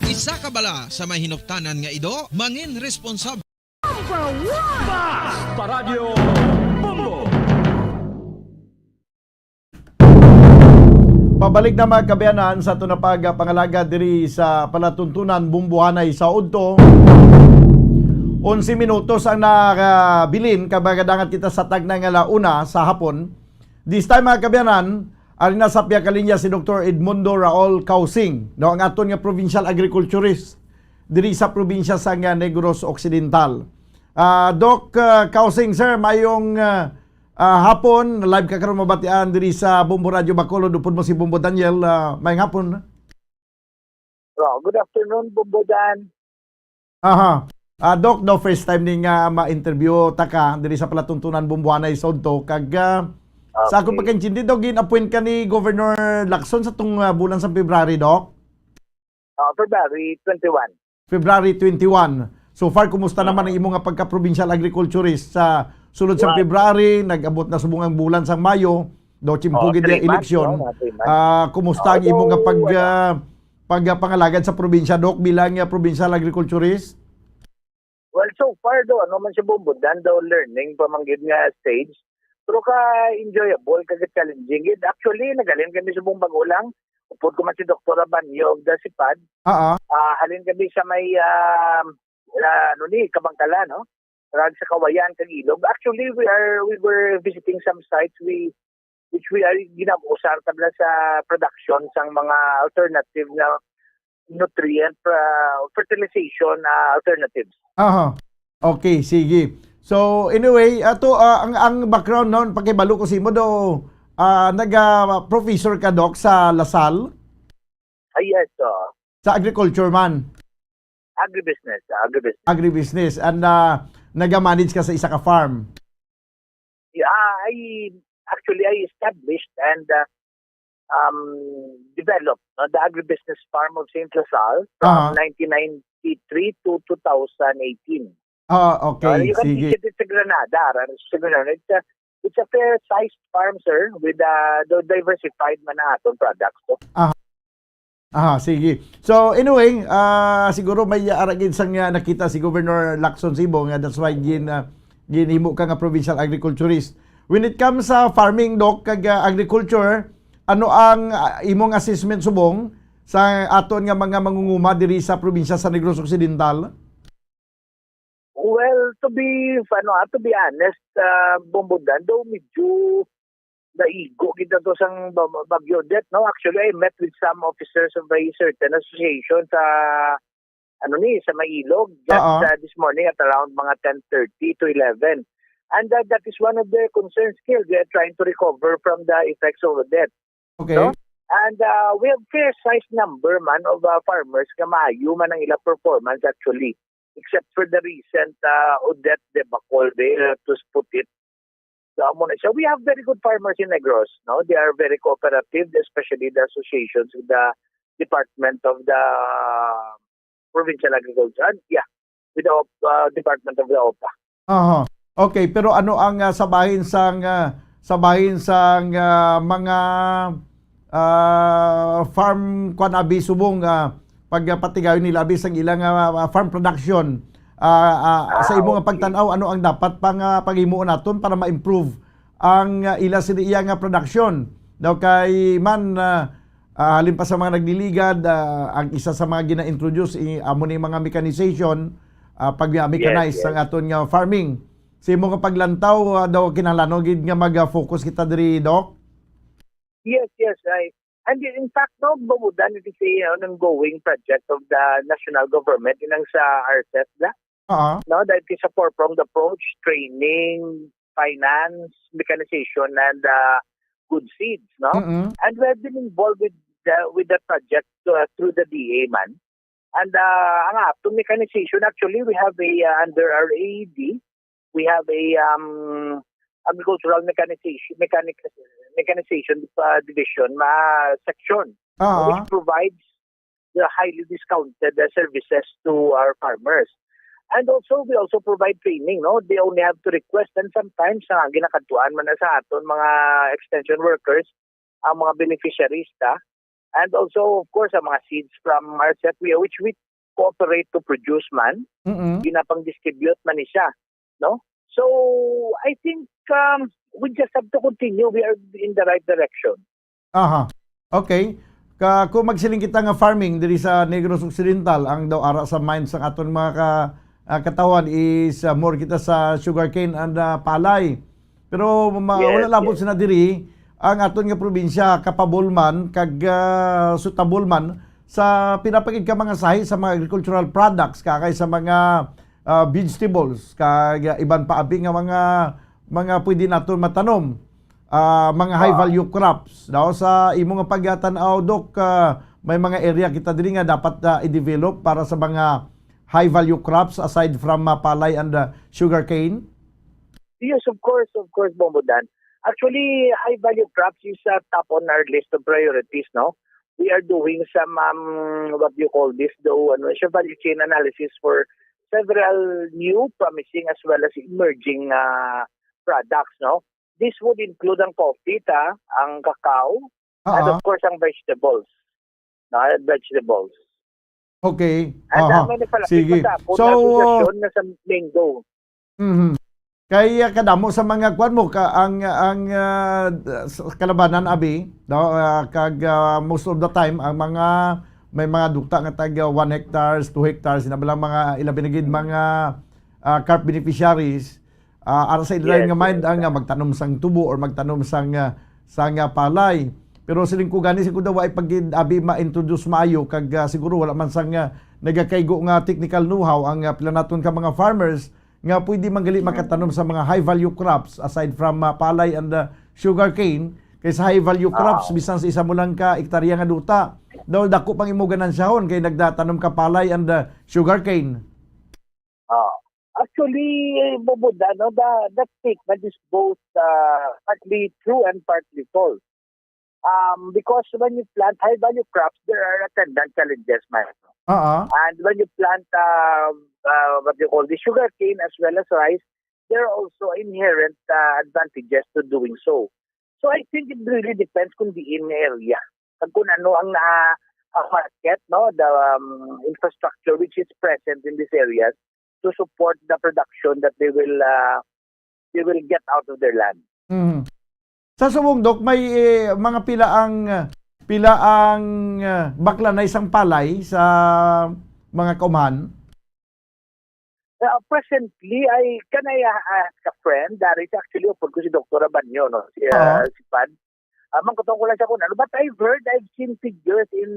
Isa ka bala sa may hinuptanan nga ido, mangin responsable. Basta Radio Bombo! Pabalik na mga kabayanan sa ito na pangalaga diri sa palatuntunan bumbuhanay sa Udto. 11 minutos ang nakabilin kabagadangan kita sa tag ng alauna sa hapon. This time mga kabayanan, ari na sa piya kalinya si Dr. Edmundo Raul Causing, no, ang aton nga provincial agriculturist diri sa probinsya sa Negros Occidental. Doc Causing, sir, mayong hapon, live ka karon mabatian diri sa Bombo Radio Bacolod, upod mo si Bombo Daniel, mayong hapon. Good afternoon, Bombo Dan. Aha. Doc, no, first time ni nga ma-interview taka diri sa palatuntunan Bumbuhanay sa Udto, kag sa akong pagkaintindi, Doc, gin-appoint ka ni Governor Lacson sa itong bulan sa February, Doc? February 21. February 21. So far, kumusta naman ang imong nga pagka-provincial agriculturist sa sulod sa February, nag-abot na subungang bulan sa Mayo, do chimpugid ang eleksyon. Kumusta ang imong nga pagpangalagad sa probinsya, Doc, bilang provincial agriculturist? Well, so far do, ano man siya bumbudan daw learning pamanggid nga stage. Pero ka-enjoyable, ka-challenging. Actually, nagaling kami sa buong Bagulang. Upod ko man si Dr. Abanyo of the SIPAD. Halin kami sa may, Kabangkala, no? Rag sa Kawayan, Kagilog. Actually, we were visiting some sites which we are ginag-usar tabla sa production sang mga alternative na nutrient fertilization alternatives. Okay, sige. So anyway, ato ang background noon pakibalo ko simo do naga-professor ka, Doc, sa Lasal? Yes. Sa agriculture man? Agribusiness. Agribusiness. And naga-manage ka sa isa ka farm? Yeah, I established and developed the agribusiness farm of St. Lasal from 1993 to 2018. Okay. You can sige. see it sa Granada. It's a fair-sized farm, sir, with the diversified man na atong products. Sige. So anyway, siguro may aragin sang nakita si Governor Lacson Sibo nga that's why ginhimo ka nga provincial agriculturist. When it comes sa farming, Doc, kag agriculture, ano ang imong assessment subong sa aton nga mga mangunguma diri sa probinsya sa Negros Occidental? Well, to be honest, Bombodan, though medyo naigo kita to sang Bagyo Det, no? Actually, I met with some officers of a certain association sa sa Mailog just this morning at around mga 10:30 to 11. And that is one of their concerns still. They are trying to recover from the effects of the death. Okay. No? And we have fair-sized number man of farmers nga maayo man ang ilang performance actually except for the recent Odette debacle, to put it. So we have very good farmers in Negros. No, they are very cooperative, especially the associations with the Department of the Provincial Agriculture. And with the Department of the OPA. Okay, pero ano ang sabahin sang mga farm kwan abi subong pagpatigayon nila abi sang ilang farm production sa imong pagtan-aw ano ang dapat pang paghimuon naton para ma-improve ang ila sila nga production daw kay man halin pa sa mga nagliligad ang isa sa mga gina-introduce amo ni mga mechanization pag-mechanize ang aton nga farming. Sa imong paglantaw daw kinahanglan gid nga mag-focus kita diri, Doc? Yes. And in fact, no, Babudan, it is an ongoing project of the national government inang sa RCEP na. No, that is a four-pronged approach: training, finance, mechanization, and good seeds. No, and we have been involved with the project through the DA man. And to mechanization, actually, we have under our AED, we have a agricultural mechanization division section, which provides the highly discounted services to our farmers. And also, we also provide training. No, they only have to request, and sometimes ginakadtuan man na sa aton mga extension workers, ang mga beneficiaries and also, of course, ang mga seeds from RCEP, which we cooperate to produce man, ginapang-distribute man siya. No? So, I think we just have to continue. We are in the right direction. Okay. Kung magsiling kita nga farming diri sa Negros Occidental, ang daw ara sa mines ang aton mga katawan is more kita sa sugarcane and palay. Pero wala labot sina diri ang aton nga probinsya kapabol man kag suitable man sa pinapagid ka mga sahi sa mga agricultural products kakay sa mga vegetables kag iban pa abi nga mga pwede naton matanom mga high value crops daw sa imong nga pagtan-aw, Dok, may mga area kita diri nga dapat i-develop para sa mga high value crops aside from palay and sugarcane. Yes, of course, Bombodan. Actually, high value crops is top on our list of priorities. No, we are doing some what do you call this? Value chain analysis for several new, promising as well as emerging products. No, this would include ang coffee, ang cacao, and of course ang vegetables. Vegetables. Okay. Sige. So, na sa mango. Kay kadamo sa mga kwan mo ang kalabanan abi kag most of the time ang may mga dukta nga tag 1 hectares, 2 hectares sinabalang mga ilabinigid mga carp beneficiaries ara sa ilang nga mind ang magtanom sang tubo or magtanom sang palay. Pero siling ko gani siguro daw ay pag abi ma-introduce maayo kag siguro wala man sang nagakaygo nga technical know-how ang pila naton ka mga farmers nga pwede manggali makatanom sa mga high value crops aside from palay and sugarcane. Kay sa high value crops bisan sa isa mo lang ka ektarya nga duta daw dako pang imo ganansiyahon kay nagdatanom ka palay and sugarcane. Actually, Boboda, that statement is both partly true and partly false. Because when you plant high value crops, there are attendant challenges, man. And when you plant what you call the sugarcane as well as rice, there are also inherent advantages to doing so. So I think it really depends kung diin area. Kung ano ang market, no, the infrastructure which is present in these areas to support the production that they will get out of their land. Sa subong, Dok, may mga pila ang bakla na isang palay sa mga kaumahan? Presently, can I ask a friend that is actually upod ko si Dr. Abanyo, no? Si Pad. Mangkotong ko lang siya kung ano. But I've seen figures in,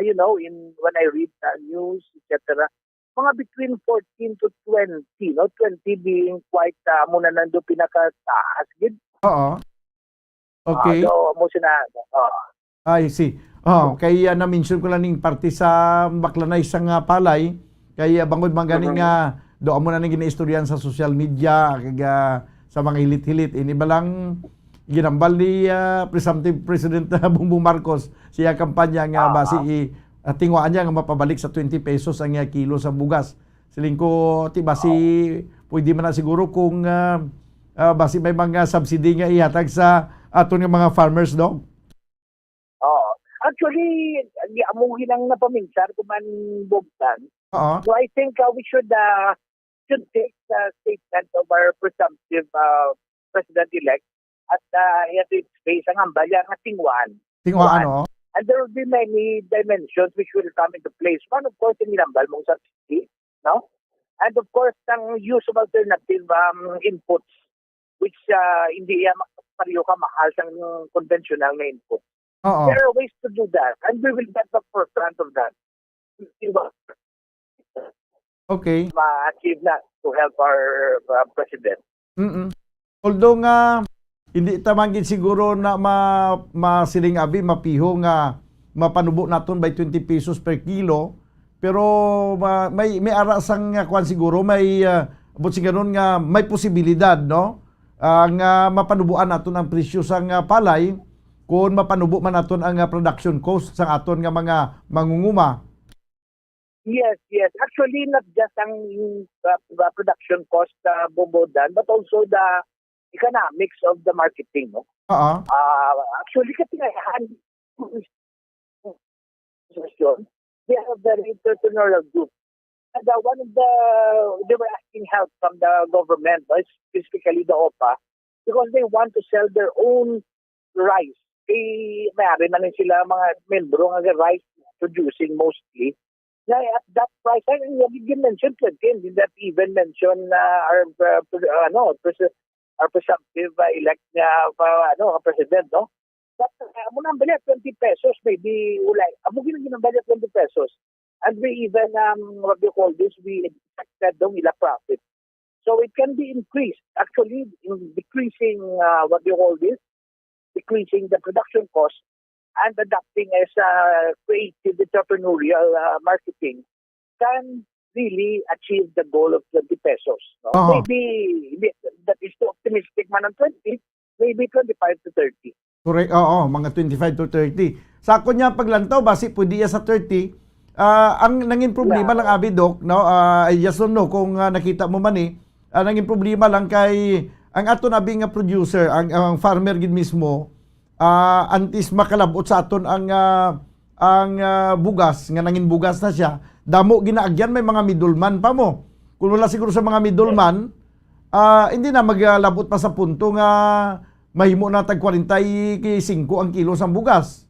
in when I read news, etc. Mga between 14 to 20, no? 20 being quite, muna nando pinakataas, gid. Okay. I see. Kaya na-mention ko lang ning parte sa bakla na isang palay Kay bangod man ganing nga doon mo na nang ginaistoryan sa social media kag sa mga hilit-hilit ini ba lang ginambal ni presumptive President Bongbong Marcos siya kampanya nga basi tingwaan niya nga mapabalik sa 20 pesos ang kilo sa bugas. Siling ko ti basi pwede man na siguro kung basi may mga subsidy nga ihatag sa aton nga mga farmers do. Actually, among hinang napaminsar kuman bugtan. So I think we should take the statement of our presumptive president-elect at ito space ang ambalya ng tingwaan. Tingwaan, And there will be many dimensions which will come into place. One, of course, yung inambal mong subsidy, no? And of course, ang use of alternative inputs which hindi pareho ka mahal sa conventional na input. There are ways to do that, and we will get the forefront of that. Okay. Ma-achieve na to help our president. Although nga hindi tamangin siguro na masiling abi mapiho nga mapanubo naton by 20 pesos per kilo, pero may ara sang kwan siguro may but sigaron nga may posibilidad no nga mapanubuan naton ang presyo sang palay kung mapanubo man naton ang production cost sa aton nga mga mangunguma. Yes. Actually, not just ang production cost bobodan, but also the economics of the marketing. No? Actually, katingahan, they have a very entrepreneurial group. And they were asking help from the government, specifically the OPA, because they want to sell their own rice. Mayari na rin sila mga membro ng rice producing mostly. At that price, and you mentioned again, did that even mention our presumptive elect president, no? But amo nang bali 20 pesos, maybe ulay. Amo ginambali 20 pesos. And we even what do you call this? We expected daw nila profit. So it can be increased. Actually, in decreasing decreasing the production cost and adapting as creative entrepreneurial marketing can really achieve the goal of 20 pesos. No? Maybe that is too optimistic man ang 20, maybe 25 to 30. Correct, mga 25 to 30. Sa ako niya paglantaw, basi pwede sa 30. Ang nanging problema lang, Abi Doc, no? I just don't know kung nakita mo man nanging problema lang kay ang aton abi nga producer, ang farmer gid mismo, antis makalabot sa aton ang bugas nga nangin bugas na siya damo ginaagyan may mga middleman pa mo kung wala siguro sa mga middleman hindi na maglabot pa sa punto nga mahimo na tag 45 ang kilo sa bugas.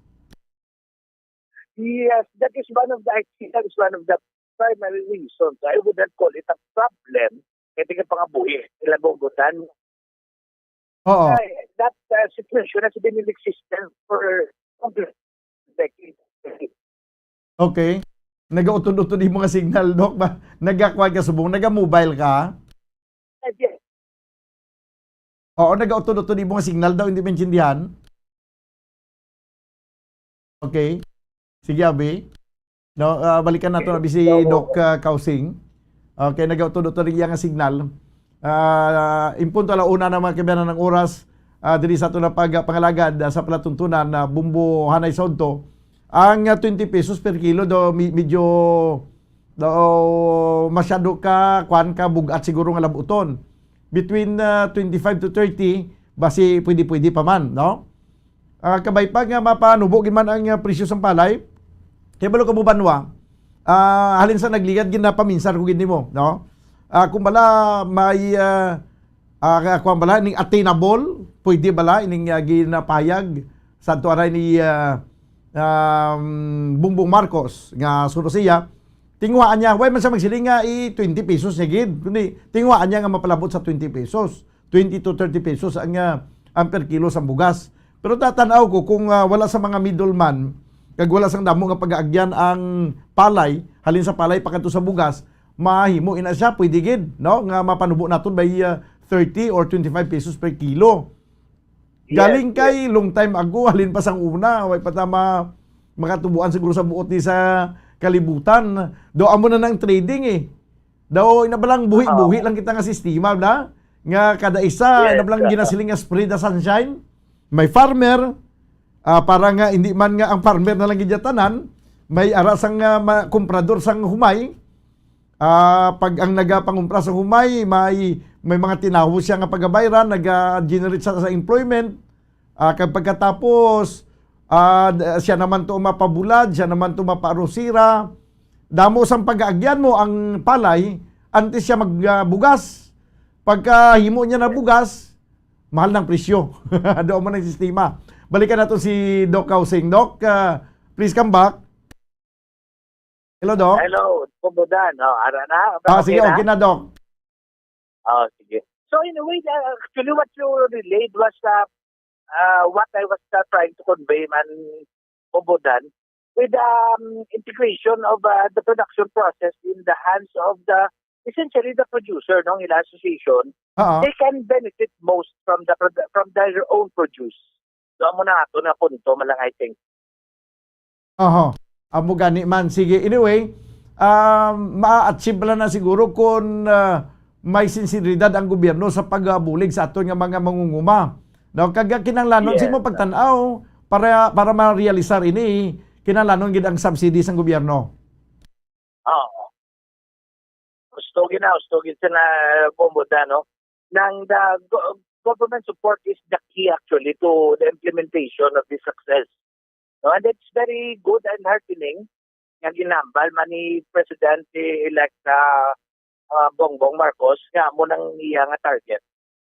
Yes, that is one of the primary reasons. I would not call it a problem. Kaya nga pangabuhi ilang bugutan. That situation has been in existence for decades. Okay. Nag-utod-utod yung mga signal, Doc. Nag-akwan ka subong. Nag-mobile ka? Yes. Oo, nag-utod-utod yung mga signal daw. Hindi maintindihan? Okay. Sige, Abi. No, balikan nato na si Doc Kausing. Okay, nag-utod-utod yung signal. Impunto ala una naman kabiyanan ng oras diri sa ito na pangalagad sa palatuntunan na Bumbo Hanay Sonto. Ang 20 pesos per kilo do medyo masyado ka bugat siguro nga labuton. Between 25 to 30 basi pwede pa man, no? Kabay pa nga mapanubo gid man ang presyo sang palay. Kay balo ka mo banwa. Halin sa nagligad gid na paminsar ko gid nimo, no? Kung bala may kung bala ning attainable, pwede bala ining ginapayag sa tuaray ni Bongbong Marcos nga suno siya, tingwaan niya, way man sa magsiling nga 20 pesos niya gid, kundi tingwaan niya nga mapalabot sa 20 pesos, 20 to 30 pesos ang per kilo sa bugas. Pero tatanaw ko kung wala sa mga middleman, kag wala sang damo nga pag-aagyan ang palay, halin sa palay pakanto sa bugas, mahimo ina siya pwede gid, no, nga mapanubo naton by 30 or 25 pesos per kilo. Galing kay long time ago, halin pa sang una, way pa tama makatubuan siguro sa buot ni sa kalibutan. Do amo na ng trading eh. Daw inabalang buhi-buhi lang kita nga sistema na nga kada isa inabalang ginasiling nga spread the sunshine. May farmer para nga hindi man nga ang farmer na lang gidyatanan, may arasang komprador sang humay. Pag ang nagapangumpra sa humay, may mga tinahos siya nga pagabayran, nag-generate sa employment. Kapag katapos, siya naman to mapabulad, siya naman to maparusira. Damo sang pag-aagyan mo ang palay, antes siya magbugas. Pagka himo niya na bugas, mahal ng presyo. Doon mo ng sistema. Balikan natin si Doc Kausing. Doc, please come back. Hello, Doc. Hello, Pumbudan. Ara na? Sige, okay na, Doc. Sige. So in a way, actually what you relayed was what I was trying to convey, man, Pumbudan, with integration of the production process in the hands of essentially the producer ng ila association. They can benefit most from their own produce. So amo na ato na punto malang I think. Amo gani man. Sige, anyway, ma-achieve lang na siguro kung may sinseridad ang gobyerno sa pagbulig sa ato nga mga mangunguma. Daw kaga kinanglanon mo pagtanaw para ma-realisar ini kinanglanon gid ang subsidy sa gobyerno. Ustogin sa na Pumbudan, no? Nang the government support is the key actually to the implementation of this success. No, and it's very good and heartening nga ginambal man ni President-elect Bongbong Marcos nga mo nang iya nga target.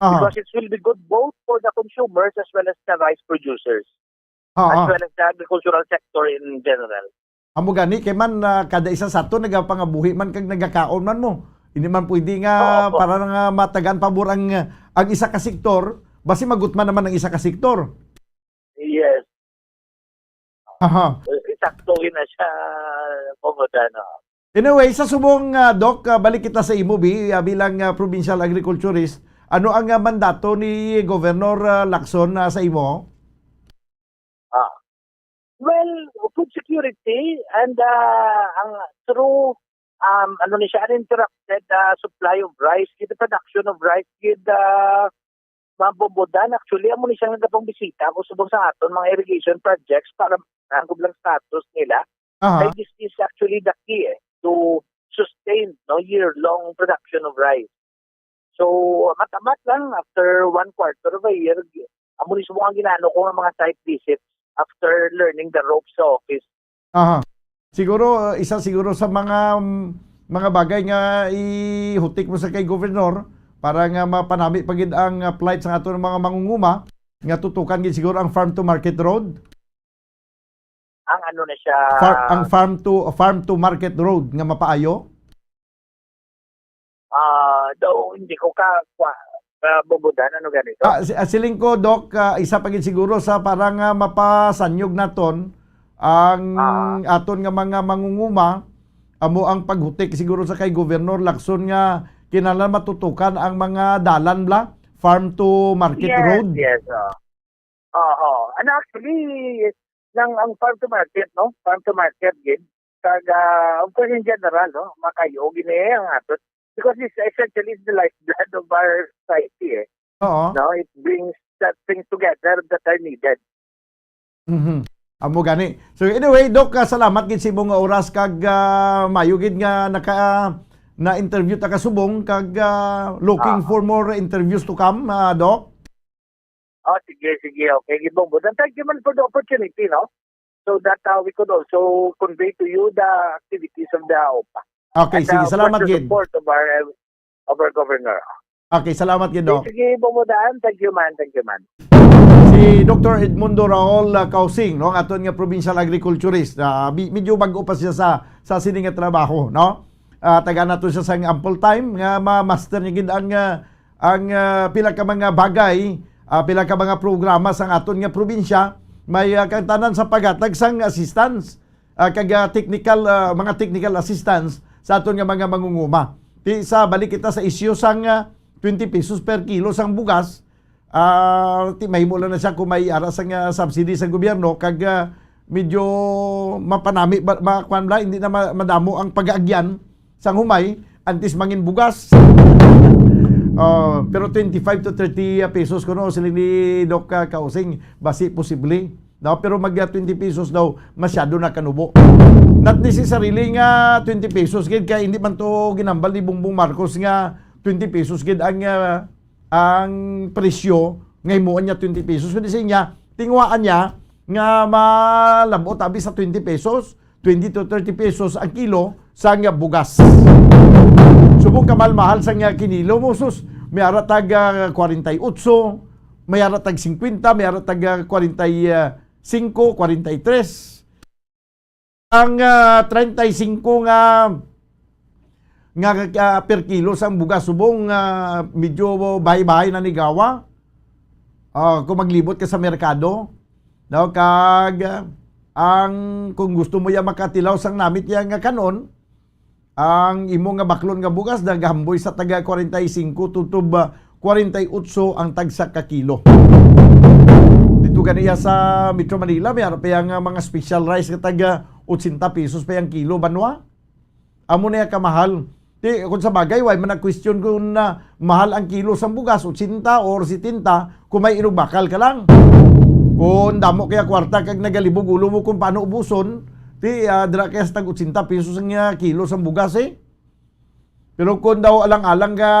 Because it will be good both for the consumers as well as the rice producers. As well as the agricultural sector in general. Amo gani kay man kada isa sa ato nagapangabuhi man kag nagakaon man mo. Hindi man pwede nga para nga matagan pabor ang isa ka sektor, basi magutman naman ang isa ka sektor. Yes. Isaktuhin na siya, Pumbudan. Anyway, sa subong, Doc, balik kita sa imo, bilang provincial agriculturist. Ano ang mandato ni Governor Lacson sa imo? Well, food security and through uninterrupted supply of rice, the production of rice, Pumbudan, actually, amo ni siya nagapang bisita kung subong sa aton mga irrigation projects para ang kublang status nila. This is actually the key to sustain year-long production of rice. So, matamat lang after 1/4 of a year, amo ni subong ang ginano ko ng mga site visits after learning the ropes sa office. Siguro, isa siguro sa mga bagay nga ihutik mo sa kay Governor para nga mapanami pagid ang plight sa ato ng mga mangunguma nga tutukan gid siguro ang farm to market road. Ang ano na siya ang farm to market road nga mapaayo. Daw hindi ko Pumbudan ano ganito. Siling ko, Doc, isa pa gid siguro sa parang mapasanyog naton ang aton nga mga mangunguma amo ang paghutik siguro sa kay Governor Lacson nga kinahanglan matutukan ang mga dalan bla farm to market road. Yes. And actually ang farm to market, no? Farm to market gid kag of course in general, no? Makayo gini ang ato because this essentially is the lifeblood of our society. No, it brings things together that are needed. Amo gani. So anyway, Doc, salamat gid sa imong oras kag mayo gid nga na-interview ta kasubong kag looking for more interviews to come, Doc. Sige. Okay, Gibong. And thank you man for the opportunity, no? So that we could also convey to you the activities of the OPA. Okay, sige. Salamat gid. Support of our governor. Okay, salamat gid, Doc. Sige, Bumudaan. Thank you, man. Si Dr. Edmundo Raul Kausing, no, ang aton nga provincial agriculturist. Medyo bago pa siya sa sining nga trabaho, no? Taga nato siya sa ample time nga ma-master niya gid ang pila ka mga bagay, pila ka mga programa sa aton nga probinsya, may kantanan sa paghatag sang assistance, kag mga technical assistance sa aton nga mga mangunguma. Sa balik kita sa isyu sang 20 pesos per kilo sang bugas, mahimo lang na siya kung may aras ang subsidy sa gobyerno kag medyo mapanami, hindi na madamo ang pag-aagyan sang humay, antis mangin bugas. Pero 25 to 30 pesos kuno sila ni Doc Kausing, basi posible. No, pero mag 20 pesos daw masyado na kanubo. Not necessarily nga 20 pesos gid kay hindi man to ginambal ni Bongbong Marcos nga 20 pesos gid ang presyo ngayon niya 20 pesos. Kundi siya tingwaan niya nga malabo tabi sa 20 pesos, 20 to 30 pesos ang kilo sa nga bugas. Subong kamal-mahal sa nga kinilo mo sus, may aratag 48, may aratag 50, may aratag 45, 43. Ang 35 nga per kilo sa bugas subong medyo bahay-bahay na nigawa. Kung maglibot ka sa merkado, no, kung gusto mo ya makatilaw sang namit ya nga kanon, ang imo nga baklon nga bugas nagahamboy sa taga 45 tutob 48 ang tagsa ka kilo. Dito ganiya sa Metro Manila, may pa yang mga special rice nga taga 80 pesos pa yang kilo banwa. Amo na ya kamahal. Kung sa bagay, why man na-question kung mahal ang kilo sa bugas, 80 or 70, kung may inugbakal ka lang. Kung damo kaya kwarta, kag nagalibog ulo mo kung paano ubuson, dira kaya sa tag 80 pesos ang kilo sa bugas eh. Pero kung daw alang-alang ka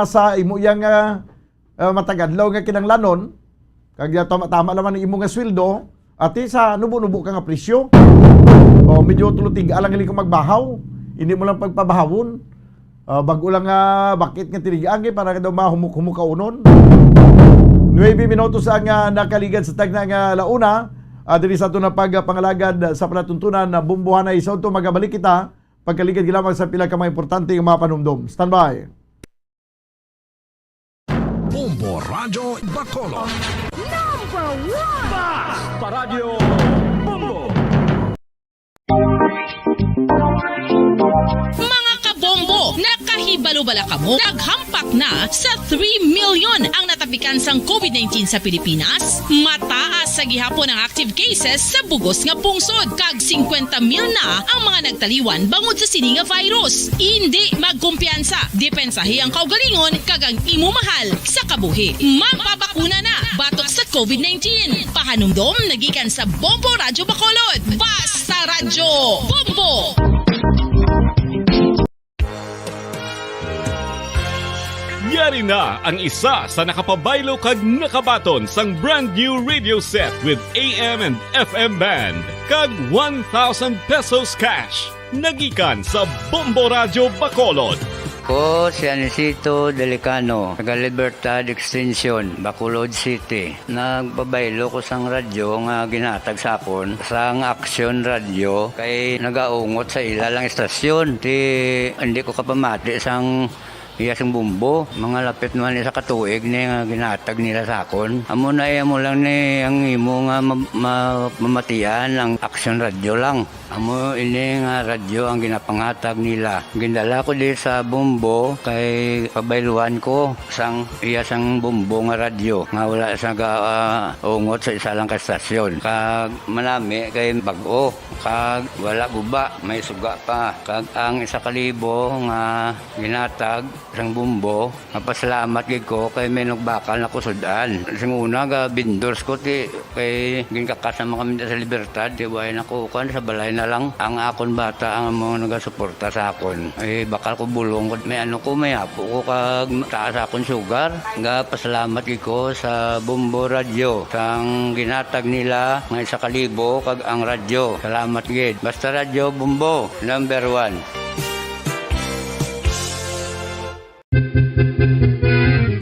sa imo yang matagadlaw nga kinanglanon, kag tama-tama naman ang imo nga sweldo, ati sa nubo-nubo ka nga presyo. O medyo tulutig alang gali ka magbahaw, hindi mo lang pagpabahawon. Bago lang bakit nga tinigaan para daw mahumuk-humuk kaunon. 9 minutos ang nakaligad sa tagna nga launa. Diri sa ito na pagpangalagad sa palatuntunan na bumbuhanay sa ito magabalik kita pagkaligad gilamang sa pila ka mga importante nga mga panumdom. Standby. Bombo Radio Bacolod. Number 1! Basta Radio Bombo! Mga kabombo, nakahibalo-bala ka mo? Naghampak na sa 3 million ang natapikan sang COVID-19 sa Pilipinas. Mataas sa gihapon ang active cases sa bugos nga pungsod. Kag 50 mil na ang mga nagtaliwan bangod sa sini nga virus. Hindi magkumpiyansa. Depensahi ang kaugalingon kag ang imo mahal sa kabuhi. Magpabakuna na batok sa COVID-19. Pahanumdom nagikan sa Bombo Radio Bacolod. Basta Radio Bombo! Yari na ang isa sa nakapabaylo kag nakabaton sang brand new radio set with AM and FM band kag 1,000 pesos cash. Nagikan sa Bombo Radio Bacolod. Ko si Anisito Delicano, taga Libertad Extension, Bacolod City. Nagpabaylo ko sang radyo nga ginatag sapon sang Action Radio kay nagaungot sa ilalang estasyon. Hindi ko kapamati sang iyasang bumbo, mga lapit naman sa katuig ni nga ginatag nila sa akon. Amo na mo lang ni ang imo nga mamatian ang Action Radio lang. Amo ini nga radyo ang ginapangatag nila. Gindala ko di sa bumbo kay pabayluan ko sang iyasang bumbo nga radyo nga wala sa ungot sa isa lang ka stasyon. Kag manami kay bag-o, kag wala guba, may suga pa. Kag ang 1,000 nga ginatag sang bumbo, mapasalamat gid ko kay may nagbakal na kusudan. Sing una ga bindors ko ti kay ginkakasama kami sa Libertad, di way nako kan sa balay na lang ang akon bata ang mga nagasuporta sa akon. Ay bakal ko bulong ko may ano ko may apo ko kag taas akon sugar. Nga pasalamat gid ko sa Bombo Radio sang ginatag nila nga 1,000 kag ang radyo. Salamat gid. Basta Radio Bombo number 1.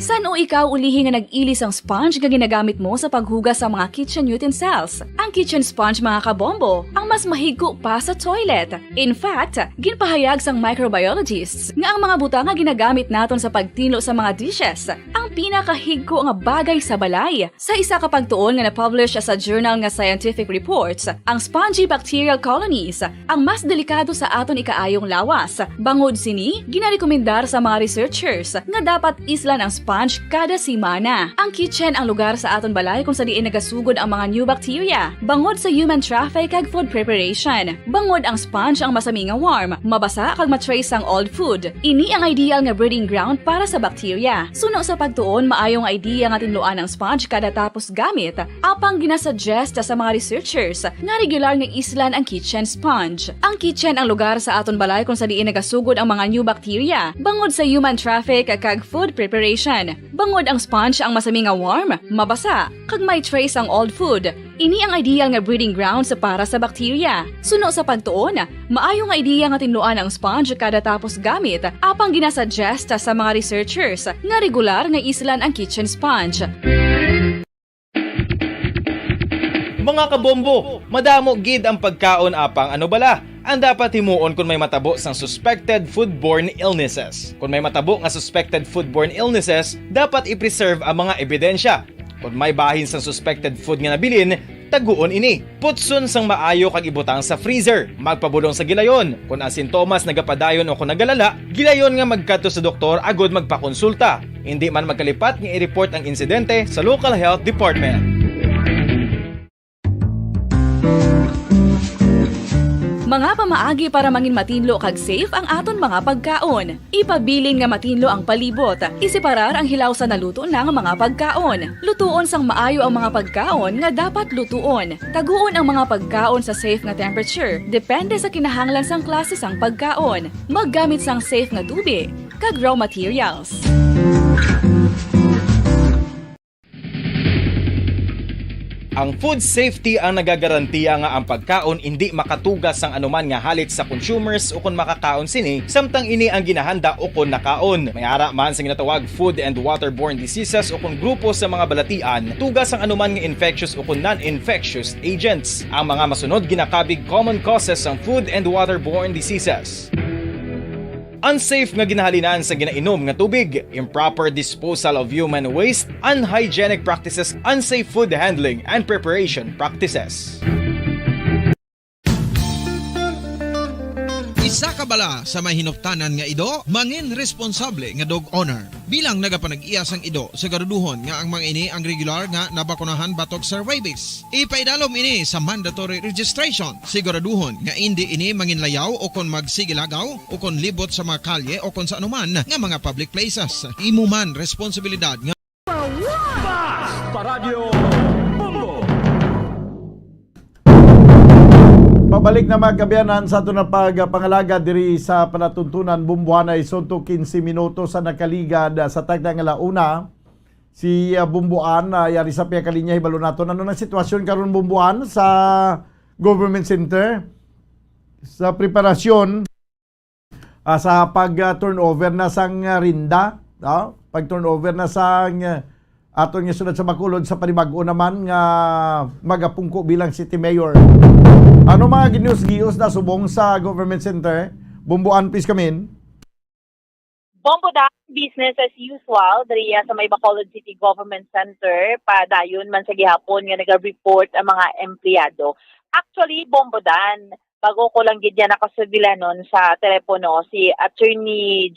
San o ikaw ulihi nga nag-ilis ang sponge nga ginagamit mo sa paghugas sa mga kitchen utensils? Ang kitchen sponge mga kabombo, ang mas mahigko pa sa toilet. In fact, ginpahayag sang microbiologists nga ang mga butang nga ginagamit naton sa pagtilo sa mga dishes ang pinakahigko nga bagay sa balay. Sa isa ka pagtuon nga na-publish sa journal nga Scientific Reports, ang spongy bacterial colonies ang mas delikado sa aton ikaayong lawas. Bangod sini, ginarekomendar sa mga researchers nga dapat islan ang sponge sponge kada simana. Ang kitchen ang lugar sa aton balay kung sa diin nagasugod ang mga new bacteria. Bangod sa human traffic kag food preparation. Bangod ang sponge ang masami nga warm, mabasa kag matrace ang old food. Ini ang ideal nga breeding ground para sa bacteria. Suno sa pagtuon, maayong idea nga tinluan ang sponge kada tapos gamit. Apang ginasuggest sa mga researchers nga regular nga islan ang kitchen sponge. Ang kitchen ang lugar sa aton balay kung sa diin nagasugod ang mga new bacteria. Bangod sa human traffic kag food preparation. Bangod ang sponge ang masami nga warm, mabasa, kag may trace ang old food. Ini ang ideal nga breeding ground para sa bacteria. Suno sa pagtuon, maayo nga idea nga tinluan ang sponge kada tapos gamit. Apang ginasuggest sa mga researchers nga regular nga islan ang kitchen sponge. Mga kabombo, madamo gid ang pagkaon apang ano bala. Ang dapat himuon kung may matabo sang suspected foodborne illnesses. Kung may matabo nga suspected foodborne illnesses, dapat i-preserve ang mga ebidensya. Kung may bahin sang suspected food nga nabilin, taguon ini. Putson sang maayo kag ibutang sa freezer. Magpabulong sa gilayon. Kung ang sintomas nagapadayon o kung nagalala, gilayon nga magkadto sa doktor agod magpakonsulta. Hindi man magkalipat nga i-report ang insidente sa local health department. Mga pamaagi para mangin matinlo kag safe ang aton mga pagkaon. Ipabilin nga matinlo ang palibot. Isiparar ang hilaw sa naluto ng mga pagkaon. Lutuon sang maayo ang mga pagkaon nga dapat lutuon. Taguon ang mga pagkaon sa safe nga temperature. Depende sa kinahanglan sang klase sang pagkaon. Maggamit sang safe nga tubig kag raw materials. Ang food safety ang nagagarantiya nga ang pagkaon hindi makatugas sang anuman nga halit sa consumers o kung makakaon sini, samtang ini ang ginahanda o kung nakaon. May ara man sa ginatawag food and waterborne diseases o kung grupo sa mga balatian, tugas ang anuman nga infectious o kung non-infectious agents. Ang mga masunod ginakabig common causes ng food and waterborne diseases. Unsafe nga ginahalinan sa ginainom nga tubig, improper disposal of human waste, unhygienic practices, unsafe food handling and preparation practices. Isa ka bala sa may hinuptanan nga ido, mangin responsable nga dog owner. Bilang nagapanag-iya sang ido, siguraduhon nga ang mga ini ang regular nga nabakunahan batok sa rabies. Ipaidalom ini sa mandatory registration. Siguraduhon nga hindi ini manginlayaw o kon magsigilagaw o kon libot sa mga kalye o kon sa anuman nga mga public places. Imo man responsibilidad nga Paradyo Bombo. Pabalik na mga kabiyanan sa ito na pagpangalaga diri sa panatuntunan Bumbuhanay Sonto 15 minuto sa nakaligad sa tagda nga launa. Si Bumbuan, yari sa piya kalinya hibalo nato. Ano na sitwasyon karon Bumbuan sa Government Center sa preparasyon sa pag-turnover na sang rinda, pag-turnover na sang aton nga sunod sa Bacolod sa panibag-o naman nga magapungko bilang City Mayor. Ano mga ginews-gios na subong sa Government Center? Bumbuan, please come in. Bombo da, business as usual, dariya sa may Bacolod City Government Center, padayon man sa gihapon nga nag-report ang mga empleyado. Actually, Bombo Dan, bago ko lang gid yan nakasugila nun sa telepono, si Attorney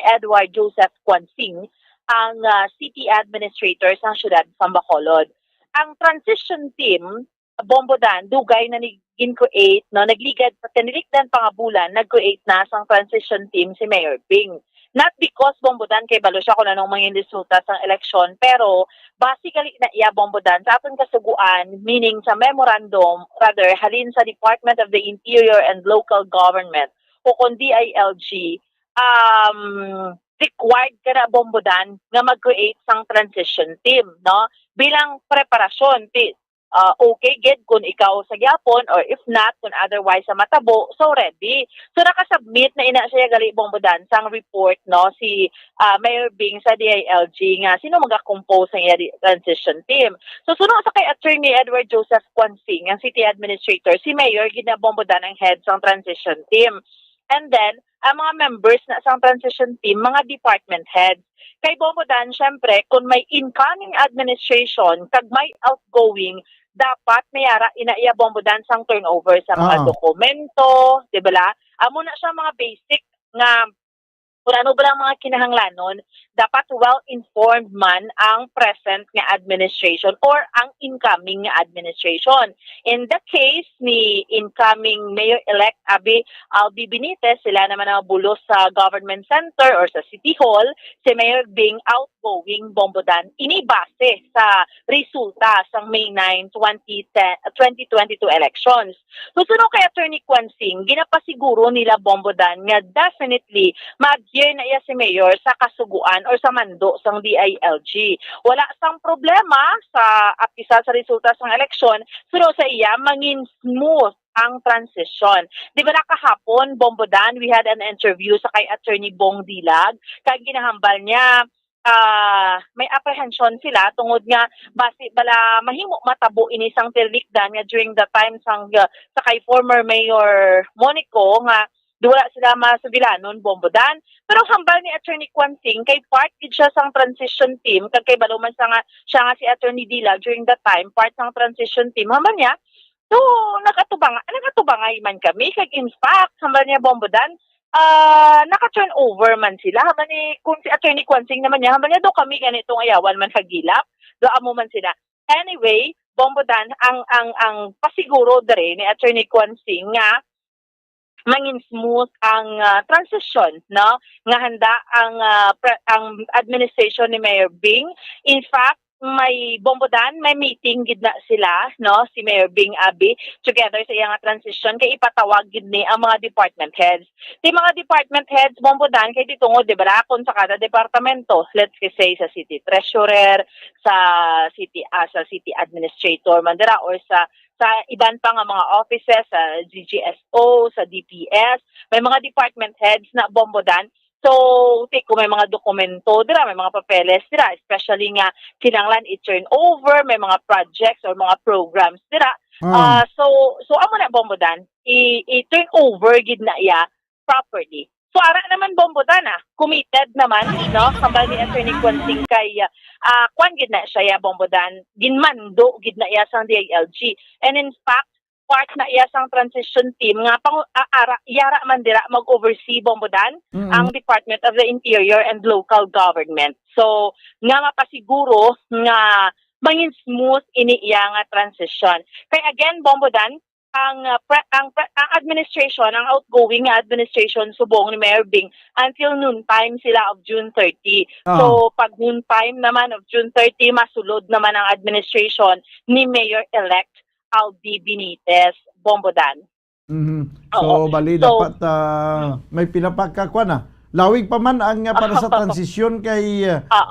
Edward Joseph Quansing, ang City Administrator sa siyudad ng Bacolod. Ang transition team, Bombo Dan, dugay na nag-create, no, nagligad, tinilikdan pangabulan, nag-create na sang transition team si Mayor Ping. Not because Bombo Dan kay balo siya kung anong mga resulta sa eleksyon, pero basically na iya Bombo Dan sa atong kasuguan, meaning sa memorandum, rather, halin sa Department of the Interior and Local Government, o kung DILG, required ka na Bombo Dan nga mag-create sang transition team, no? Bilang preparasyon, okay, get kung ikaw sa gyapon or if not, kung otherwise sa matabo, so ready. So nakasubmit na ina siya gali Bombo Dan sang report, no, si Mayor Bing sa DILG nga sino mag-compose ng transition team. So sunod sa kay Attorney Edward Joseph Quansing, ang City Administrator, si Mayor gina Bombo Dan ang head sang transition team. And then, ang mga members na sang transition team, mga department heads. Kay Bombo Dan, syempre, kung may incoming administration, kag may outgoing, dapat mayara inaiya Bombo Dan sang turnover sa mga dokumento, di ba la? Amo na siya mga basic nga kung ano ba lang mga kinahanglanon, dapat well-informed man ang present nga administration or ang incoming nga administration. In the case ni incoming Mayor-elect Albi Benitez, sila naman ang bulos sa government center or sa City Hall, si Mayor Bing outgoing Bombodan, inibase sa resulta sa May 9, 2022 elections. Susunod kay Attorney Kwansing, ginapasiguro nila Bombodan nga definitely mag-year na iya si Mayor sa kasuguan or sa mando sang DILG. Wala sang problema sa apisa sa resulta sang eleksyon, pero sa iya mangin smooth ang transition. Di ba nakahapon, Bombodan, we had an interview sa kay Attorney Bong Dilag, kag ginahambal niya may apprehension sila tungod nga base bala mahimo matabo ini sang tilikdan nga during the time sang sa kay former Mayor Monico nga wala sila masubilanon Bombodan, pero hambal ni Attorney Kwansing kay part gid siya sang transition team kag kay baluman siya nga si Attorney Dilag during that time part sang transition team hambal niya. So nakatubangay man kami kag in fact hambal niya Bombodan naka-turn over man sila. Hambal ni kung si Attorney Kwansing naman niya, hambal niya daw kami ganitong ayawan man kagilap. Do amo man sila. Anyway, Bombodan ang pasiguro dere ni Attorney Kwansing nga mangin smooth ang transition, no? Nga handa ang administration ni Mayor Bing. In fact, may Bombodan, may meeting gid na sila, no? Si Mayor Bing Abi together sa iyang transition kay ipatawag gid ni ang mga department heads. Di mga department heads Bombodan kay ditungod di ba kon sa kada departamento, let's say sa city treasurer, sa city administrator mandira or sa iban pa nga mga offices sa GGSO, sa DPS, may mga department heads na Bombodan. So, kung may mga dokumento dira, may mga papeles dira, especially nga kinanglan i-turn over, may mga projects or mga programs dira. So amo na Bombodan, i-turn over gid na iya properly. So ara naman Bombodan committed naman, no? Kambal ni Attorney Kwansing kay kwan gid na siya Bombodan, ginmando gid na iya sang DILG. And in fact, part na iya sang transition team nga yara man dira mag-oversee Bombodan ang Department of the Interior and Local Government. So nga mapasiguro nga mangin smooth ini iya nga transition. Kay again Bombodan, ang administration, ang outgoing administration subong ni Mayor Bing until noon time sila of June 30. So pag noon time naman of June 30 masulod naman ang administration ni Mayor-elect Albi Benitez Bombodan. So bali dapat may pinapagkakwa na. Lawig pa man ang para sa transition kay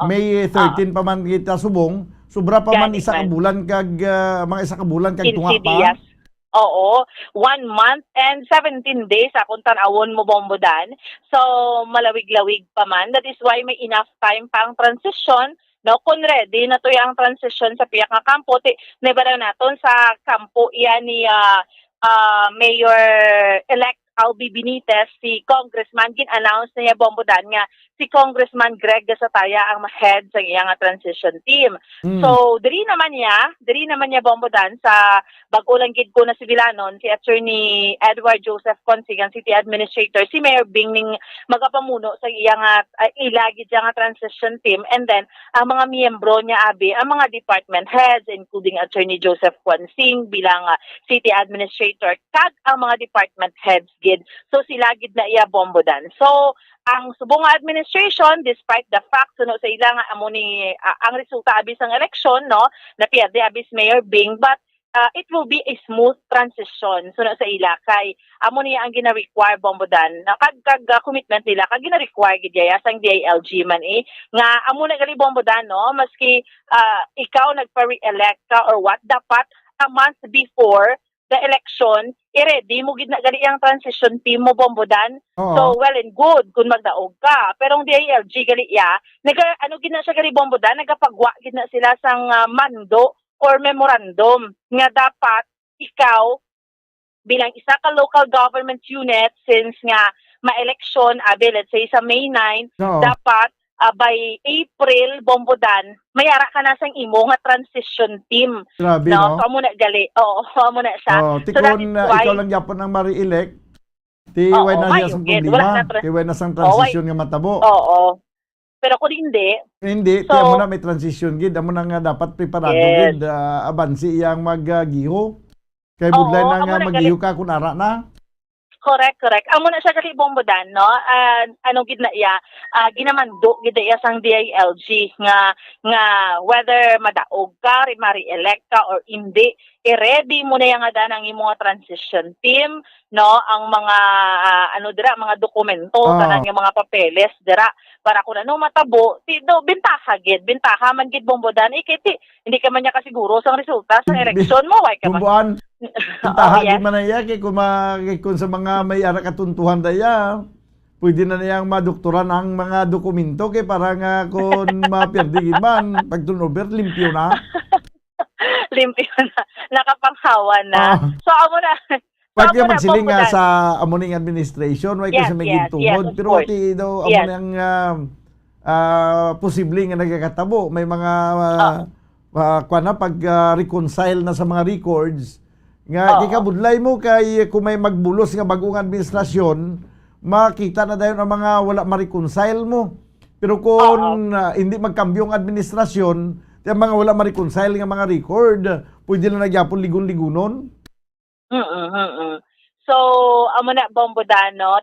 May 13 pa man kita subong, sobra pa man isa ka bulan kag mga isa ka bulan kag tunga pa. Oo, 1 month and 17 days akong tanawon mo Bombodan. So malawig-lawig pa man. That is why may enough time pang transition. No, kung ready na to yung transition sa piyak nga kampo, nabalaw naton sa kampo iyan ni Mayor-elect Albi Benitez, si Congressman, gin-announce na niya Bombodan nga si Congressman Greg Gasataya ang head sa iyang transition team. So, diri naman niya Bombodan sa bago lang gid ko na sibilanon si Attorney Edward Joseph Consigan, City Administrator, si Mayor Bing ning magapamuno sa iyang ilagid nga transition team, and then ang mga miyembro niya ang mga department heads including Attorney Joseph Kwansing bilang City Administrator kag ang mga department heads gid. So sila gid na iya Bombodan. So ang subong administration, despite the fact sa ilang amo ni ang resulta abis ng eleksyon, no, na pierde abis Mayor Bing, but it will be a smooth transition sa ila kay amo niya ang gina-require Bombodan na kag commitment nila kag gina-require gid ya sang DILG man nga amo na gali Bombodan, no, maski ikaw nagpa-re-elect ka or what, dapat a month before the election i-ready mo gid na gali ang transition team mo Bombodan. So well and good kung magdaog ka, pero ang DILG gali gid na siya gali Bombodan, nagapagwa gid na sila sang mando or memorandum nga dapat ikaw bilang isa ka local government unit, since nga ma-election let's say sa May 9, dapat by April Bombodan mayara ka na sang imo nga transition team. Grabe, no? So amo na gali. Amo na siya. Tikon ikaw lang yapon ang mari-elect, Ti way na siya mayo sang gid. problema. Wala na Ti way na sang transition nga matabo. Oo. Pero kung hindi, Hindi, So, tiyan mo na may transition gid. Amo na nga dapat preparado Yes. gid. Abansi iyang maggiho. Kay Oo, budlay na amo nga na maggiho ka kung ara na. correct. Amo na siya gali bombodan, no? Anong gid na iya, ginamando gid iya sang DILG nga whether madaog ka, mari-elect ka or hindi, i-ready mo na yang nga danang imong transition team, no? Ang mga dira, mga dokumento, tanan nga mga papeles dira para kung ano matabo, bintaha man gid bombodan, ikiti hindi ka man niya kasiguro sang resulta sa eleksyon mo, why ka man. Kumbuan, pintaha yes. gid man na iya kay kung sa mga may ara katuntuhan daya. Pwede na niyang madoktoran ang mga dokumento kay para nga kung mapirdigin man pag turnover limpyo na. Limpyo na, nakapanghawa na. So amo na. Pag yung amo na, magsiling nga bombodan. sa amuning administration, way kasi may gintungod. of Pero course. ti daw, amo Yes. nang posible nga nagkakatabo. May mga reconcile na sa mga records. Nga, kikabudlay mo kay kung may magbulos nga bagong administrasyon, makita na dayon ang mga wala ma-reconcile mo. Pero kung hindi magkambyong administrasyon, yung mga wala ma-reconcile nga mga record, pwede na nagyapon ligon-ligunon. So, amo na bombodano,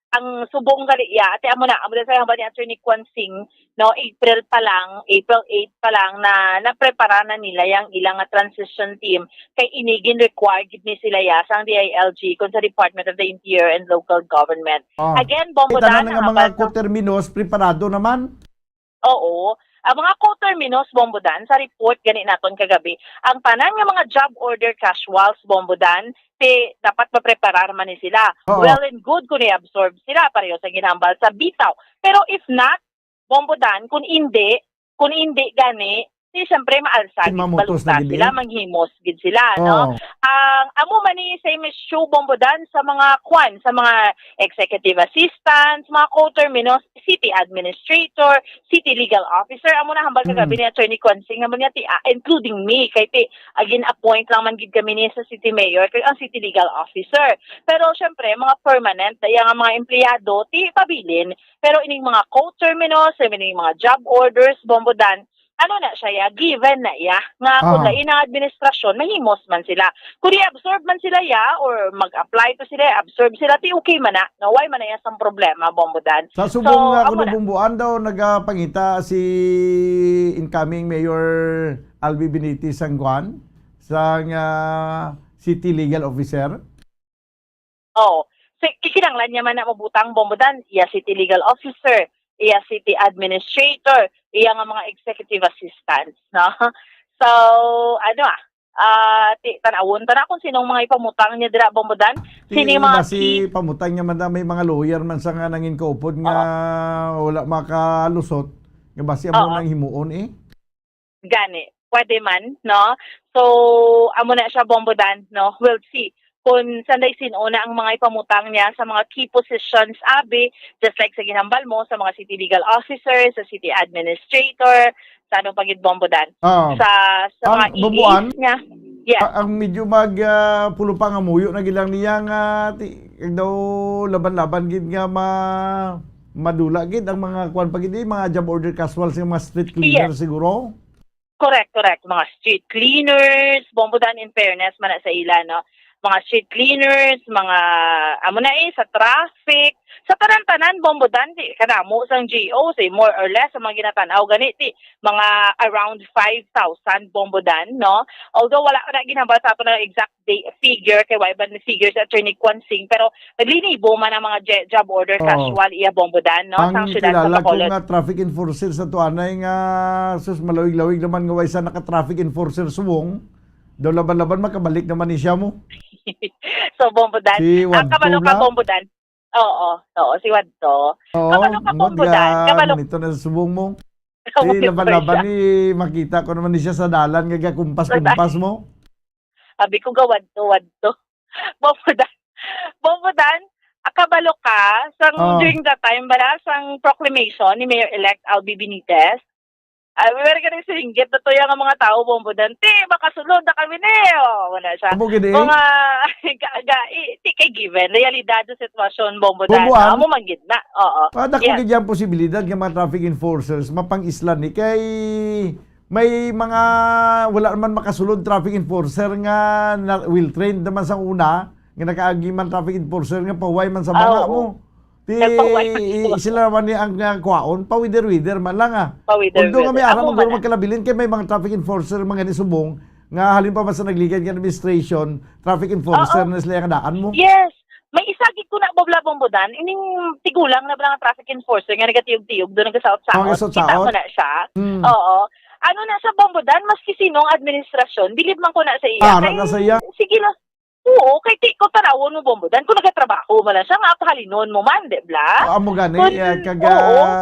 ang subong gali ate amo na sa hamba ni Attorney Kwan Sing, no, April 8 pa lang na prepara na nila yang ilang transition team kay inigin required gid ni sila ya sang DILG kun sa Department of the Interior and Local Government. Again, bombodano nga mga koterminos preparado naman. Oo. Ang mga co-terminos, bombodan, sa report gani naton kagabi, ang tanan nga mga job order casuals, bombodan, dapat mapreparar man ni sila. Well and good kung i-absorb sila pareho sa ginambal sa bitaw. Pero if not, bombodan, kung hindi gani, siyempre maalsa, baluta sila, manghimos gid sila, no? Ang amo man ni same issue bombodan sa mga sa mga executive assistants, mga co-terminos, city administrator, city legal officer, amo na hambal kagabi ni Attorney Kwan Sing, amo niya including me, kay agin appoint lang man gid kami ni sa city mayor, kay ang city legal officer. Pero syempre mga permanent, daya nga mga empleyado, pabilin. Pero ining mga co-terminos, ining mga job orders, bombodan, ano na siya given na nga kung lain ang administrasyon, mahimos man sila. Kung i-absorb man sila or mag-apply to sila, absorb sila, okay man na. No, why man na sang problema, bombodan. Sa subong nga kung bumbuan daw, nagpangita si incoming Mayor Albi Benitez Sangguan sang City Legal Officer. So, ikinanglan niya man na mabutang bombodan, City Legal Officer, City Administrator, iya nga mga executive assistants, no? So, tanawon kung sinong mga ipamutang niya dira bombodan, sino yung mga si pamutang niya man may mga lawyer man sa nga nangin kaupod nga wala makalusot, nga basi amo nang himuon Gani, pwede man, no? So, amo na siya bombodan, no? We'll see kung sanday sinuna ang mga ipamutang niya sa mga key positions just like sa ginambal mo, sa mga city legal officers, sa city administrator, sa anong pagid bombodan. Sa mga bumbuan niya. Ang medyo pulo pa nga muyo na gilang niya nga daw laban-laban gid nga madula gid ang mga kuan pagid mga job order casuals yung mga street cleaner siguro. Correct. Mga street cleaners, bombodan in fairness man sa ila, no? Mga street cleaners, mga sa traffic, sa tanan-tanan bombodan kanamo sang GO say more or less sa mga ginatanaw ganiti mga around 5,000 bombodan, no? Although wala na ginambal sa ato na exact figure kay wala ba ni figure sa Attorney Kwan Sing, pero naglinibo man ang mga job order casual iya bombodan, no? Ang sang syudad sa kilala ko Bacolod. nga traffic enforcer sa tuanay nga sus malawig-lawig naman nga waysa naka-traffic enforcer suwong daw laban-laban makabalik naman ni siya mo. So bombodan, ang kabalo ka na? bombodan. Oo, si Wadto. Kabalo ka bombodan, kabalo. Ito na sa subong mo. Laban-laban ni makita ko naman ni siya sa dalan nga kumpas-kumpas mo. Sabi ko Wadto. Bombodan, kabalo ka sang during that time bala sang proclamation ni Mayor-elect Albi Benitez. Ay, meron ka rin singgit na to yung mga tao bombodan. Ti, makasunod na kami ni. Wala siya. Amo gini? Mga, ti kay given. Realidad sa sitwasyon bombodan. Bomboan? Amo manggid na. Oo. Padak ko yes. Posibilidad ng mga traffic enforcers mapang-islan ni kay may mga wala naman makasulod traffic enforcer nga na, will train naman sa una nga nakaagi man traffic enforcer nga paway man sa mga mo. Sila naman ni ang kwaon, pawider-wider man lang Although kami aram magkalabilin kay may mga traffic enforcer mga nisubong nga halin pa man sa nagligan ng administration, traffic enforcer na sila yung daan mo. Yes. May isagit ko na bobla bombodan, ining tigulang na lang traffic enforcer nga nagatiyog-tiyog doon nagasaot-saot. Kita mo na siya. Oo. Ano na sa bombodan, maski sinong administrasyon, bilib man ko na sa iya. Na sa iya? Sige na. Oo, kay ko tarawon mo bombodan. Kung nagatrabaho mo lang siya, nga pahalinon mo man, di ba? Amo gani,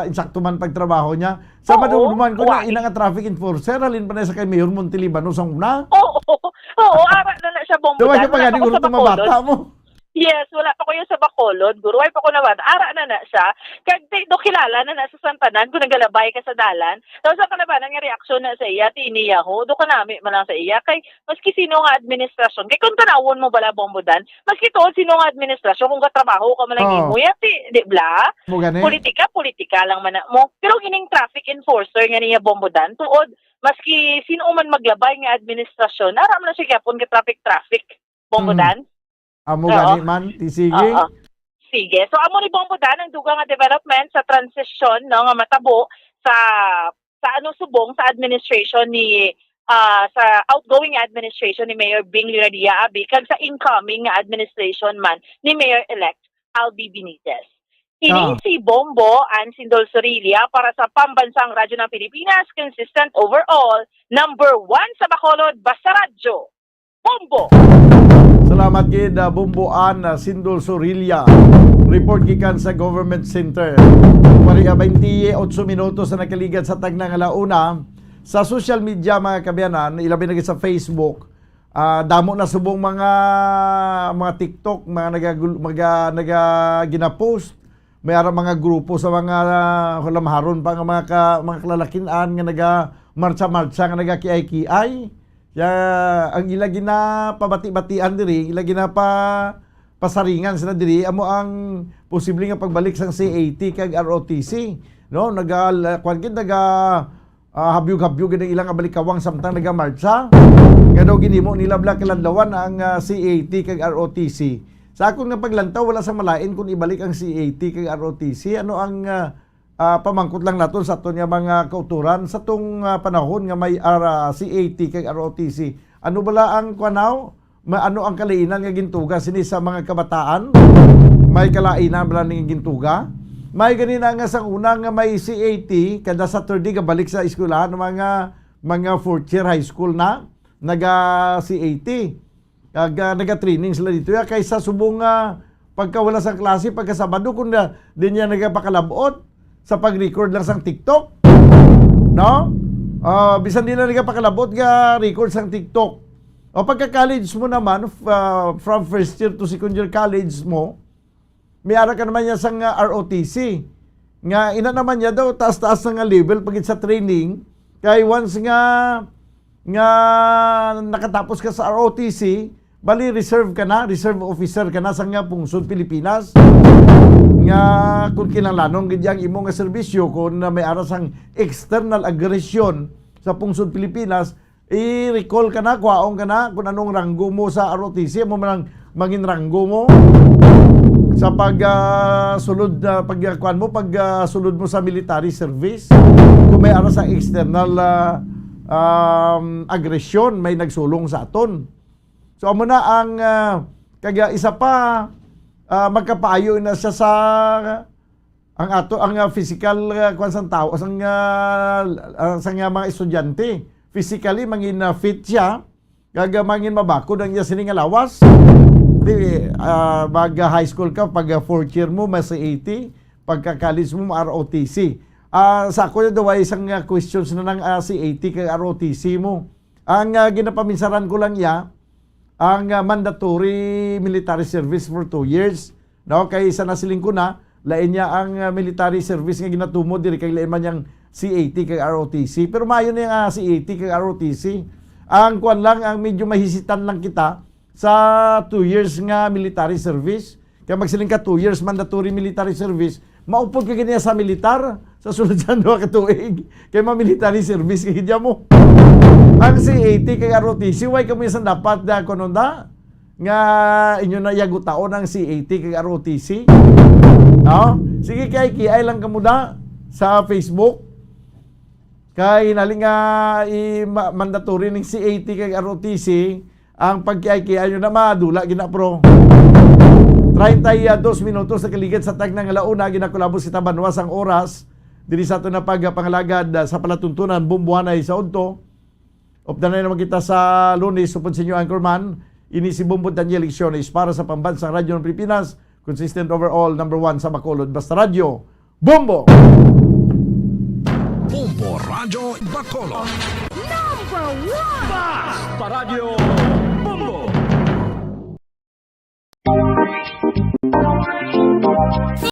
insakto man pagtrabaho niya. Sa maduduman ko na ina nga traffic enforcer, halin pa na sa kay Mayor Montelibano sa una. Oo, ara na siya bombodan. Diba siya pagani guro tumabata mo? Yes, wala pa ko yung sa Bacolod. Guruway pa ko naman. Ara na siya. Kag do kilala na sa Santanan kung nagalabay ka sa dalan. Tapos ako na ba nang reaksyon na sa iya, tiniya ho. Do ka nami man lang sa iya. Kay maski sino nga administrasyon. Kay kung tanawon mo bala bombodan, maski to sino nga administrasyon kung katrabaho ka malangin mo yati, di bla? Politika lang man mo. Pero ining traffic enforcer nga niya bombodan, tuod maski sino man maglabay nga administrasyon, aram na siya gyapon ka traffic bombodan. Amo gani man, sige. Sige. So amo ni bombodan ang dugang nga development sa transition no nga matabo sa subong sa administration ni sa outgoing administration ni Mayor Bing Leonadia Abi kag sa incoming nga administration man ni Mayor-elect Albi Benitez. Ini si Bombo and Sindol Sorilia para sa Pambansang Radyo ng Pilipinas, consistent overall, number 1 sa Bacolod, basta radyo. Bombo! Salamat gid Bomboan Sindol Sorilia. Report gikan sa Government Center. Pariya 28 minutos na nakaligat sa tagnang alauna. Sa social media mga kabiyanan, ilabi na sa Facebook, damo na subong mga TikTok, mga gina-post. May ara mga grupo sa mga lamharon pa nga mga kalalakinan nga naga-marcha-marcha nga naga-kiay-kiay. Ang ila ginapabati-batian diri, ila pasaringan sila diri amo ang posible nga pagbalik sang CAT kag ROTC, no? Habyog-habyog gid ilang balikawang samtang nagamarcha. Kado ginimo nila bla kaladlawan ang CAT kag ROTC. Sa akong nga paglantaw wala sa malain kung ibalik ang CAT kag ROTC. Ano ang pamangkot lang naton sa aton nga mga kauturan sa tong panahon nga may CAT kag ROTC. Ano bala ang kwanaw? Ano ang kalainan nga gintuga sini sa mga kabataan? May kalainan bala ning gintuga? May ganina nga sa una nga may CAT kada Saturday ka balik sa eskwelahan ng mga fourth year high school na naga CAT. Kag naga-training sila dito kaysa subong pagkawala sa klase pagka Sabado kun din niya nagapakalabot sa pag-record lang sang TikTok. No? Bisan nila nagapakalabot ga record sang TikTok. O pagka-college mo naman, from first year to second year college mo, may ara ka naman niya sang ROTC. Nga ina naman niya daw, taas-taas na nga level pagit sa training. Kaya once nga nakatapos ka sa ROTC, bali reserve officer ka na sa nga pungsod Pilipinas. Nga kung kinalanon gidyang imo nga serbisyo kung may aras ang external aggression sa pungsod Pilipinas, i-recall ka na, kwaong ka na kung anong ranggo mo sa ROTC, mo man mangin ranggo mo sa pagsulod pagsulod mo sa military service. Kung may aras ang external aggression, may nagsulong sa aton. So amo na ang kaya isa pa magkapaayo na siya sa ang physical kwan sang tao sang mga estudyante. Physically mangin fit siya, kag mangin mabakod ang iya sining lawas. Mag high school ka pag fourth year mo mas 80, pagka college mo ROTC. Sa ako daw ay isang questions na ng CAT kag ROTC mo. Ang ginapaminsaran ko lang ang mandatory military service for 2 years. No, kay isa na siling ko na lain niya ang military service nga ginatumo diri kay lain man yang CAT kag ROTC. Pero mayo na yung CAT kag ROTC. Ang kuan lang, ang medyo mahisitan lang kita sa 2 years nga military service. Kaya magsiling ka 2 years mandatory military service, maupod ka ganyan sa militar sa sunod sa 2 katuig. Kaya military service kaya mo. Ang CAT kay ROTC, why kamo isang dapat na kononda nga inyo na yagutaon ang CAT kay ROTC? No? Sige kay kiay lang kamo da sa Facebook. Kay naling nga mandatory ning CAT kay ROTC ang pagkiay-kiay nyo na madula ginapro. 32 minutos sa kaligid sa tag ng alauna, ginakulabos si Tabanwas ang oras. Dili sa ito na pagpangalagad sa palatuntunan, bumbuhanay sa Udto. Opdanay naman kita sa Lunes, supod sa inyo Anchorman. Ini si Bumbo Daniel Lecciones para sa Pambansang Radyo ng Pilipinas. Consistent overall, number 1 sa Bacolod. Basta Radyo, Bumbo! Bumbo Radyo Bacolod. Number 1! Basta Radio